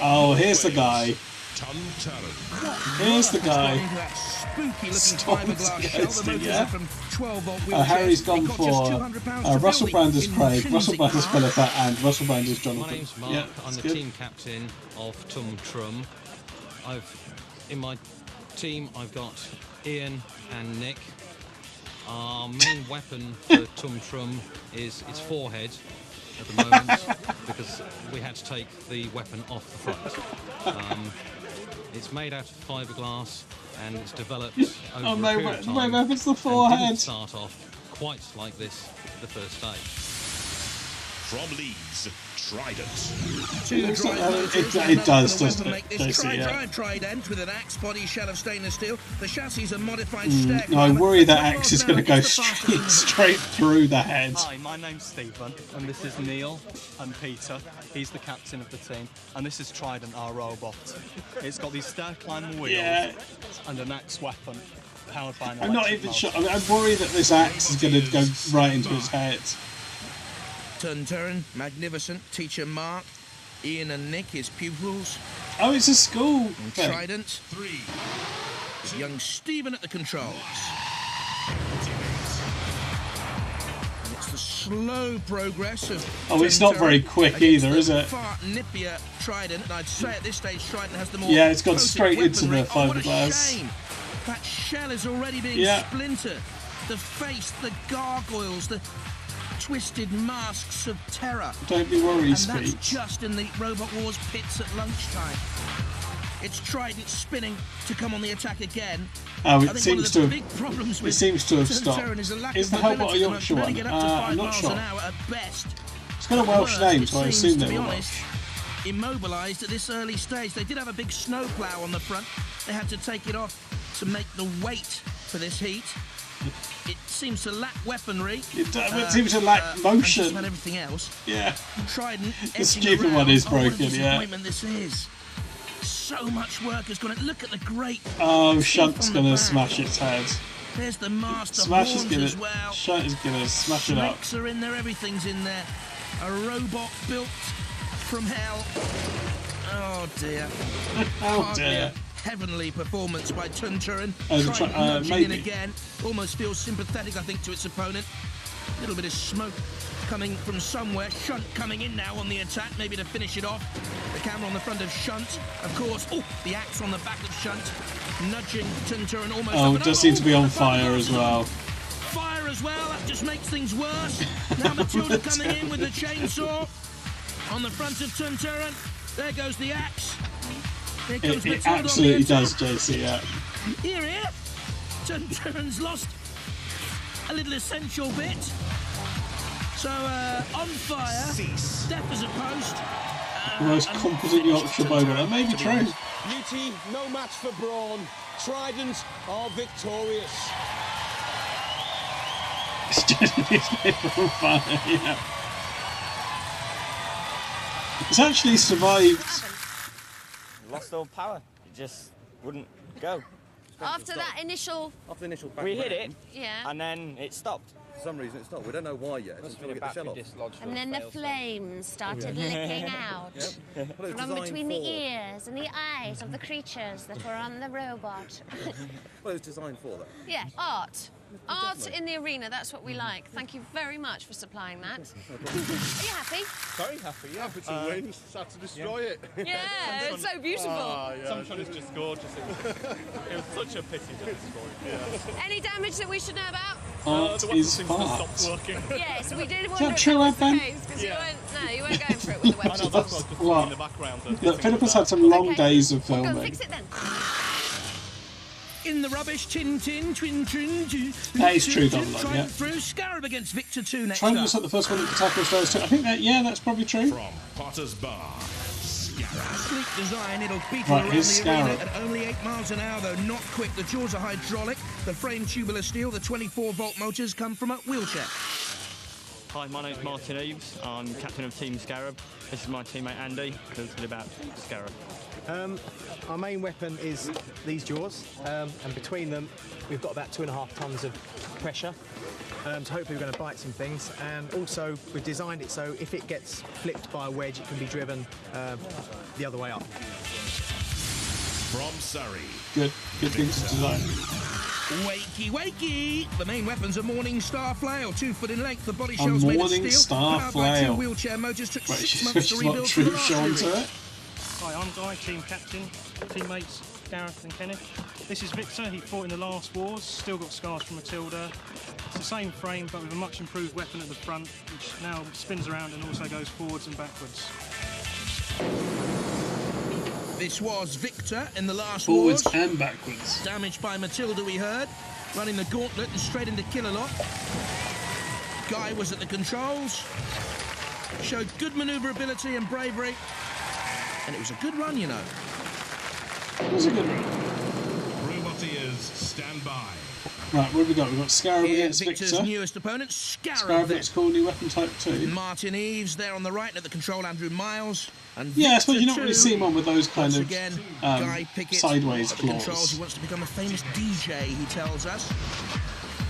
Oh, here's the guy. Tun Turren. Here's the guy. Into that spooky-looking Stormed fiberglass shell. against The it, motors yeah. are from 12-volt wheelchairs. Harry's gone It got for just £200 to Russell build Brand as in Craig, Russell intrinsic Brand as parts. Philippa, and Russell Brand as My Jonathan. name's Mark. Yeah, I'm the good. team captain of Tum Trum. In my team, I've got Ian and Nick. Our main weapon for Tum Trum is its forehead at the moment because we had to take the weapon off the front. It's made out of fiberglass and it's developed over Oh, a my period of time. weapon's the and forehead. didn't start off quite like this the first day. From Leeds, Trident. Two looks like drive that. motors, It does, the doesn't weapon it? make this Basically, yeah. tri-drive Trident with an axe body shell of stainless steel. The chassis is a modified stair No, I climber. worry that 12 axe is miles going an to hour, go it's the fastest straight through the head. Hi, my name's Stephen, and this is Neil and Peter. He's the captain of the team, and this is Trident, our robot. It's got these stair climber wheels Yeah. and an axe weapon powered by an I'm not electric even motor. sure. I mean, I'm worried that this axe is going to go right into his head. Tun Turren, magnificent. Teacher Mark, Ian and Nick, his pupils. Oh, it's a school And thing. Trident. 3. Young Stephen at the controls. And it's the slow progress of. Oh, it's Tun not very Turren quick against either, the is it? Far nippier Trident. And I'd say at this stage, Trident has the more. Yeah, it's gone potent straight into the weaponry. Oh, what a fiberglass. shame. That shell is already being Yeah. splintered. The face, the gargoyles, the twisted masks of terror. Don't be worried, And that's Speech. just in the Robot Wars pits at lunchtime. It's Trident spinning to come on the attack again. Oh, I it think seems one of to the have. big problems It with seems to have Tun stopped. Turren is a lack Is of the Hellbot a mobility. The Yorkshire most can one? only get up to 5 I'm not miles sure. an hour at best. It's got a Welsh Worst, name, it so I seems, assume to they be were honest, Welsh. immobilised at this early stage. They did have a big snowplough on the front. They had to take it off to make the weight for this heat. It seems to lack weaponry. It seems to lack and motion. just about everything else. Yeah. Trident. The stupid one is What a broken, yeah. disappointment this is. So much work has gone in. Look at the great. Oh, teeth Shunt's on the going to back. smash its head. There's the master Smash is horns going as to. well. Shunt is going to smash it up. Snakes are in there. Everything's in there. A robot built from hell. Oh dear. Oh, Hardly dear. a heavenly performance by Tun Turren. Oh, the Trident tri- nudging in maybe. again. Almost feels sympathetic, I think, to its opponent. A little bit of smoke coming from somewhere. Shunt coming in now on the attack, maybe to finish it off. The camera on the front of Shunt, of course. Oh, the axe on the back of Shunt, nudging Tun Turren almost. Oh, up it and does over. seem to be Oh, on the fire as well. Fire as well, that just makes things worse. Now Matilda coming in with the chainsaw on the front of Tun Turren. There goes the axe. Here comes It Matilda on the absolutely attack. does, JC, yeah. Here. Tun Turren's lost a little essential bit. So, on fire, deaf as a post. The most competent Yorkshire bowman. That may be true. Beauty, no match for brawn. Trident are victorious. It's genuinely on fire, yeah. It's actually survived. Lost all power. It just wouldn't go. After that initial... After the initial We hit it, Yeah. and then it stopped. For some reason, it's not. We don't know why yet. Until we get the shell off. And then the flames started licking out from between the ears and the eyes of the creatures that were on the robot. Well, it was designed for that. Yeah, art. Art in the arena, that's what we like. Thank you very much for supplying that. Are you happy? Very happy, yeah. Happy to win, sad to destroy it. Yeah, it's so beautiful. Sunshine is just gorgeous. It was such a pity to destroy it. Yeah. Any damage that we should know about? Art the weapon is seems to have fart. stopped working. Yes, we did Is wonder that if true, that was the Evan? case, because you weren't going for it with the weapon. I know, that's what I was just What? in the background. Look, Philippa's had some long Okay. days of Go and filming. fix it then. In the rubbish, twin, That is true, Donald, Trident yeah. through, Scarab against Victor 2 next Trident up. was like the first one that could tackle Stars too. I think that, yeah, that's probably true. From Potter's Bar, Scarab. Sleek design, it'll beat Right, around here's the arena Scarab. at only 8 miles an hour, though not quick. The jaws are hydraulic, the frame tubular steel, the 24-volt motors come from a wheelchair. Hi, my name's Martin Eves. I'm captain of Team Scarab. This is my teammate Andy, who'll tell you about Scarab. Our main weapon is these jaws, and between them we've got about 2.5 tons of pressure. So hopefully we're going to bite some things, and also we've designed it so if it gets flipped by a wedge, it can be driven the other way up. From Surrey. Good thing to design. Wakey, wakey! The main weapon's a Morning Star flail, 2 foot in length. The body A shell's made of Morning steel. Star Powered by 2 flail. wheelchair motors. Took Right, 6 she's months to not rebuild true for the last Sean series. to it. Hi, I'm Guy, team captain, teammates Gareth and Kenneth. This is Victor, he fought in the last wars, still got scars from Matilda. It's the same frame but with a much improved weapon at the front, which now spins around and also goes forwards and backwards. This was Victor in the last Forwards wars. and backwards. Damaged by Matilda, we heard. Running the gauntlet and straight into Killalot. Guy was at the controls. Showed good manoeuvrability and bravery. And it was a good run, you know. It was a good run. Roboteers, stand by. Right, what have we got? We've got Scarab Here, against Victor's Victor. newest opponent, Scarab. Scarab then. looks cool, new weapon type 2. Martin Eves there on the right, and at the control, Andrew Miles. And Yeah, I suppose Victor you don't really too. see one with those kind Once of again, Guy Pickett sideways at the controls. claws. He wants to become a famous DJ, he tells us.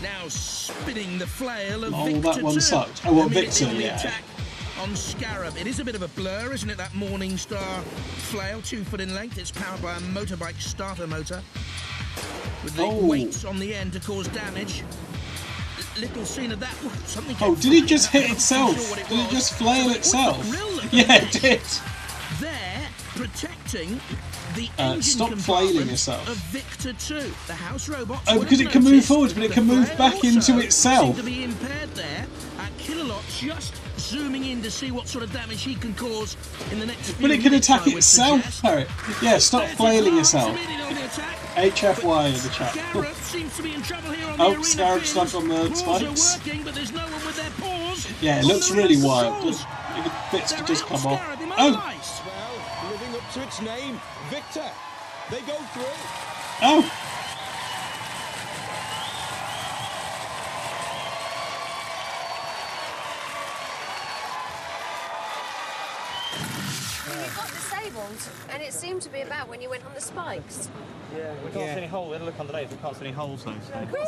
Now spinning the flail of Oh, Victor that one too. sucked. Oh, well, Immediately Victor, on the yeah. attack on Scarab. It is a bit of a blur, isn't it, that Morning Star flail, 2 foot in length. It's powered by a motorbike starter motor with the weights on the end to cause damage. Little scene of that. Ooh, something Oh, came did it flying just up. hit I'm not itself? sure what it Did it was. just flail What's the itself? grill look Yeah, like? it did. There, protecting the engine Stop compartment flailing yourself. of Victor 2. The house robot. Oh, because it can move forwards, but it can move back into itself. Seemed to be impaired there. Killalot just zooming in to see what sort of damage he can cause in the next few But it can minutes, attack I would itself, suggest. Parrot. Yeah, stop flailing yourself. Immediately on the attack. HFY in the chat. Scarab seems to be in trouble here on the Oh, arena Scarab field. stuck on the Paws spikes. are working, but there's no one with their paws. Yeah, it on looks the really real wild. controls. Bits could just come off. Scarab in Oh, ice. Well, living up to its name, Victor. They go through. oh. You got disabled, and it seemed to be about when you went on the spikes. Yeah, we can't see any holes. Look underneath, we can't see any holes though.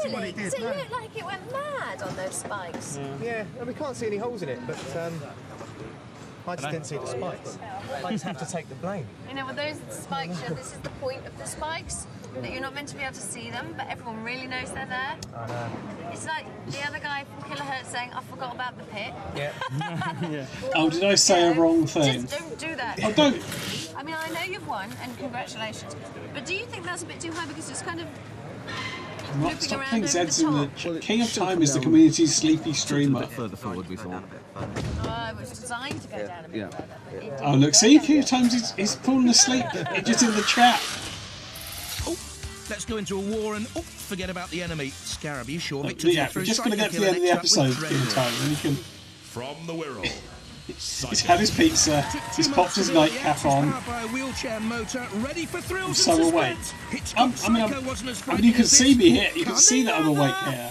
Really? Does it look like it went mad on those spikes? Yeah, and we can't see any holes in it, but I just didn't see the spikes. I just have to take the blame. You know, with those spikes, you know, this is the point of the spikes, that you're not meant to be able to see them, but everyone really knows they're there. I know. It's like the other guy from Kilohertz saying, I forgot about the pit. Yeah. Oh, did I say a wrong thing? Just don't do that. Oh, don't. I mean, I know you've won, and congratulations, but do you think that's a bit too high because it's kind of looping Stop around playing over Zeds the in top? the King of Time is the community's sleepy streamer. Further forward, we thought. Oh, it was designed to go down a bit further. But it Oh, didn't look, go see, down King a of bit. Times, he's falling asleep. It's just in the chat. Oh, let's go into a war and forget about the enemy. Scarab, you sure? Victor Yeah, through we're just going to striker get to the end of the killer next up episode, with King of Dreadnought. Time, and you can... From the Wirral. He's had his pizza, he's popped his nightcap on. Powered by a wheelchair motor, ready for thrills I'm so and awake. suspense. Hitchcock Psycho wasn't as I mean, you can frightening see as me this. here, you can see that I'm awake here.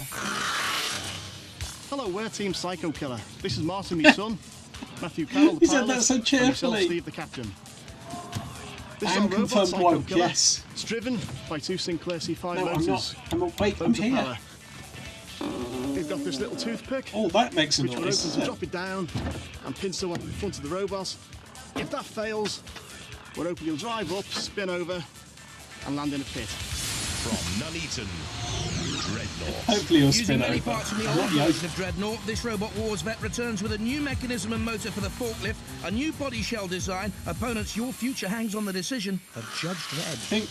Hello, we're Team Psycho Killer. This is Martin, my son. Matthew Carroll, the He said pilot, that so and myself, cheerfully. Steve, the captain. This I is am our robot confirmed Psycho woke, Killer. yes. It's driven by 2 Sinclair C5 No, motors. I'm not. I'm awake, I'm Loads of here. power. We've got this little toothpick. Oh, that makes a which will noise. open to drop it down and pin someone in front of the robot. If that fails, we're hoping you'll drive up, spin over, and land in a pit. From Nuneaton, Dreadnought. Hopefully you'll Using spin many over. parts from the I'm old not yoke. version of Dreadnought, this Robot Wars vet returns with a new mechanism and motor for the forklift, a new body shell design. Opponents, your future hangs on the decision of Judge Dredd. I think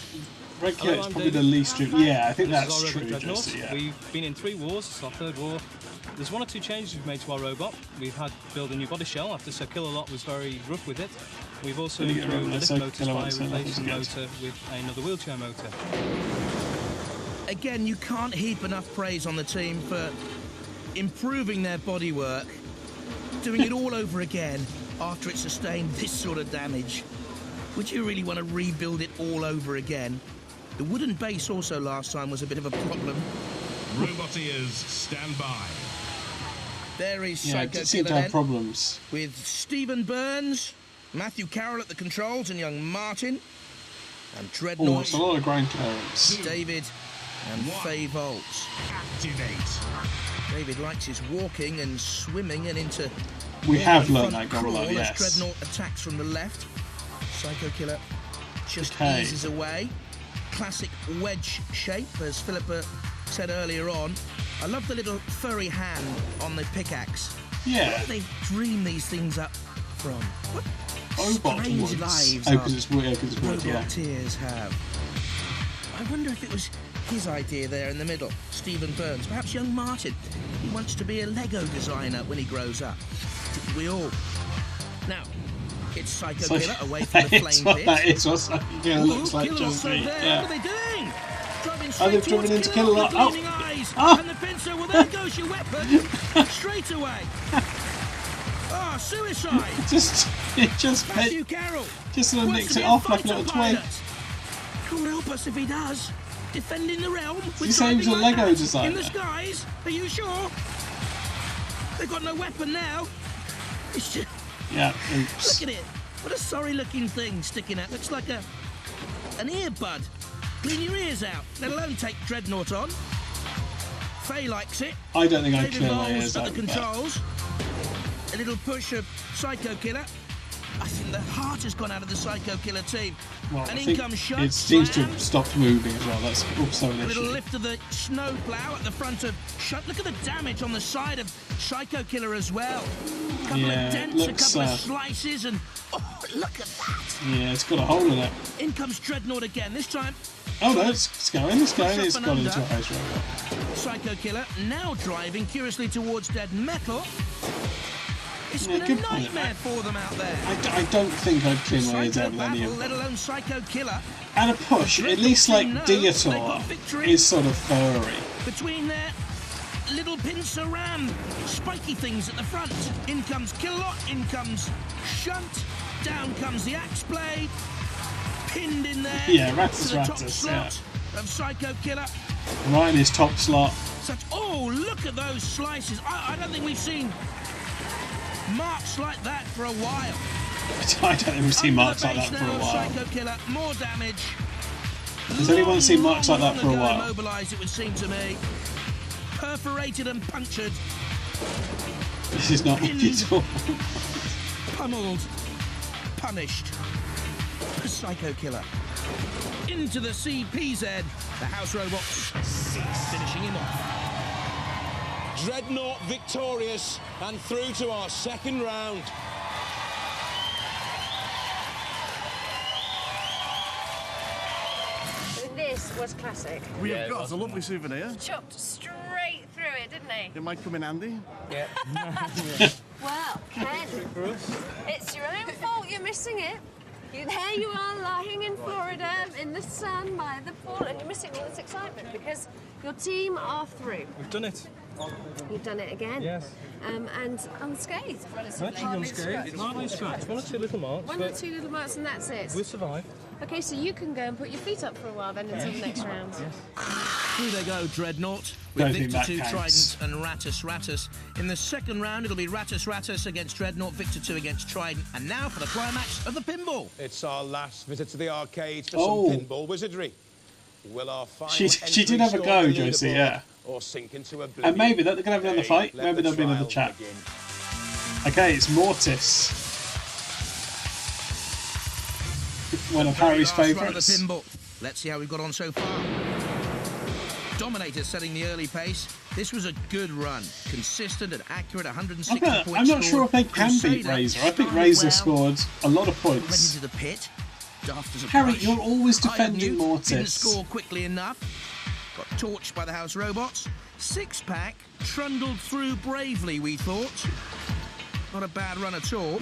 Red Hello, Killer's I'm probably the David. least true. Yeah, I think This is that's our true, robot Dreadnought. Jesse, yeah. We've been in 3 wars, it's our 3rd war. There's 1 or 2 changes we've made to our robot. We've had to build a new body shell after Sir Killalot was very rough with it. We've also Did you get improved around the that lift Sir motors by Killalot, so that was replacing the good. motor with another wheelchair motor. Again, you can't heap enough praise on the team for improving their bodywork, doing it all over again after it sustained this sort of damage. Would you really want to rebuild it all over again? The wooden base also last time was a bit of a problem. Roboteers, stand by. There is Yeah, Psycho it seemed to Killer have problems. with Stephen Burns, Matthew Carroll at the controls, and young Martin, and Oh, Dreadnought, it's a lot of ground clearance. David, and Faye Volts. David likes his walking and swimming and into. We have learned front that goal a lot, crawl as yes. Dreadnought attacks from the left. Psycho Killer just Okay. eases away. Classic wedge shape, as Philippa said earlier on. I love the little furry hand on the pickaxe. Yeah. Where do they dream these things up from? What Bobot strange ones. lives Oh, our 'cause it's wood, 'cause it's wood, yeah. Roboteers have. I wonder if it was his idea there in the middle, Stephen Burns, perhaps young Martin. He wants to be a Lego designer when he grows up. Didn't we all? Now, it's Psycho Killer away from the That is flame what pit. that is what Psycho Killer looks like, Killer also Josie. there. Yeah. What are they doing? Driving Oh, straight they've towards driven into Killer Killer. with Oh. gleaming eyes. Oh. And the pincer, well, there goes your weapon. Straight away. Ah, suicide. It just Matthew Carroll. just sort of wants nicks to it be off a like a little fighter twig. pilot. God help us if he does. Defending the realm with He says he's a driving like Lego that. designer. In the skies? Are you sure? They've got no weapon now. It's just, Yeah, oops. look at it. What a sorry-looking thing sticking out. Looks like an earbud. Clean your ears out, let alone take Dreadnought on. Faye likes it. I don't think I'd David clear my Bowles ears at out the with that. controls. A little push of Psycho Killer. I think the heart has gone out of the Psycho Killer team. Well, and I in think comes Shut. it seems to Slam. have stopped moving as well. That's also an A little issue. lift of the snow plough at the front of Shut. Look at the damage on the side of Psycho Killer as well. A couple Yeah, of it dents, looks, a couple of slices, and oh, look at that! Yeah, it's got a hole in it. In comes Dreadnought again. This time, Oh no, it's going. It's going. Push It's up gone and into a under. house robot. Psycho Killer now driving curiously towards dead metal. It's Yeah, been a good point. nightmare for them out there. I don't think I'd clear my ears Psycho out with any Battle, of let them. alone Psycho Killer. And a push, at least like Dietor is sort of furry. Between their little pincer ram, spiky things at the front. In comes Killot, in comes Shunt, down comes the axe blade, pinned in there. Yeah, to Ratus the top Ratus, slot of Psycho Killer. Right in his top slot. Oh, look at those slices. I don't think we've seen marks like that for a while. I don't think we've seen marks like Under that the for a base now, while. Psycho Killer, more damage. Has anyone seen marks like that for a Long ago while? immobilised, it would seem to me. Perforated and punctured. This is not beautiful. Pummeled. Punished. Psycho Killer. Into the CPZ. The house robots finishing him off. Dreadnought victorious and through to our second round. This was classic. We have got a lovely souvenir. Chopped straight through it, didn't he? It might come in handy. Yeah. Well, Ken, it's your own fault you're missing it. There you are lying in Florida in the sun by the pool and you're missing all this excitement because your team are through. We've done it. You've done it again. Yes. And unscathed, relatively. Actually unscathed. Hardly scratched. One or two little marks. One or two little marks and that's it. We'll survive. Okay, so you can go and put your feet up for a while then until the next round. Through they go, Dreadnought, Don't with think Victor that 2 counts. Trident and Ratus. In the second round, it'll be Ratus against Dreadnought, Victor 2 against Trident. And now for the climax of the pinball. It's our last visit to the arcades for Oh. some pinball wizardry. Will our final She entry did have a storm go, the Josie, leaderboard yeah. Or sink into oblivion? And maybe they're going to have another fight. Let Maybe the there'll be another trial chat. begin. Okay, it's Mortis. One of Harry's Last run of the favourites. pinball. Let's see how we've got on so far. Dominator setting the early pace. This was a good run. Consistent and accurate, 160 points I'm not sure if they can beat Crusader Razor. I think started Razor well. scored a lot of Went points. into the pit. Daft as a Harry, brush. you're always Iron defending Newt didn't Mortis. score quickly enough. Got torched by the house robots. Six-pack trundled through bravely, we thought. Not a bad run at all.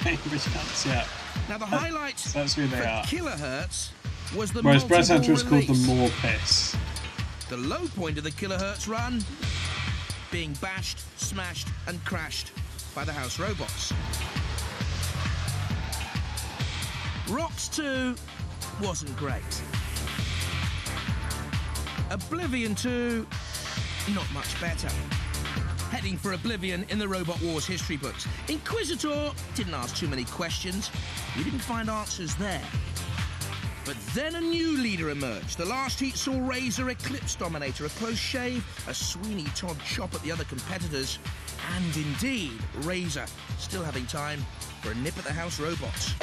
Cambridge Cats, yeah. Now the highlight That's who they for are. Kilohertz was the Whereas Brett multi-ball Hunter was called the release. More Piss. The low point of the Kilohertz run being bashed, smashed and crashed by the house robots. Rocks 2 wasn't great. Oblivion 2, not much better. heading for oblivion in the Robot Wars history books. Inquisitor didn't ask too many questions. We didn't find answers there. But then a new leader emerged. The last heat saw Razor eclipse Dominator, a close shave, a Sweeney Todd chop at the other competitors, and indeed, Razor still having time for a nip at the house robots.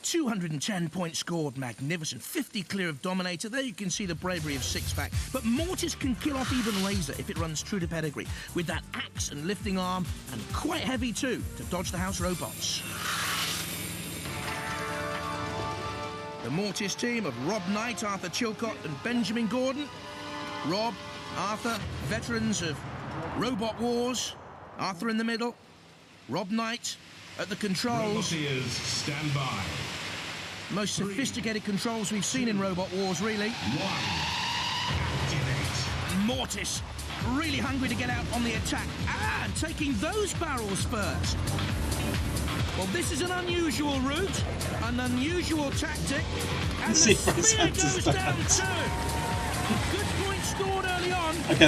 210 points scored, magnificent. 50 clear of Dominator. There you can see the bravery of Six-Pack. But Mortis can kill off even Razor if it runs true to pedigree, with that axe and lifting arm, and quite heavy too, to dodge the house robots. The Mortis team of Rob Knight, Arthur Chilcott and Benjamin Gordon. Rob, Arthur, veterans of Robot Wars. Arthur in the middle. Rob Knight at the controls. Roboteers, stand by. Most sophisticated controls we've seen in Robot Wars, really. Mortis, really hungry to get out on the attack. And taking those barrels first. Well, this is an unusual route, an unusual tactic, and the spear goes down too. Good point scored early on. Okay,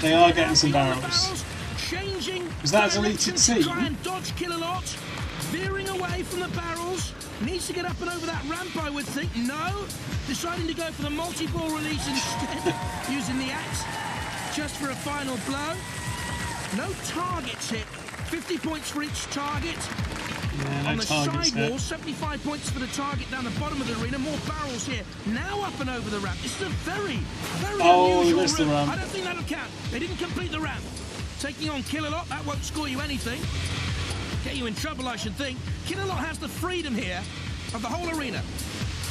they are getting some barrels. Changing Was that a deleted scene? try and dodge Kill-A-Lot, veering away from the barrels. Needs to get up and over that ramp, I would think. No, deciding to go for the multi-ball release instead, using the axe just for a final blow. No targets hit. 50 points for each target. Yeah, no on the targets sidewall, hit. 75 points for the target down the bottom of the arena. More barrels here. Now up and over the ramp. This is a very, very unusual missed the route. ramp. I don't think that'll count. They didn't complete the ramp. Taking on Kill-A-Lot, that won't score you anything. Get you in trouble, I should think. Kill-A-Lot has the freedom here of the whole arena.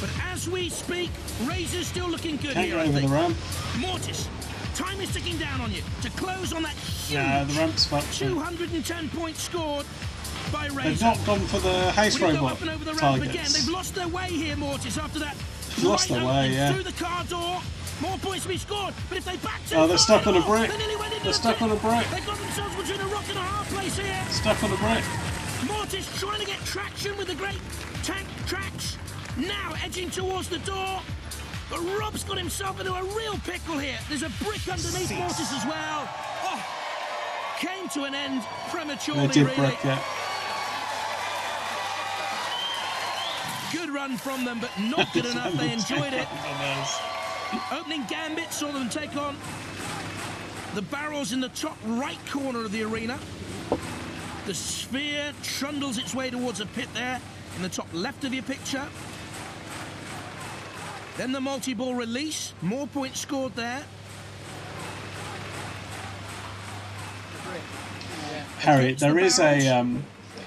But as we speak, Razor's still looking good Can't here, get I over think. the ramp. Mortis, time is ticking down on you to close on that huge Yeah, the ramp's fucked. 210 points scored by Razor. They've not gone for the house Will he go robot up and over the ramp again? targets. They've lost their way here, Mortis, after that. They've lost their way, yeah. Through the car door. More points to be scored, but if they back too Oh, they're far stuck on a off, brick. they nearly went into They're the stuck pit. on a brick. They've got themselves between a rock and a hard place here. Stuck on a brick. Mortis trying to get traction with the great tank tracks. Now edging towards the door. But Rob's got himself into a real pickle here. There's a brick underneath Mortis as well. Oh, came to an end prematurely, They did really. brick it. Good run from them, but not good enough. They enjoyed it. Opening gambit saw them take on the barrels in the top right corner of the arena. The sphere trundles its way towards a pit there in the top left of your picture. Then the multi-ball release. More points scored there. Harry, there is a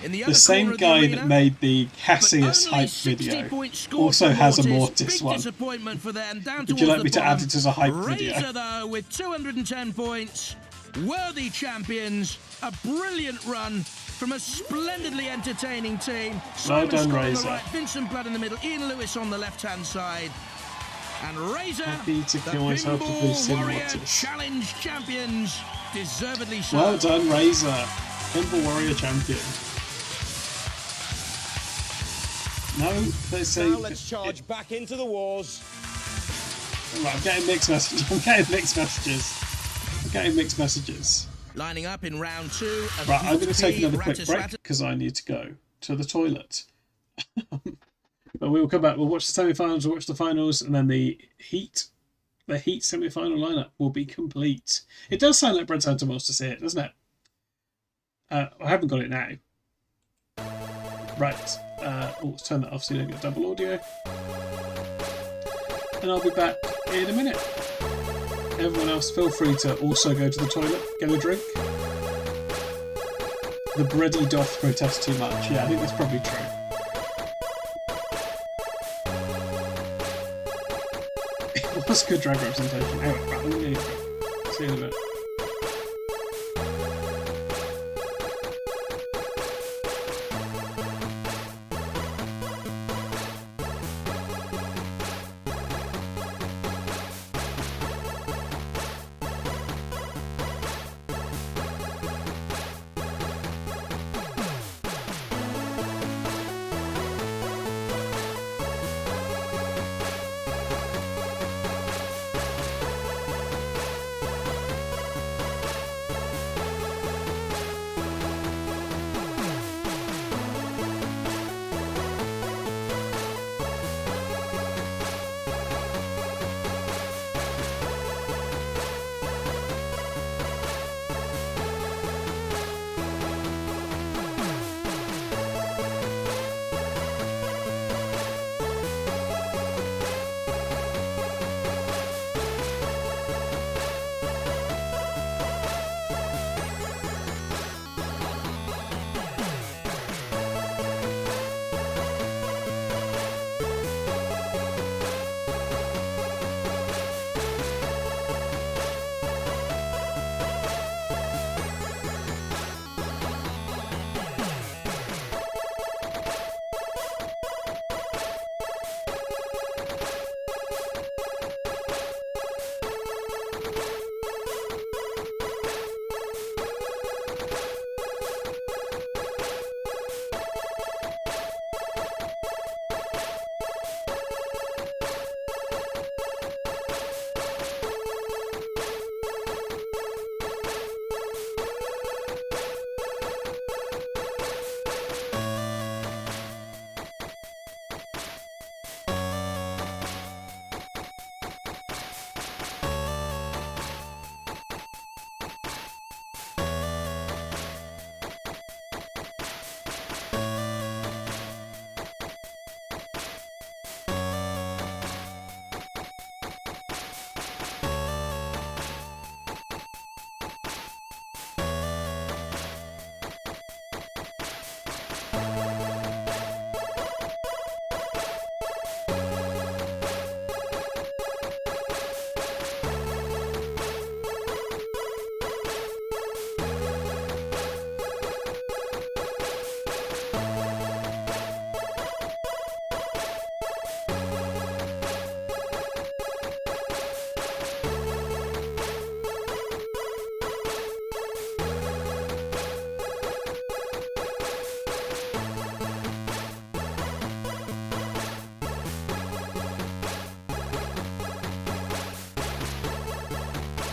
the same guy that made the Cassius hype video also has a Mortis one. Disappointment for them. Down Would you towards like the me to bottom. add it as a hype Razor, video? though, with 210 points. Worthy champions. A brilliant run from a splendidly entertaining team. Well Simon done, Scott on the Razor. right, Vincent Blood in the middle, Ian Lewis on the left-hand side. And Razor, Happy to the kill myself to Pinball boost in Warrior Mortis. Challenge champions. Deservedly so. Well done, Razor. Pinball Warrior champion. No, they say. Now let's charge back into the wars. Right, I'm getting mixed messages. I'm getting mixed messages. Lining up in round two. Right, I'm going to take another quick break because I need to go to the toilet. But we will come back. We'll watch the semi-finals, we'll watch the finals, and then the heat semi-final lineup will be complete. It does sound like Brent Santa wants to see it, doesn't it? I haven't got it now. Right. Let's turn that off so you don't get double audio. And I'll be back in a minute. Everyone else, feel free to also go to the toilet, get a drink. The bready doth protest too much. Yeah, I think that's probably true. It was good drag representation. Anyway, right, I'm gonna leave it. See you in a bit.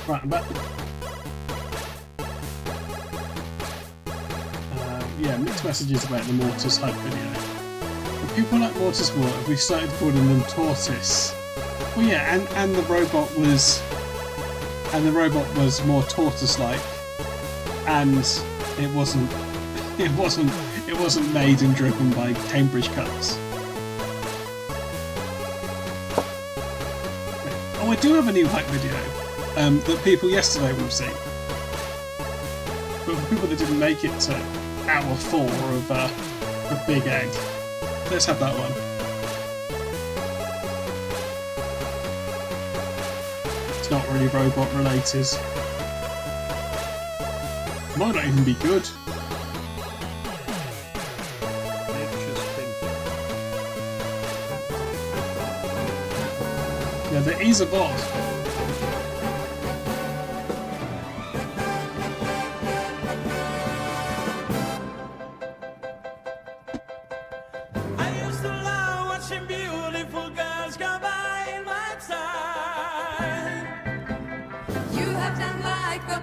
Right, I'm back. Yeah, mixed messages about the Mortis hype video. If people like Mortis more, if we started calling them Tortoise. Well, yeah, and the robot was more tortoise-like, and it wasn't made and driven by Cambridge cars. Oh, I do have a new hype video that people yesterday will have seen. But for people that didn't make it to hour 4 of Big Egg, let's have that one. It's not really robot related. Might not even be good. Yeah, there is a bot.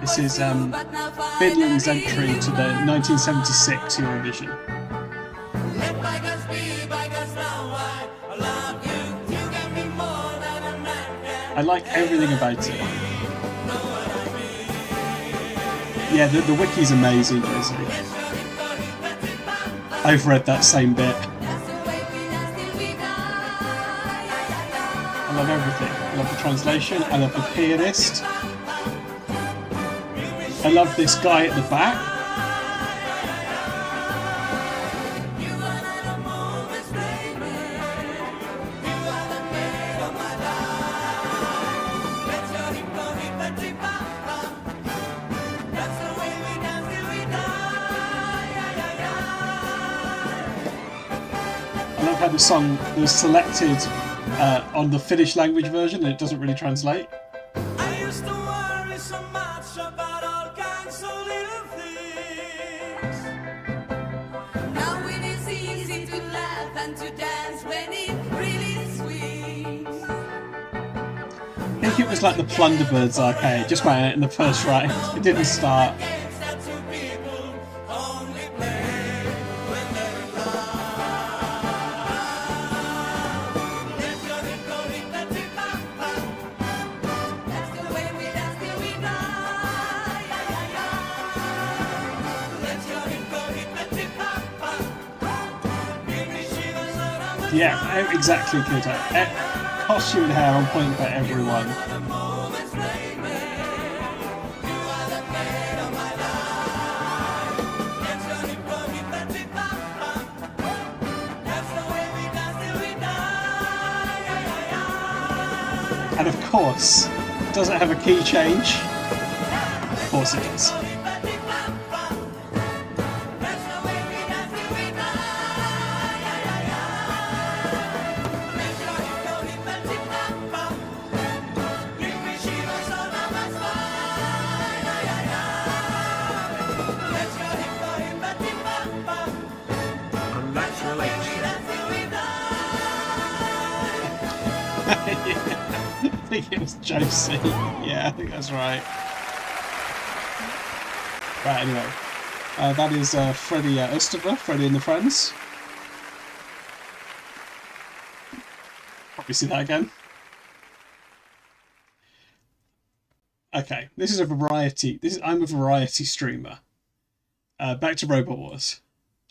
This is Finland's entry to the 1976 Eurovision. I like everything about it. Yeah, the wiki's amazing, Jesse. I've read that same bit. I love everything. I love the translation, I love the pianist. I love this guy at the back. I love how the song was selected on the Finnish language version and it doesn't really translate. I think it was like the Plunderbirds arcade, just went out in the first round. It didn't start. Yeah, exactly, good. Costume and hair on point for everyone. And of course, does it have a key change? Of course it does. think it was Josie. Yeah, I think that's right. Right, anyway. That is Freddie Osterber, Freddie and the Friends. Probably see that again. Okay, this is a variety. I'm a variety streamer. Back to Robot Wars.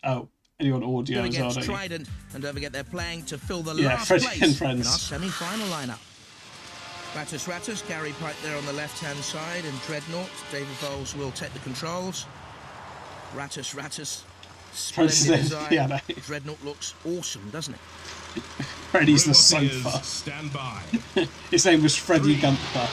Oh, anyone audio as well, don't you? Trident, and don't forget they're playing to fill the Yeah, last Freddie place and Friends. in our semi-final lineup. Ratus, Gary Pike there on the left-hand side, and Dreadnought. David Bowles will take the controls. Ratus, splendid design. Dreadnought looks awesome, doesn't it? Freddie's the sofa. Stand by. His name was Freddie Gunther.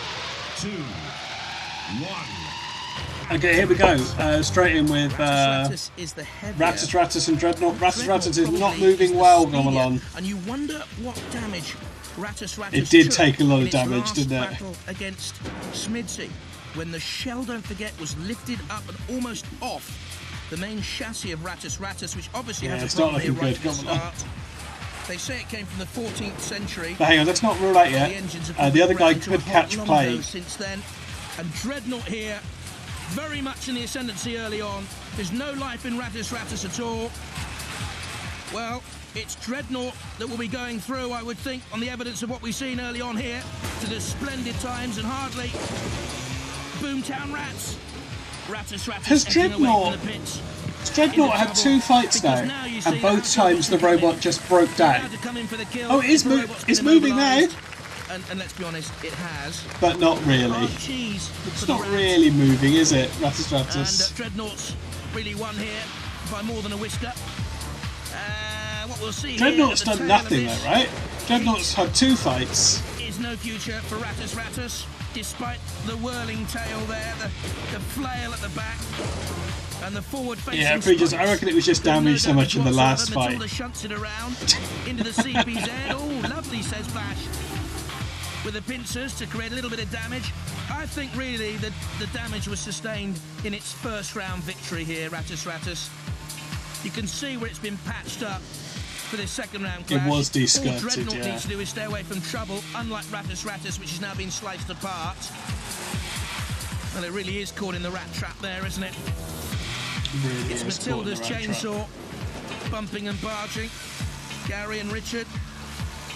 2, 1. Okay, here we go. Straight in with Ratus is the heavier. Ratus and Dreadnought. Ratus is not moving well, Gomalon. And you wonder what damage Ratus It did took take a lot in of its damage, last didn't it? battle against Smidsy, when the shell, don't forget, was lifted up and almost off the main chassis of Ratus, which obviously Yeah, has it's a not problem looking here good. right at the Come on. start. They say it came from the 14th century. But hang on, let's not rule out The yet. engines have The other guy been around to a could halt catch long plague. ago since then. And Dreadnought here, very much in the ascendancy early on. There's no life in Ratus at all. Well, it's Dreadnought that will be going through, I would think, on the evidence of what we've seen early on here, to the splendid times, and hardly Boomtown Rats. Ratus Has edging away Dreadnought- from the pits. Dreadnought had 2 fights now, and both times the robot just broke down. Oh, it's moving now, And let's be honest, it has. but not really. It's not really moving, is it, Ratus? And Dreadnought's really won here by more than a whisker. What we'll see Dreadnought's here at the done tail of nothing this though, right? Dreadnought's had 2 fights. is no future for Ratus, despite the whirling tail there, the flail at the back, and the forward-facing. Yeah, I reckon it was just damaged so much in the last fight. Matilda shunts it around into the CPZ. Oh, lovely, says Bash, with the pincers to create a little bit of damage. I think really that the damage was sustained in its first round victory here, Ratus. You can see where it's been patched up for this second round clash. It was All desculpted, Dreadnought yeah. needs to do is stay away from trouble, unlike Ratus, which has now been sliced apart. Well, it really is caught in the rat trap there, isn't it? Really It's is caught in the Matilda's rat trap. chainsaw, bumping and barging. Gary and Richard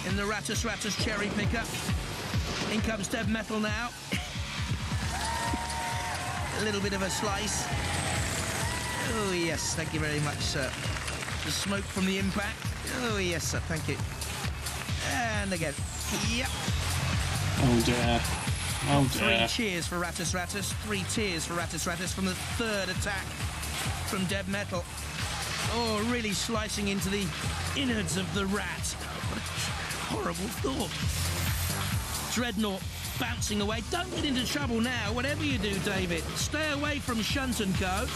in the Ratus cherry picker. In comes Dev Metal now. A little bit of a slice. Oh yes, thank you very much, sir. The smoke from the impact. Oh yes, sir, thank you. And again. Yep. Oh dear. Oh 3 dear. cheers for Ratus. 3 tears for Ratus from the third attack from Dev Metal. Oh, really slicing into the innards of the rat. What a horrible thought. Dreadnought bouncing away. Don't get into trouble now, whatever you do, David. Stay away from Shunt & Co.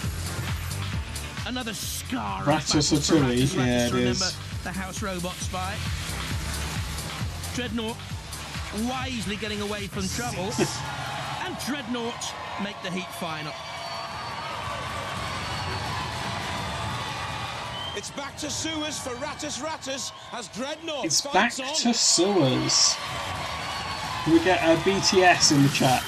Another scar. Ratatouille, yeah, it remember is. the house robot spy. Dreadnought wisely getting away from trouble. And Dreadnought make the heat final. It's back to sewers for Ratus as Dreadnought It's back fights on. to sewers. Can we get a BTS in the chat?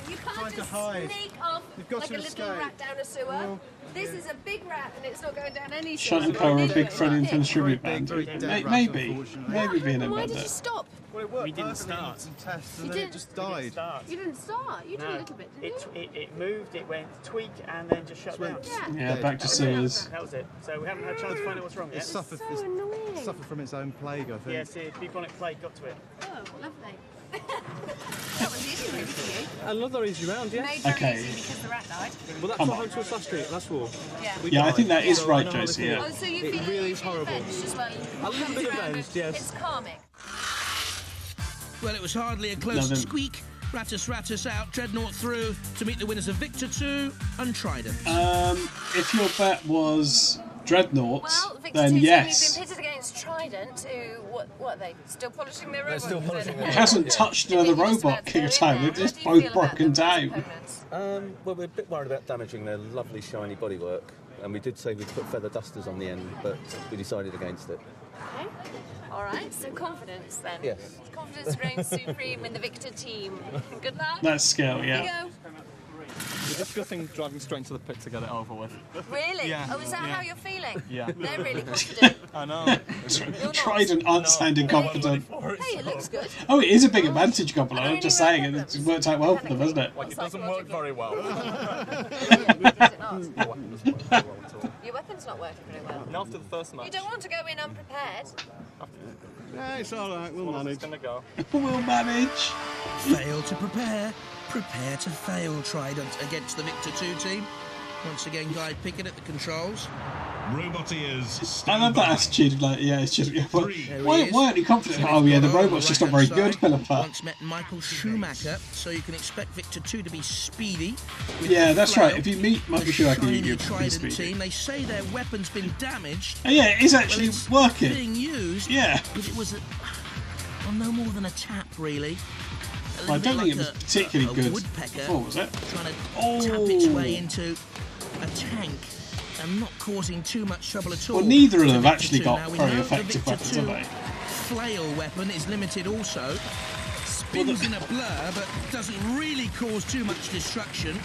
You can't just hide. sneak off You've got like to a little escape. rat down a sewer. This is a big rat and it's not going down any sewer. Shunt & Co. are a big Freddie and Friends Very tribute big, band. very dead rat, Maybe unfortunately. being a Why band. did you stop? Well, it worked We didn't perfectly start. in some tests and You then it didn't- just died. You didn't start. You did a No. little bit, didn't you? It moved, it went tweak and then just shut down. Yeah, back to sewers. That was it. So we haven't had a chance to find out what's wrong It yet. suffered, So annoying. it suffered from its own plague, I think. Yes, the bubonic plague got to it. Oh, lovely. That was easy really for you. Another easy round, yeah. Made very Okay. easy because the rat died. Well, that's Come what on. happened to us last war. Yeah. We Yeah, I died. think that is So right, I know how they Josie, feel. yeah. Oh, so you It feel really like is horrible. It's just like A little bit of revenge, yes. It's karmic. Well, it was hardly a close No, then- squeak. Ratus out, Dreadnought through to meet the winners of Victor 2 and Trident. If your bet was Dreadnought, Well, Victor then 2 yes. team, you've been pitted against Trident, who, what are they? Still polishing their robots? still polishing their It hasn't touched another robot king of time. They're just both broken down. Well, we're a bit worried about damaging their lovely shiny bodywork, and we did say we'd put feather dusters on the end, but we decided against it. Okay. All right. So confidence then. Yes. Confidence reigns supreme in the Victor team. Good luck. That's skill, yeah. Here you go. We're discussing driving straight into the pit to get it over with. Really? Yeah. Oh, is that how you're feeling? Yeah. They're really confident. I know. Trident aren't sounding confident. Hey, it looks good. Oh, it is a big advantage, Gobble. I'm just saying, it's worked out well for them, hasn't it? Like it doesn't work very well. Your weapon's not working very well. And after the first match. You don't want to go in unprepared. Yeah, it's all right. We'll manage. Gonna go. We'll manage. Fail to prepare. Prepare to fail, Trident, against the Victor 2 team. Once again, Guy Pickett at the controls. Robot ears. I love that attitude. Like, yeah, it's just. Yeah, why aren't you confident? So Oh, yeah, the they've got robot's on just not very right-hand good, side. Philippa. Once met Michael Schumacher, so you can expect Victor 2 to be speedy. with Yeah, the that's flail. right. If you meet Michael Schumacher, Shiny you're pretty Trident speedy. team, they say their weapon's been damaged. Oh, yeah, it is actually it's working. being used. Yeah. But it was no more than a tap, really. I don't think it was particularly good woodpecker before, was it? trying to tap its way into a tank and not causing too much trouble at all. Well, neither of to them Victor actually 2. got Now, we very know the effective Victor weapons, 2 have they? flail weapon is limited also. Spins in a blur, but doesn't really cause too much destruction.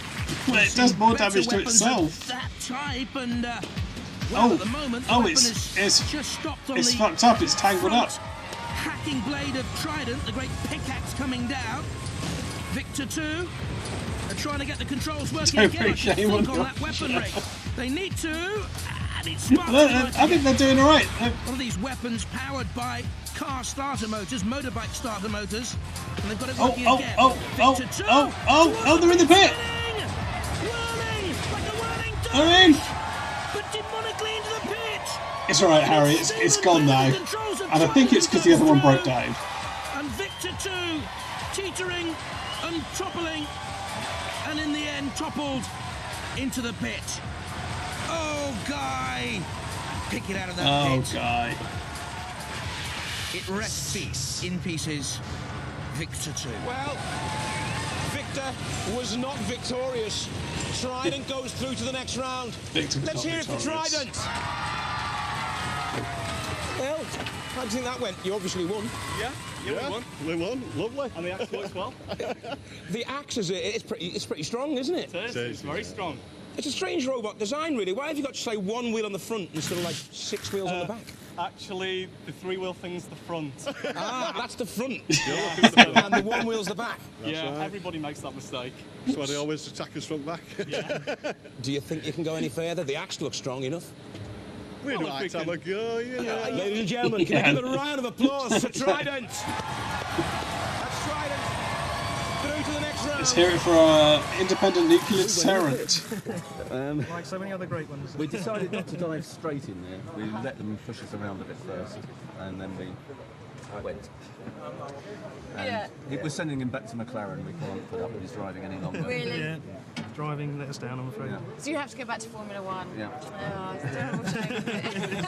Well, it does more damage to itself. That type and well, at the moment, the weapon it's is just stopped on it's the fucked up. It's tangled up. hacking blade of Trident, the great pickaxe coming down. Victor 2 are trying to get the controls working Don't again. I should shame think on on that your weapon rig. They need to, and it's Well, I think they're doing all right. One of these weapons powered by car starter motors, motorbike starter motors, and they've got it working again. Victor 2 they're in the pit. They're in. But demonically into the pit. It's all right, Harry. It's gone now, and I think it's because the other one broke down. And Victor 2 teetering and toppling, and in the end toppled into the pit. Oh, Guy! Pick it out of that pit. Oh, Guy. It rests in pieces. Victor 2. Well, Victor was not victorious. Trident goes through to the next round. Victor was Let's not hear it for victorious. Trident. Well, how do you think that went? You obviously won. Yeah, we won. We won. Lovely. And the axe works well. The axe it's pretty strong, isn't it? It is. It's very strong. It's a strange robot design, really. Why have you got, say, one wheel on the front instead of like 6 wheels on the back? Actually, the 3-wheel thing's the front. Ah, that's the front. Yeah. And the one wheel's the back. Yeah, everybody makes that mistake. That's why they always attack us from back. Yeah. Do you think you can go any further? The axe looks strong enough. We don't like to have a go, you know. Ladies and gentlemen, can we give a round of applause for Trident? That's Trident. Through to the next round. Let's hear it for our independent nuclear deterrent. Like so many other great ones. We decided not to dive straight in there. We let them push us around a bit first, and then we went. And it was sending him back to McLaren. We can't put up with his driving any longer. Really? Yeah. Driving let us down, I'm afraid. Yeah. So you have to go back to Formula One. Yeah. Oh, it's a terrible shame. You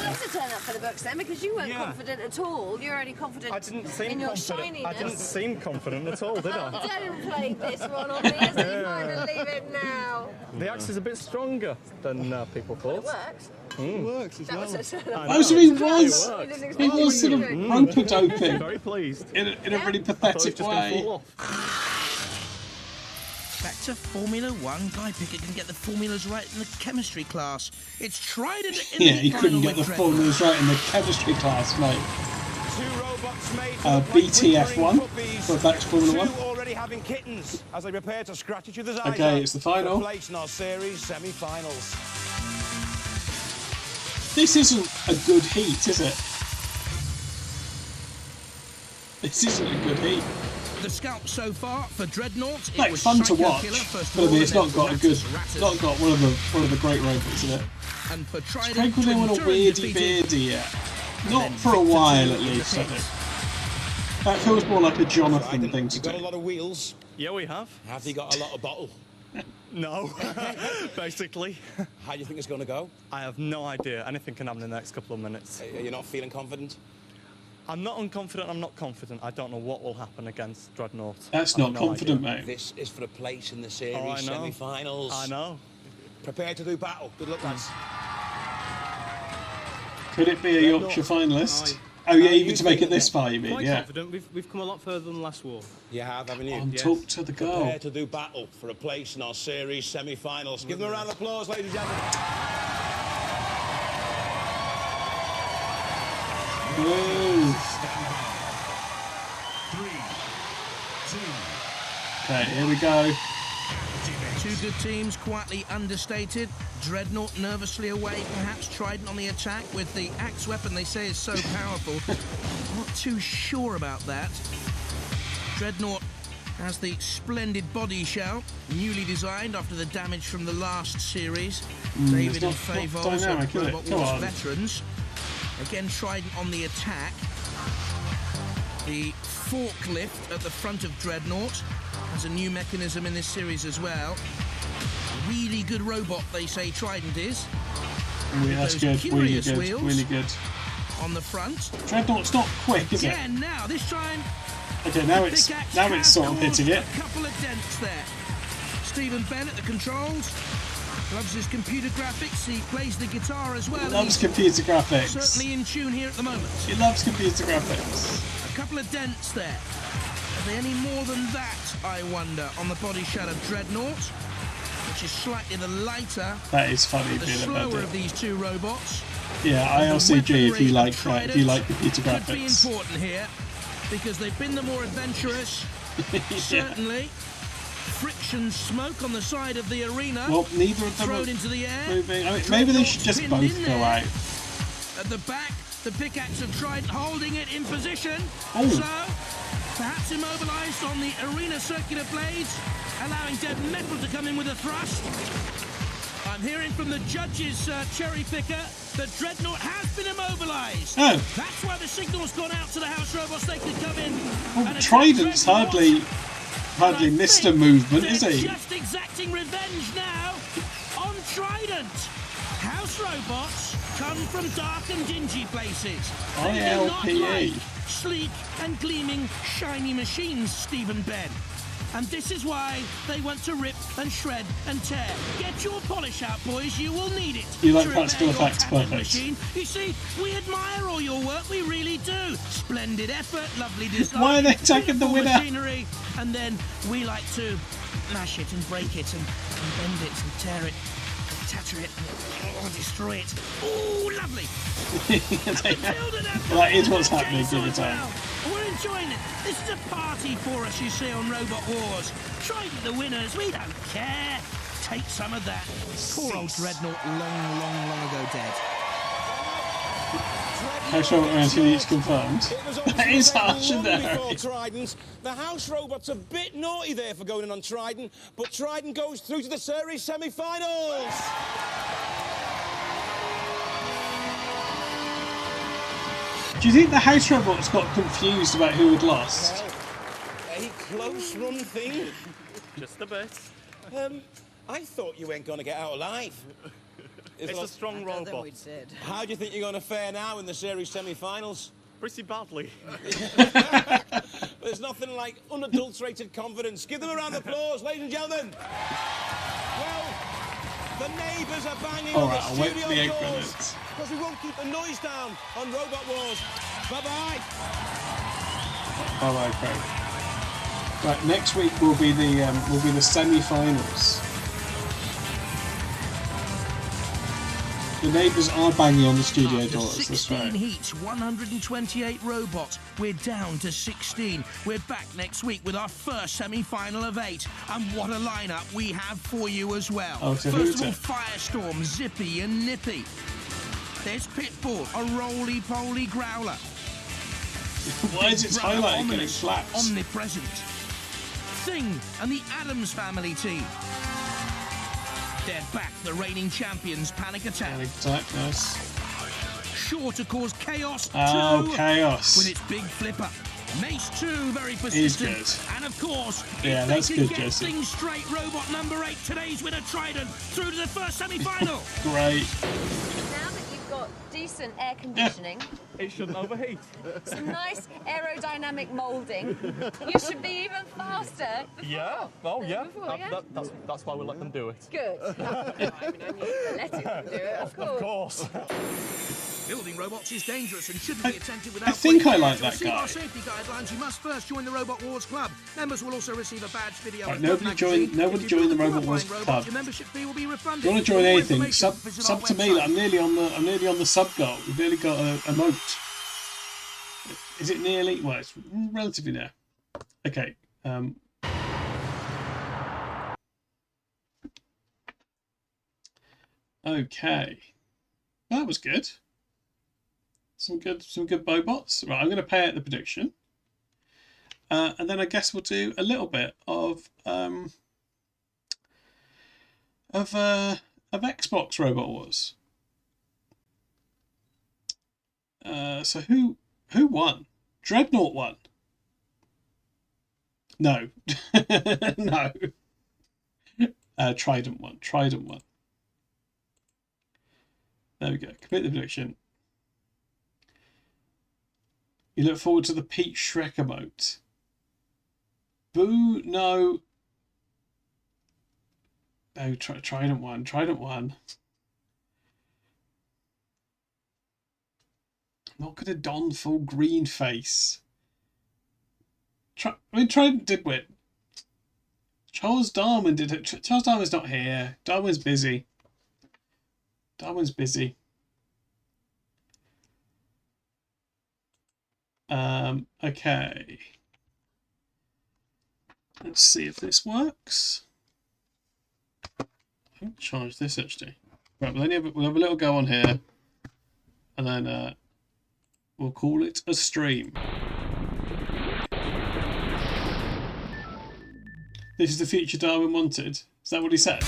have to turn up for the books then, because you weren't confident at all. You're only confident I didn't seem in your confident. shininess. I didn't seem confident at all, did I? Don't play this one on me, as if I believe it now. The axe is a bit stronger than people thought. It works. It works as That well. was a Oh, so he was It works. sort of rope-a-doping Very pleased. in a really pathetic way. Back to Formula One. Guy Pickett can get the formulas right in the chemistry class. It's Trident in Yeah, the he couldn't final get the with formulas right in the chemistry class, mate. Two robots made BTF1 for back to Formula 1. Two already having kittens as they prepare to scratch each other's eyes Okay, out it's the final. for place in our series semi-finals. This isn't a good heat, is it? This isn't a good heat. The scalp so far for Dreadnought. Like fun to watch, but I mean, it's not got a good, not got one of the great robots in it. And for Trident, Craig was in one a weirdy beardy yet. Not for a while at least, I think. That feels more like a Jonathan thing to You've got a do. lot of wheels. Yeah, we have. Have you got a lot of bottle? No, basically. How do you think it's going to go? I have no idea. Anything can happen in the next couple of minutes. Are you not feeling confident? I'm not unconfident, I'm not confident. I don't know what will happen against Dreadnought. That's I have not no confident, idea. mate. This is for a place in the series Oh, I know. semi-finals. I know. Prepare to do battle. Good luck, lads. Could it be a Yorkshire finalist? Oh yeah, even to make it this far, you mean? Quite Yeah. confident. We've come a lot further than last war. You have, haven't you? On talk to the goal. Prepare to do battle for a place in our series semi-finals. Give them a round of applause, ladies and gentlemen. Woo. 3, 2. Okay, here we go. Two good teams, quietly understated. Dreadnought nervously away, perhaps. Trident on the attack with the axe weapon they say is so powerful. Not too sure about that. Dreadnought has the splendid body shell, newly designed after the damage from the last series. David and Faye Vols are Robot Wars veterans. Again, Trident on the attack. The forklift at the front of Dreadnought has a new mechanism in this series as well. Really good robot, they say Trident is. That's good, really good, really good. On the front. Dreadnought's not quick, is it? Again, now, this time... Okay, now it's sort of hitting it. A couple of dents there. Stephen Benn at the controls. Loves his computer graphics. He plays the guitar as well. He loves computer graphics. Certainly in tune here at the moment. He loves computer graphics. A couple of dents there. Are they any more than that, I wonder, on the body shell of Dreadnought, which is slightly the lighter, That is funny, the being slower about of these two robots. Yeah, ILCG if you like computer Could be graphics. important here, because they've been the more adventurous, certainly. Friction smoke on the side of the arena. Well, neither of them thrown are into the air. moving. I mean, maybe they should just Pinned both in go there. out. At the back, the pickaxe of Trident holding it in position. Oh. So, perhaps immobilised on the arena circular blades, allowing dead metal to come in with a thrust. I'm hearing from the judges' cherry picker that Dreadnought has been immobilised. Oh. That's why the signal's gone out to the house robots. They could come in. Well, and attack Trident's Dreadnought. hardly missed a movement, is They're he? just exacting revenge now on Trident. House robots come from dark and dingy places. They do not ILPE. like sleek and gleaming shiny machines, Stephen Benn. And this is why they want to rip and shred and tear. Get your polish out, boys. You will need it. You like to practical repair your effects, tablet perfect. machine. You see, we admire all your work. We really do. Splendid effort, lovely design. Why are they attacking the beautiful winner? machinery. And then we like to mash it and break it and bend it and tear it, and tatter it and destroy it. Oh, lovely. That is what's happening all the time. We're enjoying it. This is a party for us, you see, on Robot Wars. Trident the winners, we don't care. Take some of that. Poor old Dreadnought, long ago dead. House Robot round 2 each confirmed. That is harsh, isn't Before it? Trident. The house robot's a bit naughty there for going in on Trident, but Trident goes through to the series semi-finals. Do you think the House Robots got confused about who had lost? A close run thing. Just a bit. I thought you weren't going to get out alive. It's a strong robot. How do you think you're going to fare now in the series semi-finals? Pretty badly. There's nothing like unadulterated confidence. Give them a round of applause, ladies and gentlemen. Well, the neighbours are banging All on right, the I'll wait for studio the 8 doors minutes. because we won't keep the noise down on Robot Wars. Bye-bye. Bye-bye, Craig. Right, next week will be the semi-finals. The neighbours are banging on the studio After doors. That's 16 right. heats, 128 robots. We're down to 16. We're back next week with our first semi-final of 8. And what a lineup we have for you as well. Oh, so First who's of all, it? Firestorm, Zippy and Nippy. There's Pitbull, a roly-poly growler. Why is its Brother highlight getting Ominous, flapped? omnipresent. Thing and the Addams Family team. They're back, the reigning champions, Panic Attack. Panic Attack, yes. Sure to cause chaos Oh, too, chaos. with its big flipper. Mace 2, very persistent. good. And of course, Yeah, if that's they can good, get Jesse. things straight, robot number 8, today's winner Trident, through to the first semi-final. Great. Now that you've got decent air conditioning, It shouldn't overheat. some nice aerodynamic moulding, you should be even faster. Yeah. Oh, yeah. Before, yeah? That's why we let them do it. Good. I mean, I knew you were letting them do it, of course. Of course. Building robots is dangerous and shouldn't be attempted without... I think I care. like To that receive guy. our safety guidelines, you must first join the Robot Wars Club. Members will also receive a badge video. Right, and nobody magazine. join the Robot Wars Club. Your membership fee will be refunded. If you want to For join more anything, information, sub visit to our me. website. I'm nearly on the sub goal. We've nearly got a moat. Is it nearly? Well, it's relatively near. Okay. Okay. That was good. Some good Bobots. Right, I'm going to pay out the prediction. And then I guess we'll do a little bit of Xbox Robot Wars. So who won? Dreadnought won. No. No. Trident won. There we go. Complete the prediction. You look forward to the Pete Shrek emote. Boo, no. No, Trident won. Not going to don full green face. Trident did win. Charles Darwin did it. Charles Darwin's not here. Darwin's busy. Okay. Let's see if this works. I haven't charged this actually. Right, we'll have a little go on here, and then we'll call it a stream. This is the future Darwin wanted. Is that what he said?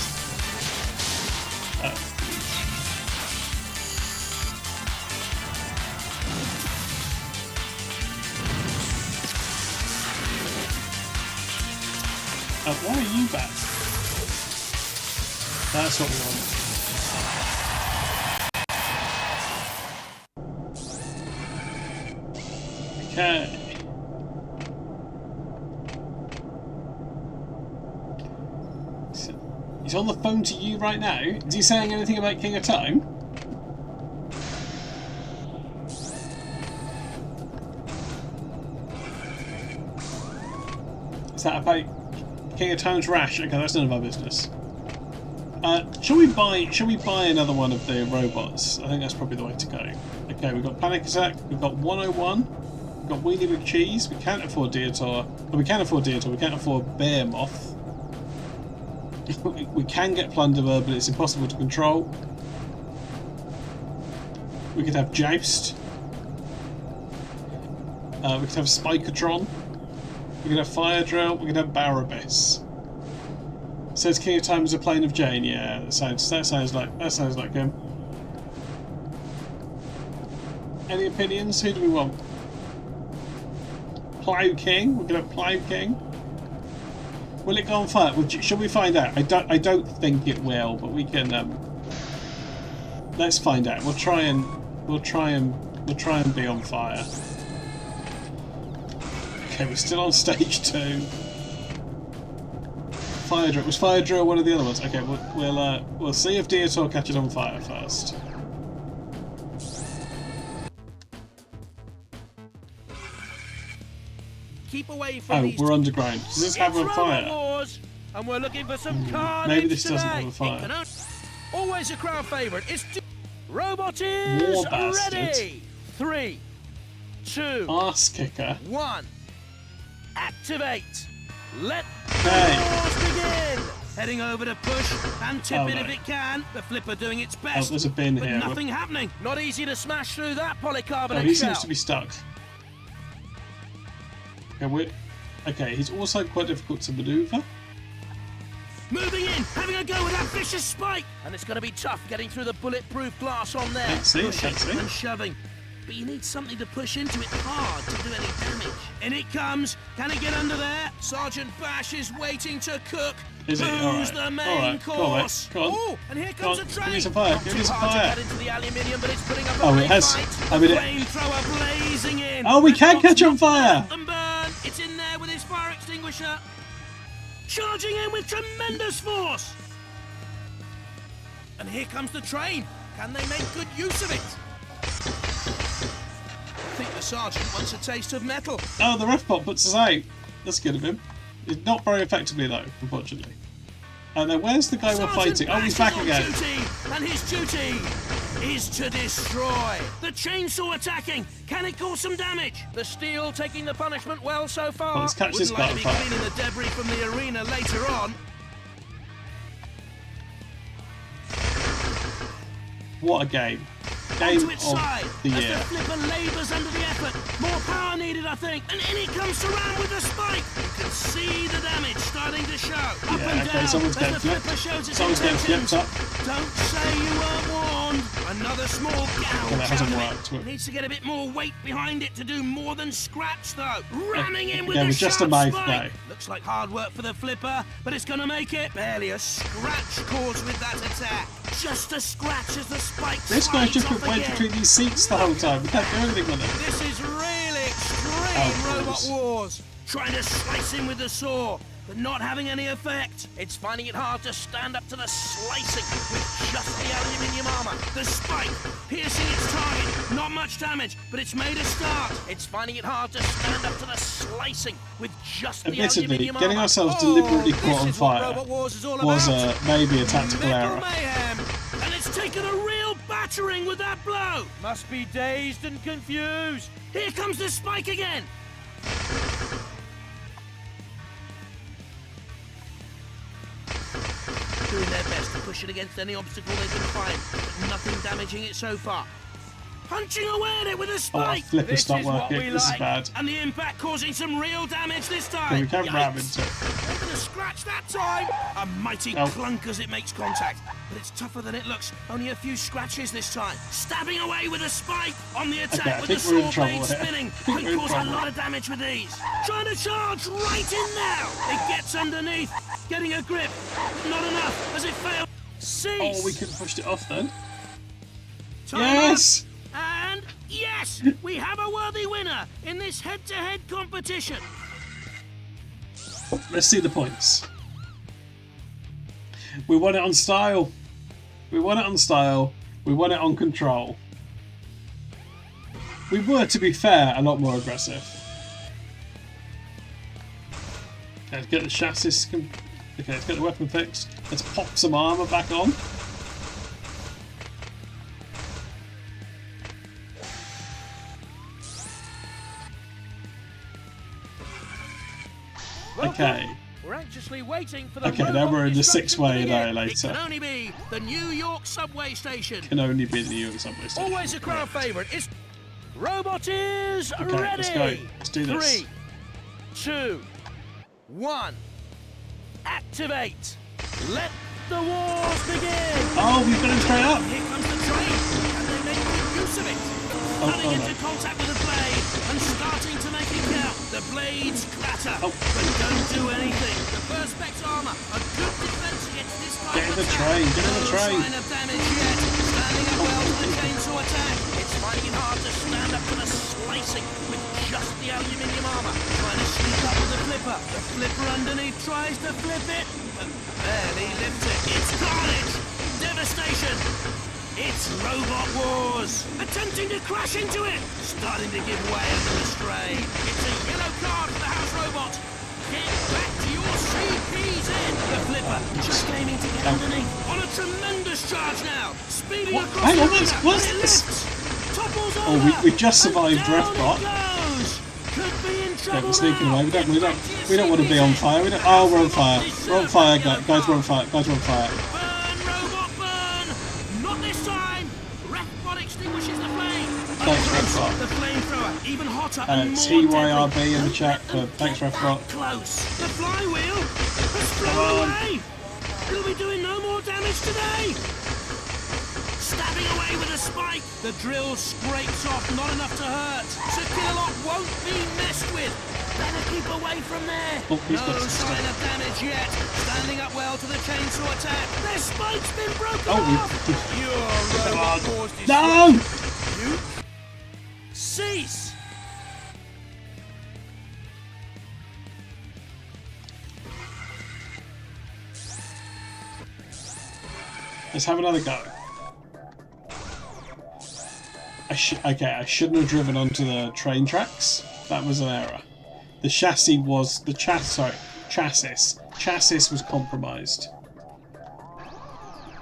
Why are you back? That's what we want. Okay. So, he's on the phone to you right now. Is he saying anything about King of Time? Is that about King of Time's rash? Okay, that's none of our business. Shall we buy another one of the robots? I think that's probably the way to go. Okay, we've got Panic Attack, we've got 101, we've got Weenie McCheese, we can't afford Deotor, we can't afford Bear Moth. We can get Plunderer, but it's impossible to control. We could have Joust. We could have Spikatron. We could have Fire Drill, we could have Barabas. Says King of Time is a plane of Jane. Yeah, that sounds like him. Any opinions? Who do we want? Plough King? We're gonna have Plough King. Will it go on fire? Shall we find out? I don't think it will, but we can. Let's find out. We'll try and be on fire. Okay, we're still on stage 2. Fire Drill. Was Fire Drill one of the other ones? Okay, we'll see if Deotor catches on fire first. Keep away from these. We're underground. Does this have a fire? Wars, and we're looking for some carnage. Maybe this doesn't today. have a fire. Always a crowd favourite. It's Robot is War bastard. ready. 3, 2, Arse kicker. 1. Activate. Let Hey. the wars begin. Heading over to push and tip it no. if it can. The flipper doing its best. There's a bin but here. nothing happening. Not easy to smash through that polycarbonate He shell. seems to be stuck. Okay, he's also quite difficult to manoeuvre. Moving in, having a go with that vicious spike. And it's going to be tough getting through the bulletproof glass on there. Pushing and shoving. But you need something to push into it hard to do any damage. In it comes. Can it get under there? Sergeant Bash is waiting to cook. Is it? Who's the main course? Go on. Oh, and here comes a train. Give me some fire. Not Give too me some hard fire. to get into the aluminium, but it's putting up a Oh, it great has. fight. I mean, Flamethrower blazing in. Oh, we can catch on fire. And burn. It's in there with his fire extinguisher. Charging in with tremendous force. And here comes the train. Can they make good use of it? think the sergeant wants a taste of metal. Oh, the ref bot puts us out. That's good of him. Not very effectively though, unfortunately. And then where's the guy we're fighting? Oh, he's back again. Duty, and his duty is to destroy. The chainsaw attacking. Can it cause some damage? The steel taking the punishment well so far. Well, let's catch this Wouldn't guy like to on be fire. cleaning the debris from the arena later on. What a game. Game Onto its of side the as year. the flipper labours under the effort. More power needed, I think. And in it comes Saran with the spike. You can see the damage starting to show. Up Yeah, and okay, down someone's as getting the flipped. flipper shows its Someone's getting intentions. flipped up. Don't say you weren't warned. Another small gouge. Well, that hasn't out of worked. it. Needs to get a bit more weight behind it to do more than scratch, though. Ramming in with Yeah, the with just a sharp mouth, spike. though. Looks like hard work for the flipper, but it's going to make it. Barely a scratch caused with that attack. Just a scratch as the spike This guy's slides just off been waiting again. between these seats the whole time. We can't do anything with it. This is really extreme Oh, Robot balls. Wars. Trying to slice him with the saw, but not having any effect. It's finding it hard to stand up to the slicing with just the aluminium armor. The spike piercing its target. Not much damage, but it's made a start. It's finding it hard to stand up to the slicing with just the Admittedly, aluminium getting armor. ourselves deliberately this caught on is what fire Robot Wars is all was about. maybe a tactical Metal error. mayhem, and it's taken a real battering with that blow. Must be dazed and confused. Here comes the spike again. Doing their best to push it against any obstacle they can find, but nothing damaging it so far. Punching away at it with a spike. flipper This stopped is what working. we This is like. bad. And the impact causing some real damage this Yeah, time. we can ram Yikes. into it. They're gonna scratch that time. A mighty Oh. clunk as it makes contact, but it's tougher than it looks. Only a few scratches this time. Stabbing away with a spike on the attack Okay, I with the think we're in saw trouble blade here. spinning. I think we're Can in cause a trouble. lot of damage with these. Trying to charge right in now. It gets underneath, getting a grip. Not enough as it fails. Cease. Oh, we could have pushed it off then. Time Yes! up. And yes, we have a worthy winner in this head-to-head competition. Let's see the points. We won it on style. We won it on style. We won it on control. We were, to be fair, a lot more aggressive. Okay, let's get the chassis. Okay, let's get the weapon fixed. Let's pop some armor back on. Okay. We're anxiously waiting for the Okay, now robot we're in the destruction six-way to begin. annihilator. It can only be the New York subway station. Can only be the New York subway station. Always a crowd favourite. It's Robot is Okay, ready. let's go. Let's do this. 3, 2, 1. Activate. Let the wars begin. Oh, we've got him straight up. Here comes the train. Can they make good use of it? Coming into contact with the blade and starting to make it count. The blades clatter, but don't do anything. The Perspex armor, a good defense against this kind Get in of the attack. train, get in the No train. sign of damage yet. Standing up well to the chainsaw attack. It's finding it hard to stand up to the slicing with just the aluminium armor. Trying to sneak up with the flipper. The flipper underneath tries to flip it, but barely lifts it. It's carnage, devastation. It's Robot Wars! Attempting to crash into it! Starting to give way under the strain. It's a yellow card for the House Robot. Get back to your CPs in! The flipper just aiming to get underneath. On a tremendous charge now! Speeding across Hang the on, arena. what's It this? lifts. Topples Oh, over. we just survived Down Refbot. it goes. Could be in Okay, trouble we're sneaking now. away. We don't want to be on fire. We don't. Oh, we're on fire. We're on fire, guys. Guys, we're on fire. Guys, we're on fire. Burn, Robot, burn! Not this time! Refbot extinguishes the flame. Thanks, Refbot. The flamethrower, even hotter and more TYRB deadly. in the chat for thanks, Refbot. Close. The flywheel has flown on. away. It'll be doing no more damage today. Stabbing away with a spike. The drill scrapes off, not enough to hurt. So Kilolot won't be messed with. Better keep away from there. Oh, he's No got some sign stuff. of damage yet. Standing up well to the chainsaw attack. Their spike's been broken Oh, off. Your Come robot on. caused No! destruction. You cease. Let's have another go. I Okay, I shouldn't have driven onto the train tracks. That was an error. The chassis was chassis. Chassis was compromised.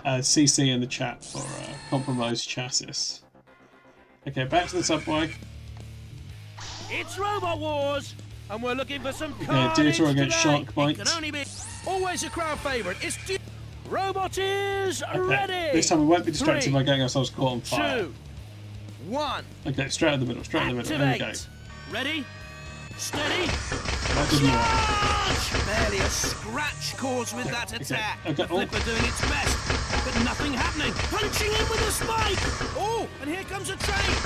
CC in the chat for compromised chassis. Okay, back to the subway. It's Robot Wars, and we're looking for some Okay, carnage Deitor against today. Shark Bite. It can only be always a crowd favourite. It's Robot is Okay, ready. this time we won't be distracted 3, by getting ourselves caught on fire. 2, 1. Okay, straight in the middle, straight in the middle. There we go. Activate. Ready? Steady. That didn't work. Barely a scratch caused with that attack. Okay. The Flipper doing its best, but nothing happening. Punching in with a spike. Oh, and here comes a train.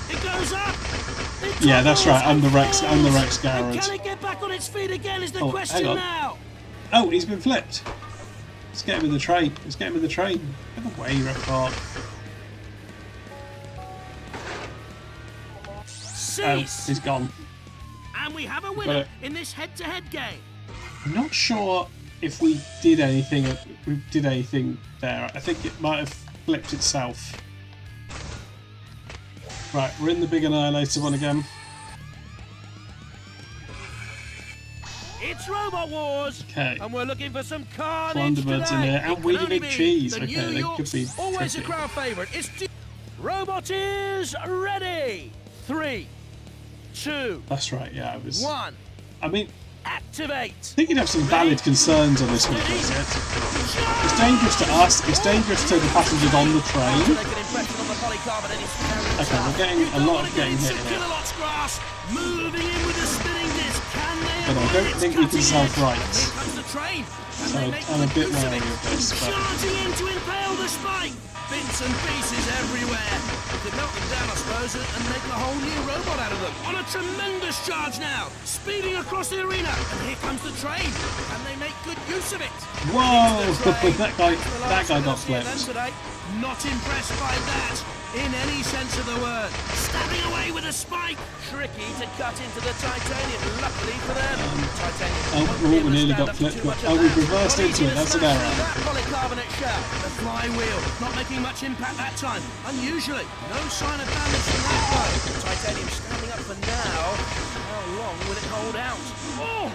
It goes up. It Yeah, that's right. I'm the Rex. falls. I'm the Rex And Garrett. can it get back on its feet again? Is the Oh, question hang on. now. Oh, he's been flipped. Let's get him in the train. Let's get him in the train. Get away, Red Park. Cease. He's gone. And we have a Got winner it. in this head-to-head game. I'm not sure if we did anything. We did anything there. I think it might have flipped itself. Right, we're in the big annihilator one again. It's Robot Wars, Okay. and we're looking for some carnage Thunderbirds today. in here, It and can Weedy only Big be Cheese. the Okay, New they York's could be always tricky. a crowd favourite. It's Robot is ready. 3, 2, That's right. Yeah, I was. 1. I mean, Activate. I think you'd have some valid concerns on this one, does it? It's dangerous to us. It's dangerous to the passengers on the train. Okay, we're getting a lot of getting hit here. Kilowatts grass, moving in with a spinning disc. Can they But I don't think we can self-right. Here comes the train. So I'm a bit wary of this. But Charging in to impale the spike. Bits and pieces everywhere. You could melt them down, I suppose, and make a whole new robot out of them. On a tremendous charge now, speeding across the arena. And here comes the train. And they make good use of it. whoa! that guy got Them flipped. today. Not impressed by that, in any sense of the word. Stabbing away with a spike. Tricky to cut into the titanium. Luckily for them, titanium. Oh, we nearly got flipped. Oh, we've reversed into it. That's an error. That polycarbonate shell. The flywheel, not making much impact that time. Unusually, no sign of damage from that though. Titanium standing up for now. How long will it hold out? Oh!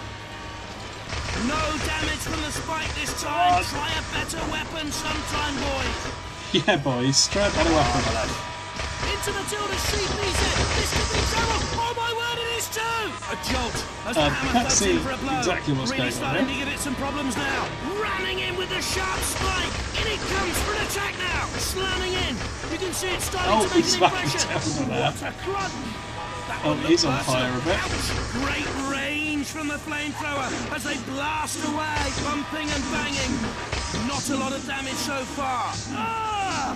No damage from the spike this time. Try a better weapon sometime, boys. Yeah, boys. Try a better weapon. Into Matilda's seat, this could be trouble. Oh my word, it is too! A jolt as the hammer can't thuds see in for a blow. exactly what's really going on starting here. to give it some problems now. Ramming in with the sharp spike. In it comes for an attack now. Slamming in. You can see it starting Oh, to make he's an smacking impression. down there. What a crunch! That Oh, one he's looked on fire a bit. Ouch. Great range from the flamethrower as they blast away, bumping and banging. Not a lot of damage so far.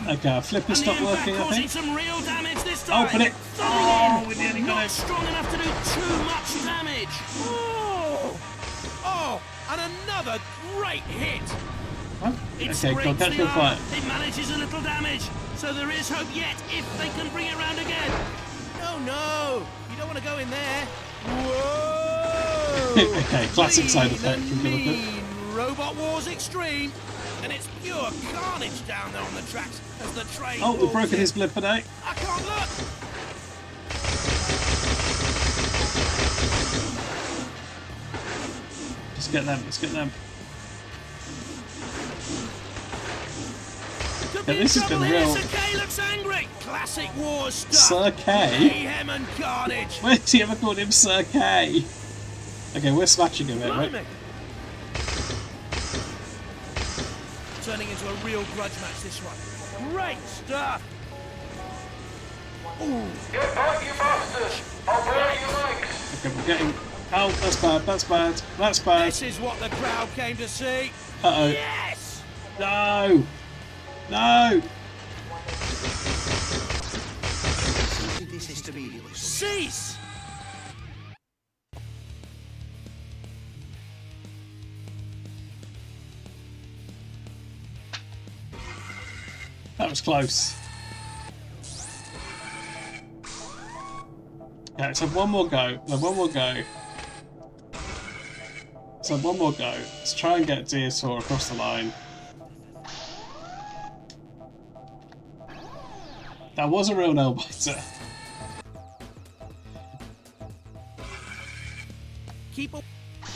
Okay, our flipper stopped working, I Causing think. some real damage this time. Open it. Thudding in. We nearly got Not it. strong enough to do too much damage. Oh, oh, and another great hit. It Okay, go scrapes catch the me on fire. armor. It manages a little damage, so there is hope yet if they can bring it round again. No, no, you don't want to go in there. Whoa! Okay, classic side effect from Gilbert. Mean Robot Wars Extreme, and it's pure carnage down there on the tracks as the train. Oh, we've pulls broken in. his blipper now. I can't look. Let's get them. Let's get them. Could Yeah, be this has been trouble here. real. Sir Kay looks angry. Classic war stuff. Sir Kay? Mayhem and carnage. Where's he ever called him Sir K? Okay, we're smashing him, right? Blimey. Turning into a real grudge match, this one. Great stuff. Ooh. Get back, you bastards! I'll burn your legs! Okay, we're getting. Oh, that's bad. That's bad. That's bad. This is what the crowd came to see. Uh-oh. Yes! No! No! Cease! That was close. Yeah, let's have one more go. No, one more go. Let's have one more go. Let's try and get Deitor across the line. That was a real nail biter. Keep Okay.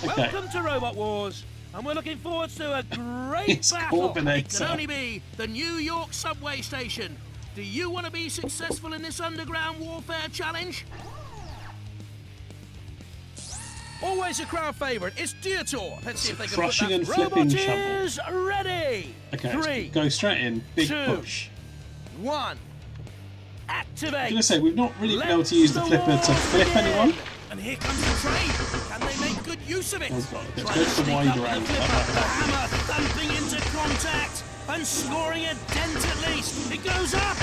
Welcome to Robot Wars, and we're looking forward to a great It's battle. It Corbinator. can only be the New York subway station. Do you want to be successful in this underground warfare challenge? Always a crowd favourite. It's Dietor. Let's see if they can Crushing put and that. flipping Robot shovel. is ready. Okay, 3, go straight in. Big 2, push. 1. Activate. I'm gonna say we've not really been able to use the flipper to flip anyone. And here comes the train. Can they make good use of it? Oh god, let's Trying go to to the sneak wider up with angle. the flipper. The hammer thumping into contact and scoring a dent at least. It goes up.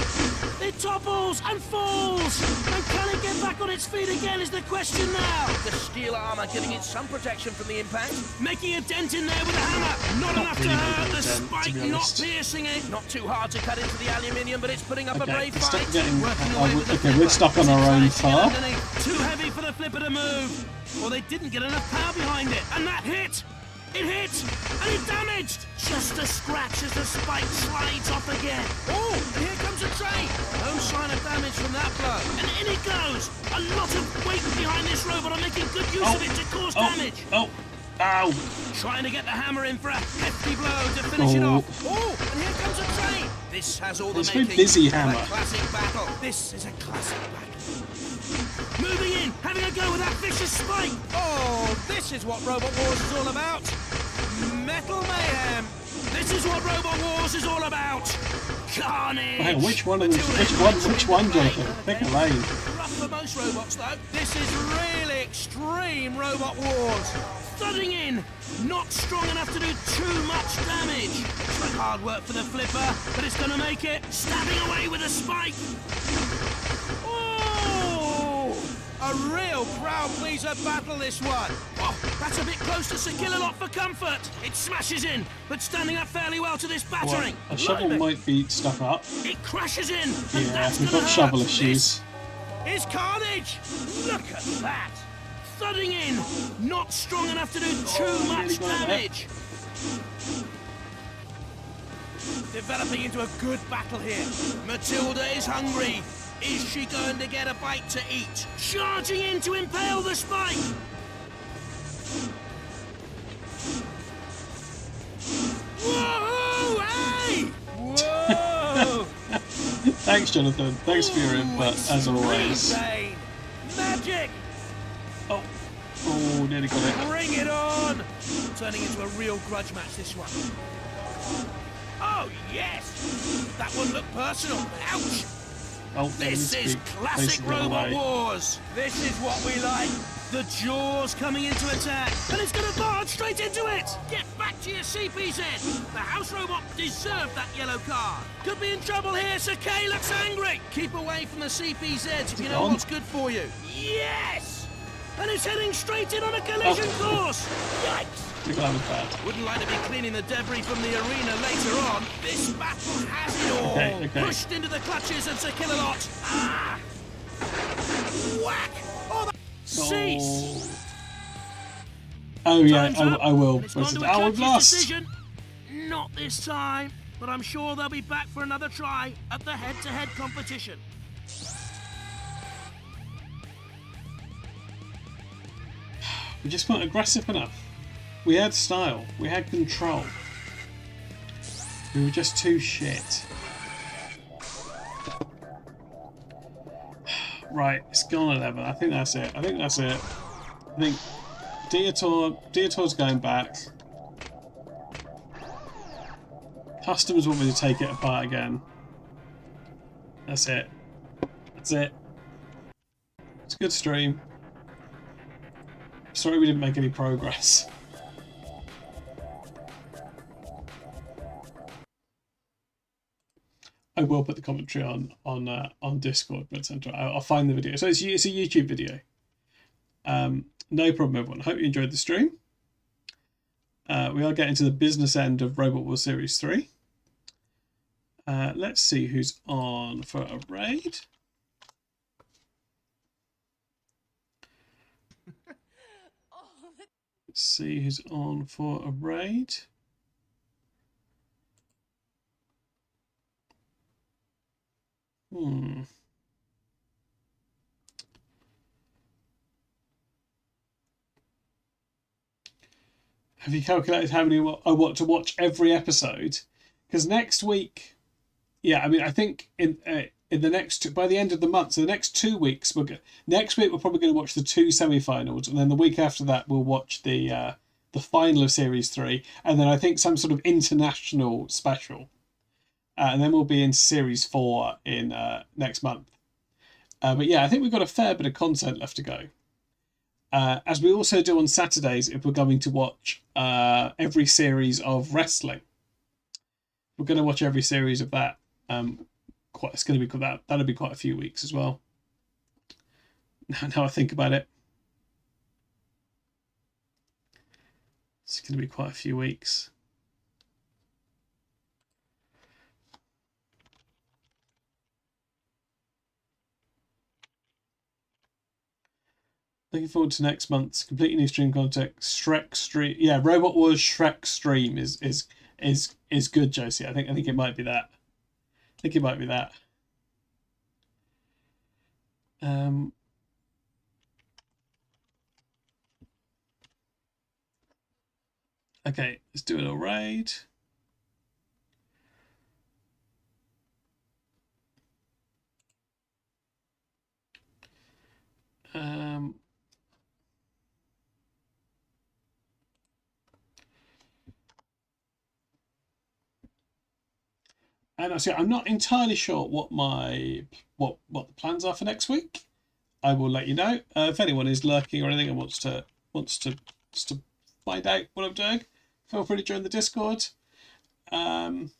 It topples and falls. And can it get back on its feet again is the question now. The steel armor giving it some protection from the impact. Making a dent in there with a hammer. Not enough really to hurt. making a The dent, spike to be not honest. piercing it. Not too hard to cut into the aluminium, but it's putting up a Okay, brave it's fight. stuck getting. Working away with the Okay, we're flipper. stuck on our own car. Underneath. Too heavy for the flipper to move. Or they didn't get enough power behind it. And that hit. It hit. And it damaged. Just a scratch as the spike slides off again. Oh, and here comes a train. No sign of damage from that blow. And in it goes. A lot of weight behind this robot are making good use of it to cause damage. Oh, ow. Trying to get the hammer in for a hefty blow to finish it off. Oh, and here comes a train. This has all the It's very makings busy of hammer. a classic battle. This is a classic battle. Moving in, having a go with that vicious spike. Oh, this is what Robot Wars is all about. Metal mayhem. This is what Robot Wars is all about. Carnage. Hang on, which one, Jonathan? Pick a lane. Rough for most robots, though. This is really extreme Robot Wars. Thudding in, not strong enough to do too much damage. It's like hard work for the flipper, but it's going to make it. Stabbing away with a spike. Oh! A real crowd pleaser battle, this one. Oh, that's a bit close to Sir Kill-A-Lot for comfort. It smashes in, but standing up fairly well to this battering. Well, a shovel might be stuck up. It crashes in, and Yeah, that's we've gonna got hurt. shovel issues. This is carnage. Look at that. Thudding in, not strong enough to do too much damage. Developing into a good battle here. Matilda is hungry. Is she going to get a bite to eat? Charging in to impale the spike. Whoa! Hey! Whoa! Thanks, Jonathan. Thanks for your input, as always. Insane. Magic! Oh, nearly got it. Bring it on! Turning into a real grudge match, this one. Oh, yes! That one looked personal. Ouch! Oh, This is classic Robot Wars. This is what we like. The jaws coming into attack. And it's going to barge straight into it. Get back to your CPZ. The house robot deserved that yellow card. Could be in trouble here. Sir K looks angry. Keep away from the CPZs if you know what's good for you. Yes! And it's heading straight in on a collision course. Yikes! That was bad. Wouldn't like to be cleaning the debris from the arena later on. This battle has it all. Okay. Pushed into the clutches of Sir Kill-A-Lot. Ah! Whack! Oh, that... Cease! Oh yeah, Time's up. I will. It's gone to a Oh, we've judge's lost. decision. Not this time, but I'm sure they'll be back for another try at the head-to-head competition. We just weren't aggressive enough. We had style. We had control. We were just too shit. Right, it's gone 11. I think that's it. I think Dietor's going back. Customs want me to take it apart again. That's it. That's it. It's a good stream. Sorry we didn't make any progress. I will put the commentary on Discord, but I'll find the video. So it's a YouTube video. No problem, everyone. Hope you enjoyed the stream. We are getting to the business end of Robot Wars Series 3. Let's see who's on for a raid. Let's see who's on for a raid. Hmm. Have you calculated how many I want to watch every episode? Because next week, yeah, I mean, I think in the next, by the end of the month, so the next 2 weeks, next week we're probably going to watch the 2 semi-finals, and then the week after that we'll watch the final of Series 3, and then I think some sort of international special, and then we'll be into Series 4 in next month. But yeah, I think we've got a fair bit of content left to go. As we also do on Saturdays, if we're going to watch every series of wrestling, we're going to watch every series of that. It's going to be that'll be quite a few weeks as well. Now I think about it, it's going to be quite a few weeks. Looking forward to next month's completely new stream content. Shrek stream, yeah, Robot Wars Shrek stream is good, Josie. I think it might be that. I think it might be that. Okay, let's do a little raid. And I see, I'm not entirely sure what the plans are for next week. I will let you know if anyone is lurking or anything and wants to find out what I'm doing. Feel free to join the Discord. Otherwise,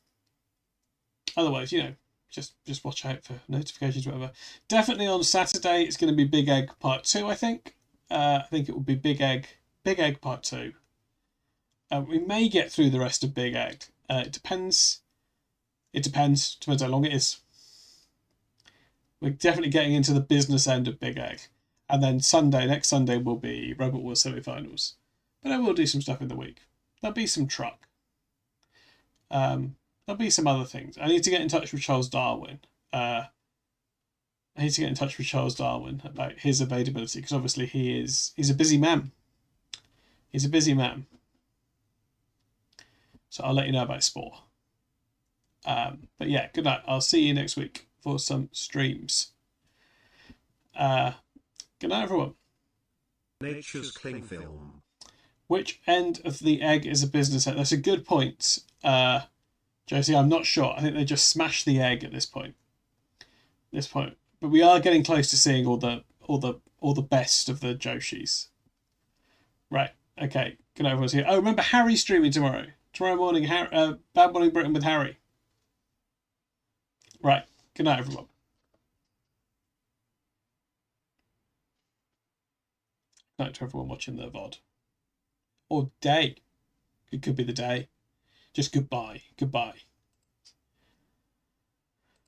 just watch out for notifications, whatever. Definitely on Saturday, it's going to be Big Egg Part 2. I think it will be Big Egg Part 2. We may get through the rest of Big Egg. It depends. Depends how long it is. We're definitely getting into the business end of Big Egg. And then next Sunday will be Robot Wars semi-finals. But I will do some stuff in the week. There'll be some truck. There'll be some other things. I need to get in touch with Charles Darwin. About his availability, because obviously he's a busy man. He's a busy man. So I'll let you know about Spore. But yeah, good night. I'll see you next week for some streams. Good night, everyone. Nature's cling film. Which end of the egg is a business end? That's a good point, Josie. I'm not sure. I think they just smashed the egg at this point. But we are getting close to seeing all the best of the Joshis. Right. Okay. Good night, everyone's here. Oh, remember Harry's streaming tomorrow. Tomorrow morning, Bad Morning Britain with Harry. Right. Good night, everyone. Good night to everyone watching the VOD. Or day. It could be the day. Just goodbye. Goodbye.